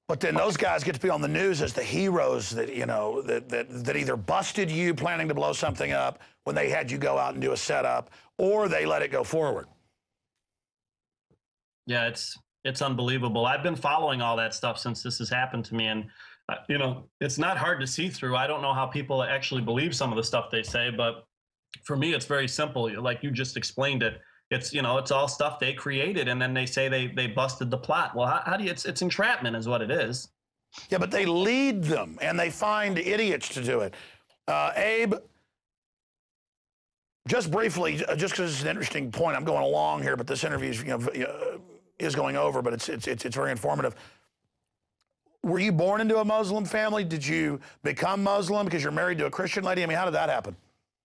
But then those guys get to be on the news as the heroes that, you know, that either busted you planning to blow something up when they had you go out and do a setup, or they let it go forward. Yeah, it's unbelievable. I've been following all that stuff since this has happened to me, and you know, it's not hard to see through. I don't know how people actually believe some of the stuff they say, but for me, it's very simple. Like you just explained it. It's, you know, it's all stuff they created, and then they say they busted the plot. Well, how do you? It's entrapment, is what it is. Yeah, but they lead them, and they find idiots to do it. Abe, just briefly, just because it's an interesting point, I'm going along here, but this interview is, you know, is going over, but it's very informative. Were you born into a Muslim family? Did you become Muslim because you're married to a Christian lady? I mean, how did that happen?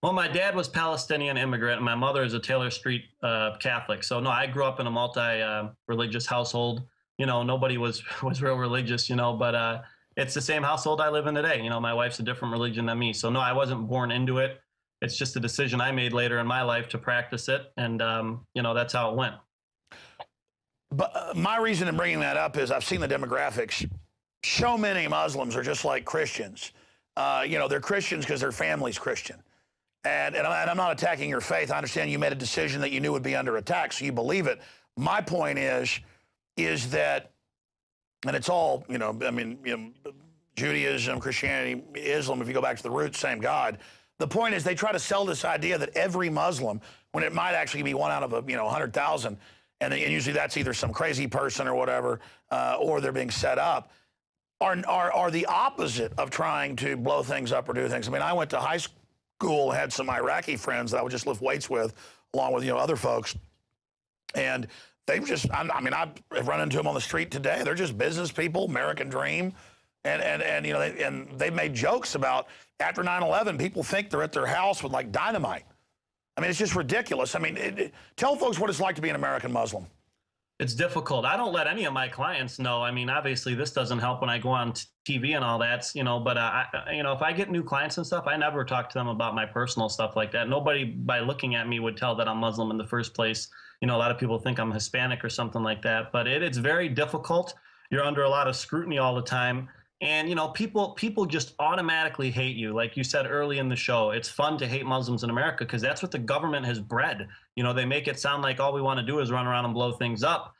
Well, my dad was Palestinian immigrant, and my mother is a Taylor Street Catholic. So, no, I grew up in a multi-religious household. You know, nobody was real religious, you know, but it's the same household I live in today. You know, my wife's a different religion than me. So, no, I wasn't born into it. It's just a decision I made later in my life to practice it, and, you know, that's how it went. But my reason in bringing that up is I've seen the demographics. So many Muslims are just like Christians. You know, they're Christians because their family's Christian. And I'm not attacking your faith. I understand you made a decision that you knew would be under attack, so you believe it. My point is that, and it's all, you know, I mean, you know, Judaism, Christianity, Islam, if you go back to the roots, same God. The point is they try to sell this idea that every Muslim, when it might actually be one out of 100,000, and usually that's either some crazy person or whatever, or they're being set up. are the opposite of trying to blow things up or do things. I mean, I went to high school, had some Iraqi friends that I would just lift weights with, along with, other folks. And they've just, I mean, I've run into them on the street today. They're just business people, American dream. And they've made jokes about after 9/11, people think they're at their house with like dynamite. I mean, it's just ridiculous. I mean, tell folks what it's like to be an American Muslim. It's difficult. I don't let any of my clients know. I mean, obviously this doesn't help when I go on TV and all that, but if I get new clients and stuff, I never talk to them about my personal stuff like that. Nobody by looking at me would tell that I'm Muslim in the first place. A lot of people think I'm Hispanic or something like that, but it's very difficult. You're under a lot of scrutiny all the time. And, people just automatically hate you. Like you said early in the show, it's fun to hate Muslims in America because that's what the government has bred. They make it sound like all we want to do is run around and blow things up,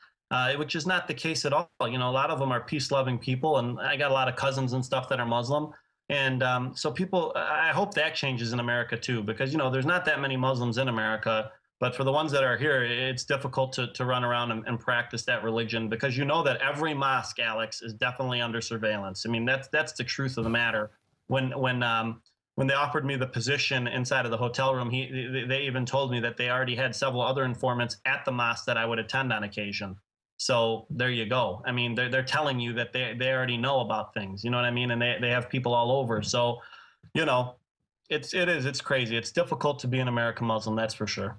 which is not the case at all. A lot of them are peace-loving people, and I got a lot of cousins and stuff that are Muslim. And so I hope that changes in America too, because, there's not that many Muslims in America. But for the ones that are here, it's difficult to run around and practice that religion because that every mosque, Alex, is definitely under surveillance. I mean, that's the truth of the matter. When they offered me the position inside of the hotel room, they even told me that they already had several other informants at the mosque that I would attend on occasion. So there you go. I mean, they're telling you that they already know about things. You know what I mean? And they have people all over. So, it's crazy. It's difficult to be an American Muslim, that's for sure.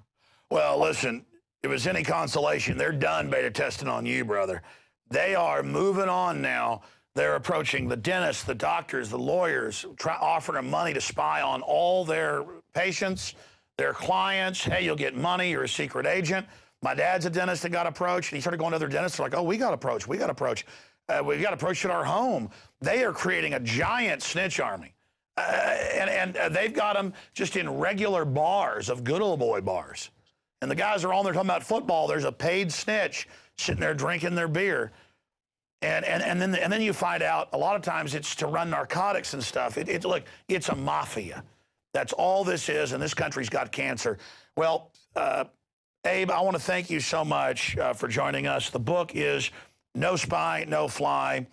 Well, listen, if it was any consolation, they're done beta testing on you, brother. They are moving on now. They're approaching the dentists, the doctors, the lawyers, offering them money to spy on all their patients, their clients. Hey, you'll get money. You're a secret agent. My dad's a dentist that got approached, and he started going to other dentists. They're like, oh, we got approached. We got approached. We got approached at our home. They are creating a giant snitch army. And they've got them just in regular bars of good old boy bars. And the guys are on there talking about football. There's a paid snitch sitting there drinking their beer. And then you find out a lot of times it's to run narcotics and stuff. Look, it's a mafia. That's all this is, and this country's got cancer. Well, Abe, I want to thank you so much for joining us. The book is No Spy, No Fly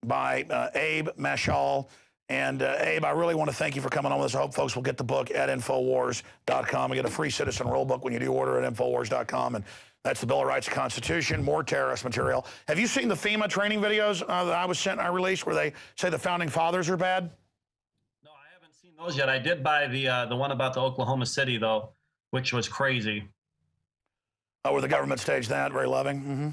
by Abe Mashal. And, Abe, I really want to thank you for coming on with us. I hope folks will get the book at Infowars.com. You get a free Citizen Rule book when you do order at Infowars.com. And that's the Bill of Rights, Constitution, more terrorist material. Have you seen the FEMA training videos that I was sent and I released where they say the Founding Fathers are bad? No, I haven't seen those yet. I did buy the one about the Oklahoma City, though, which was crazy. Oh, where the government staged that? Very loving? Mm-hmm.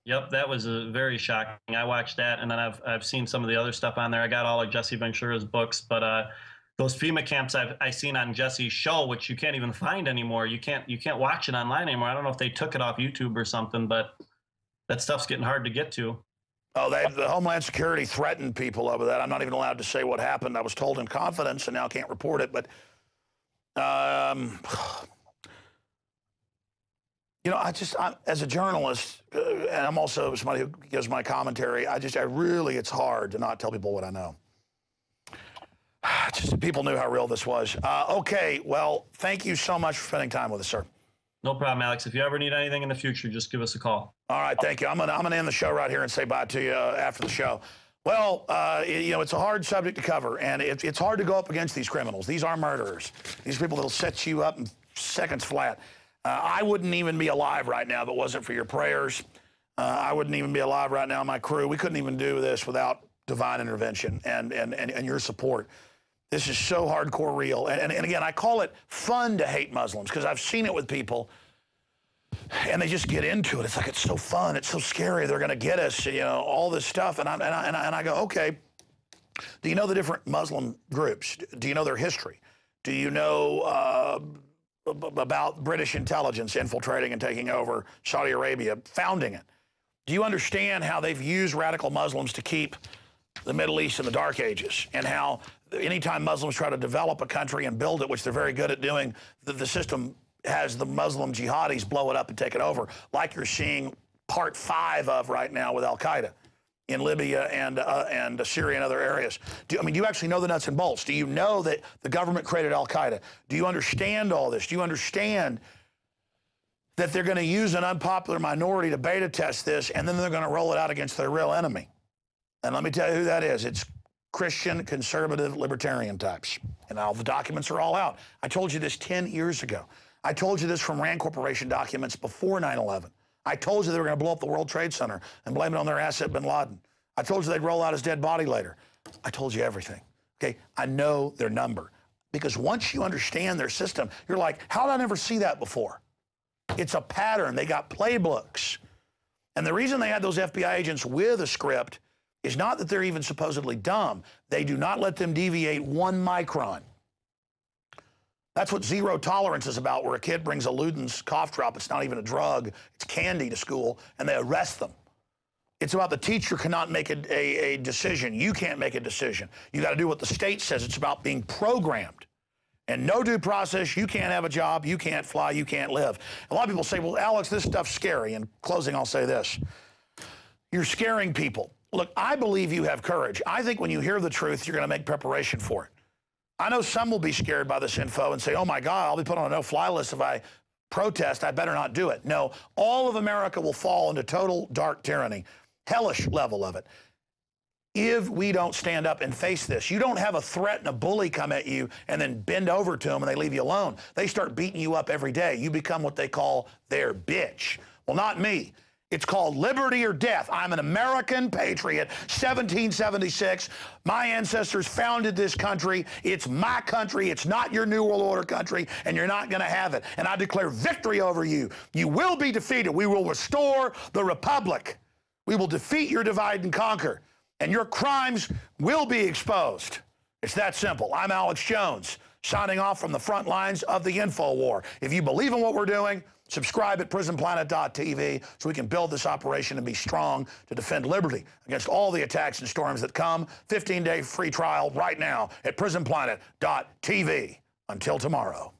Yep, that was very shocking. I watched that, and then I've seen some of the other stuff on there. I got all of Jesse Ventura's books, but those FEMA camps I've seen on Jesse's show, which you can't even find anymore. You can't watch it online anymore. I don't know if they took it off YouTube or something, but that stuff's getting hard to get to. Oh, the Homeland Security threatened people over that. I'm not even allowed to say what happened. I was told in confidence, and now can't report it. But as a journalist, and I'm also somebody who gives my commentary, it's hard to not tell people what I know. Just people knew how real this was. Okay, well, thank you so much for spending time with us, sir. No problem, Alex. If you ever need anything in the future, just give us a call. All right, thank you. I'm gonna end the show right here and say bye to you after the show. Well, it's a hard subject to cover, and it's hard to go up against these criminals. These are murderers. These people that'll set you up in seconds flat. I wouldn't even be alive right now if it wasn't for your prayers. I wouldn't even be alive right now, my crew. We couldn't even do this without divine intervention and your support. This is so hardcore real. And again, I call it fun to hate Muslims because I've seen it with people, and they just get into it. It's like, it's so fun. It's so scary. They're going to get us, all this stuff. And I go, okay, do you know the different Muslim groups? Do you know their history? Do you know about British intelligence infiltrating and taking over Saudi Arabia, founding it? Do you understand how they've used radical Muslims to keep the Middle East in the Dark Ages, and how anytime Muslims try to develop a country and build it, which they're very good at doing, the system has the Muslim jihadis blow it up and take it over, like you're seeing part 5 of right now with Al-Qaeda in Libya and Syria and other areas. Do you actually know the nuts and bolts? Do you know that the government created Al-Qaeda? Do you understand all this? Do you understand that they're going to use an unpopular minority to beta test this, and then they're going to roll it out against their real enemy? And let me tell you who that is. It's Christian, conservative, libertarian types. And all the documents are all out. I told you this 10 years ago. I told you this from Rand Corporation documents before 9/11. I told you they were going to blow up the World Trade Center and blame it on their asset, bin Laden. I told you they'd roll out his dead body later. I told you everything. Okay, I know their number. Because once you understand their system, you're like, how did I never see that before? It's a pattern. They got playbooks. And the reason they had those FBI agents with a script is not that they're even supposedly dumb. They do not let them deviate 1 micron. That's what zero tolerance is about, where a kid brings a Luden's cough drop. It's not even a drug. It's candy to school, and they arrest them. It's about the teacher cannot make a decision. You can't make a decision. You got to do what the state says. It's about being programmed. And no due process, you can't have a job, you can't fly, you can't live. A lot of people say, well, Alex, this stuff's scary. In closing, I'll say this. You're scaring people. Look, I believe you have courage. I think when you hear the truth, you're going to make preparation for it. I know some will be scared by this info and say, oh, my God, I'll be put on a no-fly list if I protest. I better not do it. No, all of America will fall into total dark tyranny, hellish level of it, if we don't stand up and face this. You don't have a threat and a bully come at you and then bend over to them and they leave you alone. They start beating you up every day. You become what they call their bitch. Well, not me. It's called liberty or death. I'm an American patriot, 1776. My ancestors founded this country. It's my country. It's not your New World Order country, and you're not going to have it. And I declare victory over you. You will be defeated. We will restore the republic. We will defeat your divide and conquer, and your crimes will be exposed. It's that simple. I'm Alex Jones, signing off from the front lines of the info war. If you believe in what we're doing, subscribe at prisonplanet.tv so we can build this operation and be strong to defend liberty against all the attacks and storms that come. 15-day free trial right now at prisonplanet.tv. Until tomorrow.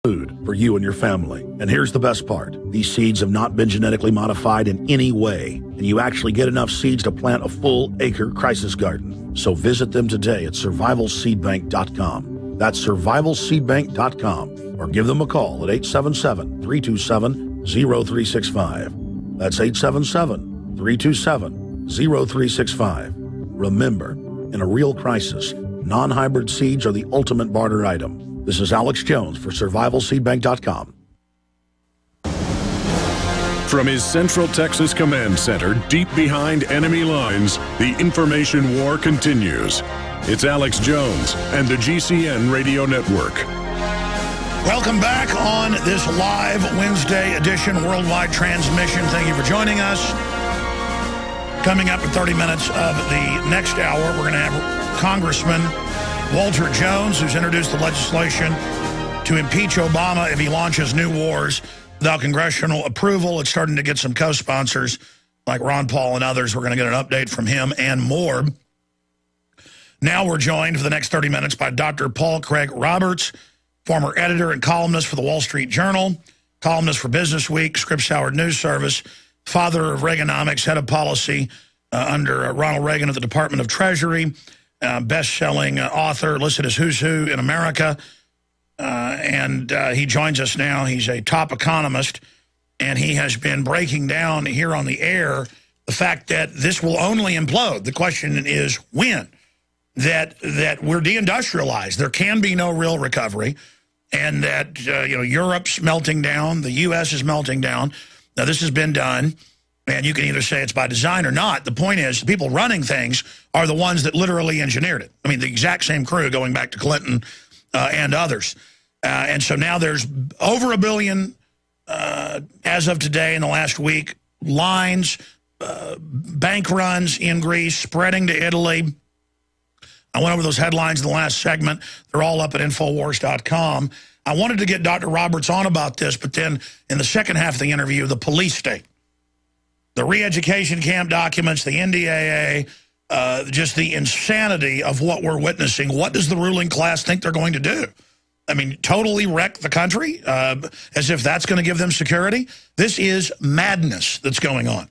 Food for you and your family. And here's the best part. These seeds have not been genetically modified in any way, and you actually get enough seeds to plant a full acre crisis garden. So visit them today at survivalseedbank.com. That's survivalseedbank.com, or give them a call at 877-327-0365. That's 877-327-0365. Remember, in a real crisis, non-hybrid seeds are the ultimate barter item. This is Alex Jones for survivalseedbank.com. From his Central Texas Command Center, deep behind enemy lines, the information war continues. It's Alex Jones and the GCN Radio Network. Welcome back on this live Wednesday edition worldwide transmission. Thank you for joining us. Coming up in 30 minutes of the next hour, we're going to have Congressman Walter Jones, who's introduced the legislation to impeach Obama if he launches new wars without congressional approval. It's starting to get some co-sponsors like Ron Paul and others. We're going to get an update from him and more. Now we're joined for the next 30 minutes by Dr. Paul Craig Roberts, former editor and columnist for the Wall Street Journal, columnist for Business Week, Scripps Howard News Service, father of Reaganomics, head of policy under Ronald Reagan at the Department of Treasury, best-selling author, listed as Who's Who in America, and he joins us now. He's a top economist, and he has been breaking down here on the air the fact that this will only implode. The question is when, that we're deindustrialized. There can be no real recovery, and that Europe's melting down, the U.S. is melting down. Now, this has been done. And you can either say it's by design or not. The point is, the people running things are the ones that literally engineered it. I mean, the exact same crew going back to Clinton and others. And so now there's over 1 billion as of today in the last week. Lines, bank runs in Greece, spreading to Italy. I went over those headlines in the last segment. They're all up at Infowars.com. I wanted to get Dr. Roberts on about this, but then in the second half of the interview, the police state, the re-education camp documents, the NDAA, just the insanity of what we're witnessing. What does the ruling class think they're going to do? I mean, totally wreck the country as if that's going to give them security? This is madness that's going on.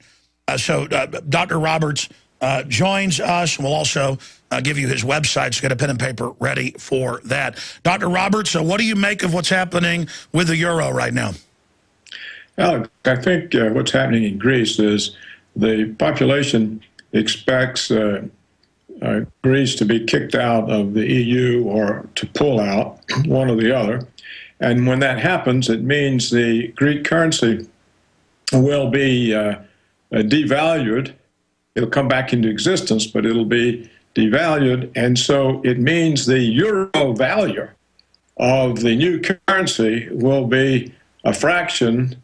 So Dr. Roberts joins us. We'll also give you his website, so get a pen and paper ready for that. Dr. Roberts, what do you make of what's happening with the euro right now? Alex, I think what's happening in Greece is the population expects Greece to be kicked out of the EU or to pull out, one or the other. And when that happens, it means the Greek currency will be devalued. It'll come back into existence, but it'll be devalued. And so it means the euro value of the new currency will be a fraction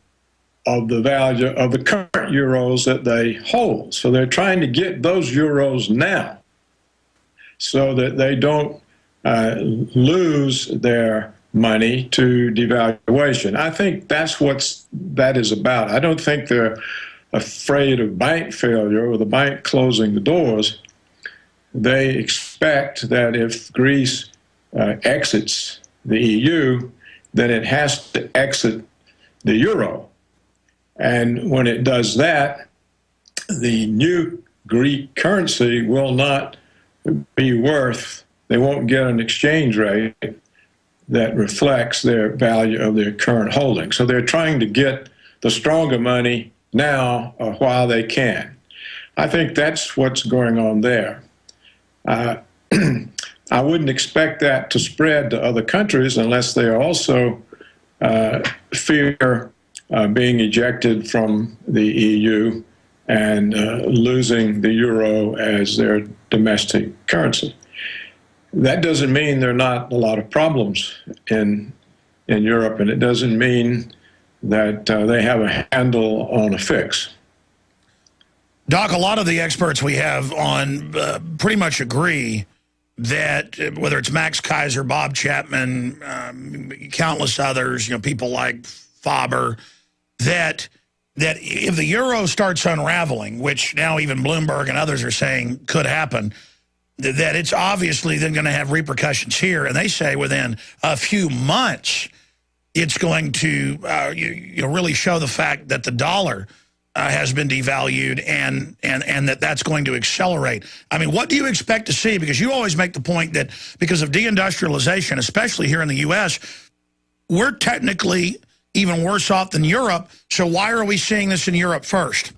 of the value of the current euros that they hold. So they're trying to get those euros now so that they don't lose their money to devaluation. I think that's what that is about. I don't think they're afraid of bank failure or the bank closing the doors. They expect that if Greece exits the EU, then it has to exit the euro. And when it does that, the new Greek currency will not be worth, they won't get an exchange rate that reflects their value of their current holding. So they're trying to get the stronger money now while they can. I think that's what's going on there. I wouldn't expect that to spread to other countries unless they also fear being ejected from the EU and losing the euro as their domestic currency. That doesn't mean there are not a lot of problems in Europe, and it doesn't mean that they have a handle on a fix. Doc, a lot of the experts we have on pretty much agree that whether it's Max Kaiser, Bob Chapman, countless others, people like Faber, that if the euro starts unraveling, which now even Bloomberg and others are saying could happen, that it's obviously then going to have repercussions here. And they say within a few months, it's going to really show the fact that the dollar has been devalued and that's going to accelerate. I mean, what do you expect to see? Because you always make the point that because of deindustrialization, especially here in the U.S., we're technically even worse off than Europe. So why are we seeing this in Europe first?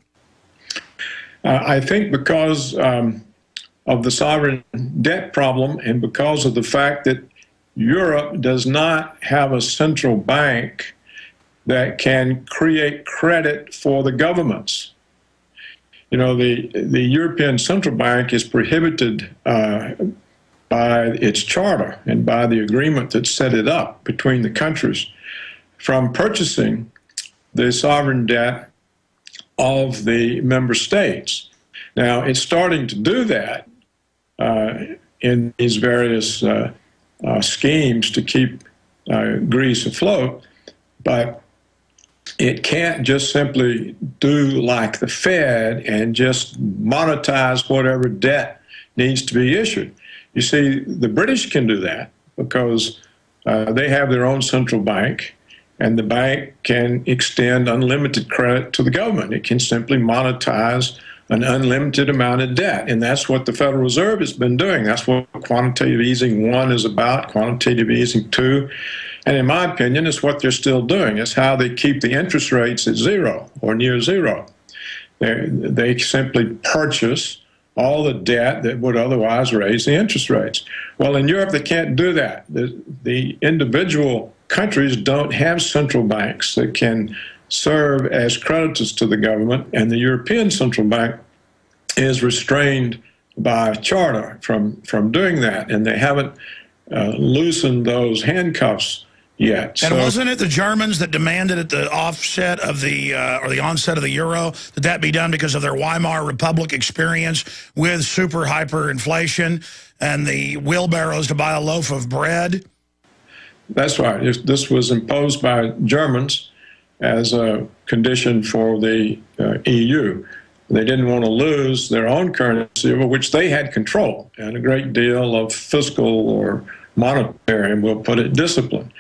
I think because of the sovereign debt problem and because of the fact that Europe does not have a central bank that can create credit for the governments. The European Central Bank is prohibited by its charter and by the agreement that set it up between the countries from purchasing the sovereign debt of the member states. Now, it's starting to do that in these various schemes to keep Greece afloat, but it can't just simply do like the Fed and just monetize whatever debt needs to be issued. You see, the British can do that because they have their own central bank, and the bank can extend unlimited credit to the government. It can simply monetize an unlimited amount of debt, and that's what the Federal Reserve has been doing. That's what quantitative easing 1 is about, quantitative easing 2. And in my opinion, it's what they're still doing. It's how they keep the interest rates at zero or near zero. They simply purchase all the debt that would otherwise raise the interest rates. Well, in Europe, they can't do that. The individual countries don't have central banks that can serve as creditors to the government, and the European Central Bank is restrained by charter from doing that, and they haven't loosened those handcuffs yet. And wasn't it the Germans that demanded at the offset of the or the onset of the euro that be done because of their Weimar Republic experience with super hyperinflation and the wheelbarrows to buy a loaf of bread? That's right. This was imposed by Germans as a condition for the EU. They didn't want to lose their own currency, over which they had control, and a great deal of fiscal or monetary, and we'll put it, discipline.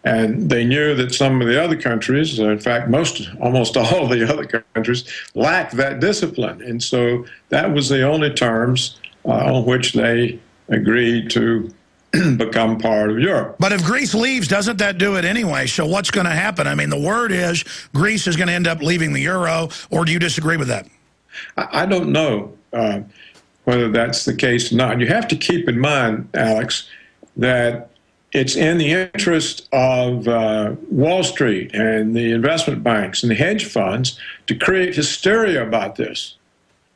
And they knew that some of the other countries, in fact, almost all the other countries, lacked that discipline. And so that was the only terms on which they agreed to become part of Europe. But if Greece leaves, doesn't that do it anyway? So what's going to happen? I mean, the word is Greece is going to end up leaving the euro, or do you disagree with that? I don't know whether that's the case or not. You have to keep in mind, Alex, that it's in the interest of Wall Street and the investment banks and the hedge funds to create hysteria about this,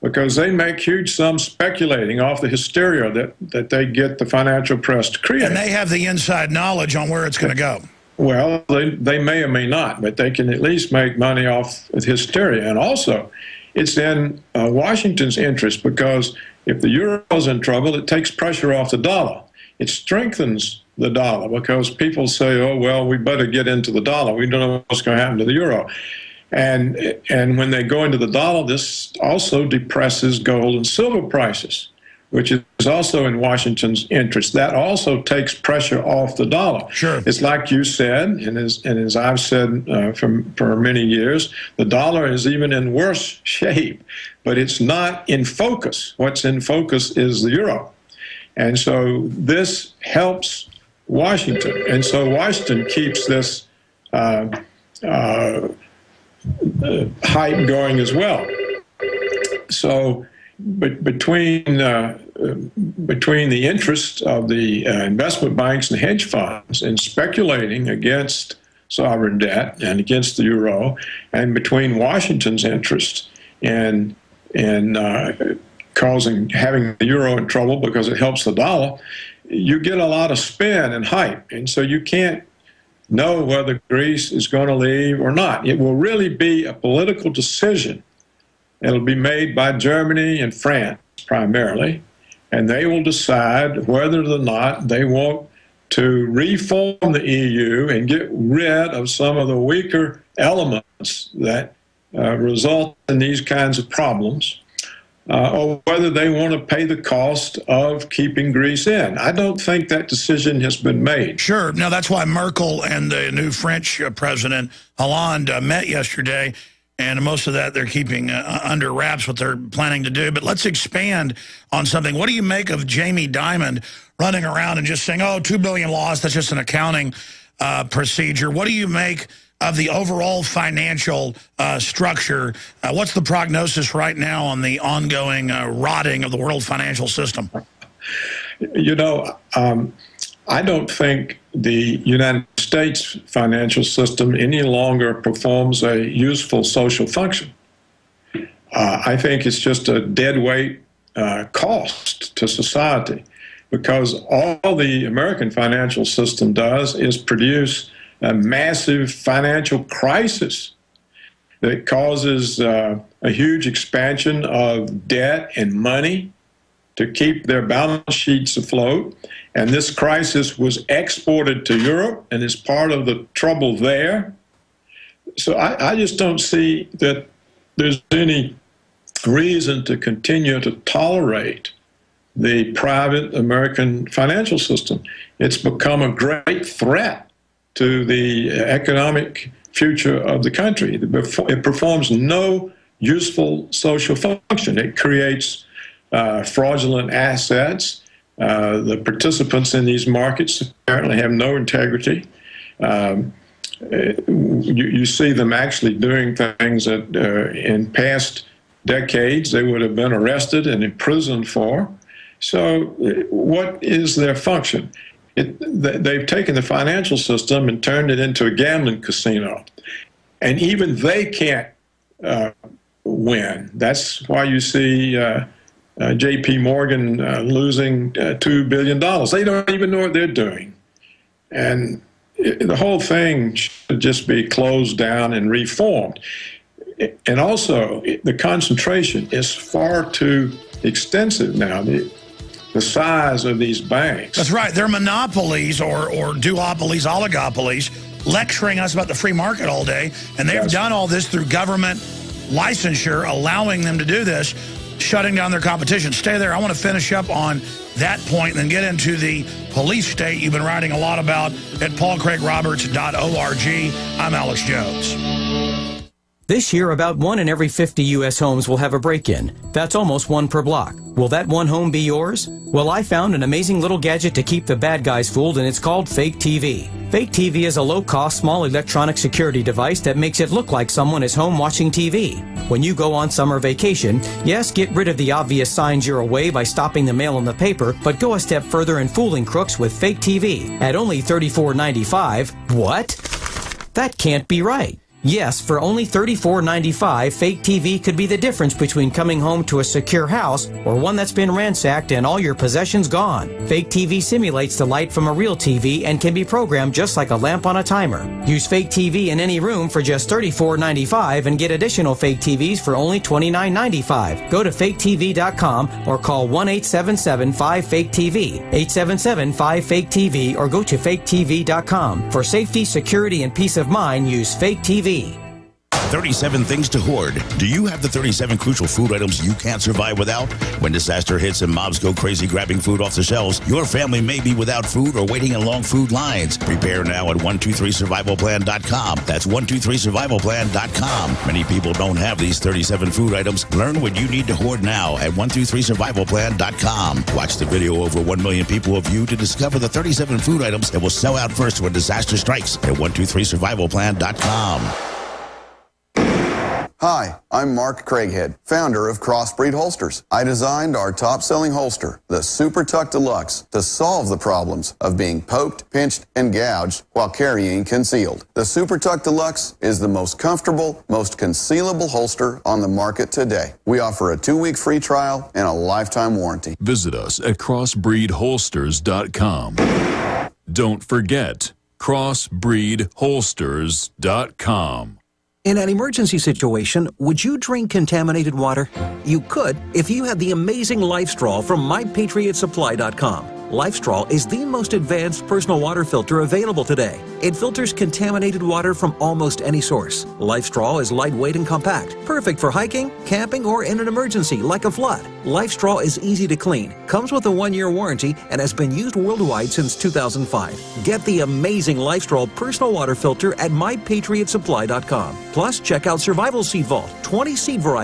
because they make huge sums speculating off the hysteria that they get the financial press to create. And they have the inside knowledge on where it's going to go. Well, they may or may not, but they can at least make money off of hysteria. And also, it's in Washington's interest, because if the euro is in trouble, it takes pressure off the dollar. It strengthens the dollar, because people say, oh, well, we better get into the dollar. We don't know what's going to happen to the euro. And when they go into the dollar, this also depresses gold and silver prices, which is also in Washington's interest. That also takes pressure off the dollar. Sure. It's like you said, and as I've said for many years, the dollar is even in worse shape, but it's not in focus. What's in focus is the euro. And so this helps Washington. And so Washington keeps this hype going as well. So between the interest of the investment banks and hedge funds in speculating against sovereign debt and against the euro, and between Washington's interest in having the euro in trouble because it helps the dollar, you get a lot of spin and hype. And so you can't know whether Greece is going to leave or not. It will really be a political decision. It'll be made by Germany and France primarily, and they will decide whether or not they want to reform the EU and get rid of some of the weaker elements that result in these kinds of problems, or whether they want to pay the cost of keeping Greece in. I don't think that decision has been made. Sure. Now, that's why Merkel and the new French president, Hollande, met yesterday, and most of that they're keeping under wraps what they're planning to do. But let's expand on something. What do you make of Jamie Dimon running around and just saying, oh, $2 billion lost, that's just an accounting procedure? What do you make of the overall financial structure? What's the prognosis right now on the ongoing rotting of the world financial system? You know, I don't think the United States financial system any longer performs a useful social function. I think it's just a deadweight cost to society, because all the American financial system does is produce a massive financial crisis that causes a huge expansion of debt and money to keep their balance sheets afloat. And this crisis was exported to Europe and is part of the trouble there. So I just don't see that there's any reason to continue to tolerate the private American financial system. It's become a great threat to the economic future of the country. It performs no useful social function. It creates fraudulent assets. The participants in these markets apparently have no integrity. You see them actually doing things that in past decades they would have been arrested and imprisoned for. So what is their function? They've taken the financial system and turned it into a gambling casino. And even they can't win. That's why you see J.P. Morgan losing $2 billion. They don't even know what they're doing. And the whole thing should just be closed down and reformed. And also, the concentration is far too extensive now. The size of these banks. That's right. They're monopolies or duopolies, oligopolies, lecturing us about the free market all day. And they've done all this through government licensure, allowing them to do this, shutting down their competition. Stay there. I want to finish up on that point and then get into the police state you've been writing a lot about at paulcraigroberts.org. I'm Alex Jones. This year, about 1 in every 50 U.S. homes will have a break-in. That's almost 1 per block. Will that one home be yours? Well, I found an amazing little gadget to keep the bad guys fooled, and it's called Fake TV. Fake TV is a low-cost, small electronic security device that makes it look like someone is home watching TV. When you go on summer vacation, yes, get rid of the obvious signs you're away by stopping the mail in the paper, but go a step further in fooling crooks with Fake TV. At only $34.95, what? That can't be right. Yes, for only $34.95, Fake TV could be the difference between coming home to a secure house or one that's been ransacked and all your possessions gone. Fake TV simulates the light from a real TV and can be programmed just like a lamp on a timer. Use Fake TV in any room for just $34.95 and get additional Fake TVs for only $29.95. Go to faketv.com or call 1-877-5-FAKE-TV, 877-5-FAKE-TV, or go to faketv.com. For safety, security, and peace of mind, use Fake TV. 37 things to hoard. Do you have the 37 crucial food items you can't survive without? When disaster hits and mobs go crazy grabbing food off the shelves, your family may be without food or waiting in long food lines. Prepare now at 123survivalplan.com. That's 123survivalplan.com. Many people don't have these 37 food items. Learn what you need to hoard now at 123survivalplan.com. Watch the video over 1 million people have viewed to discover the 37 food items that will sell out first when disaster strikes at 123survivalplan.com. Hi, I'm Mark Craighead, founder of Crossbreed Holsters. I designed our top-selling holster, the Super Tuck Deluxe, to solve the problems of being poked, pinched, and gouged while carrying concealed. The Super Tuck Deluxe is the most comfortable, most concealable holster on the market today. We offer a 2-week free trial and a lifetime warranty. Visit us at crossbreedholsters.com. Don't forget, crossbreedholsters.com. In an emergency situation, would you drink contaminated water? You could if you had the amazing LifeStraw from MyPatriotSupply.com. LifeStraw is the most advanced personal water filter available today. It filters contaminated water from almost any source. LifeStraw is lightweight and compact, perfect for hiking, camping, or in an emergency like a flood. LifeStraw is easy to clean, comes with a 1-year warranty, and has been used worldwide since 2005. Get the amazing LifeStraw personal water filter at MyPatriotSupply.com. Plus, check out Survival Seed Vault, 20 seed varieties.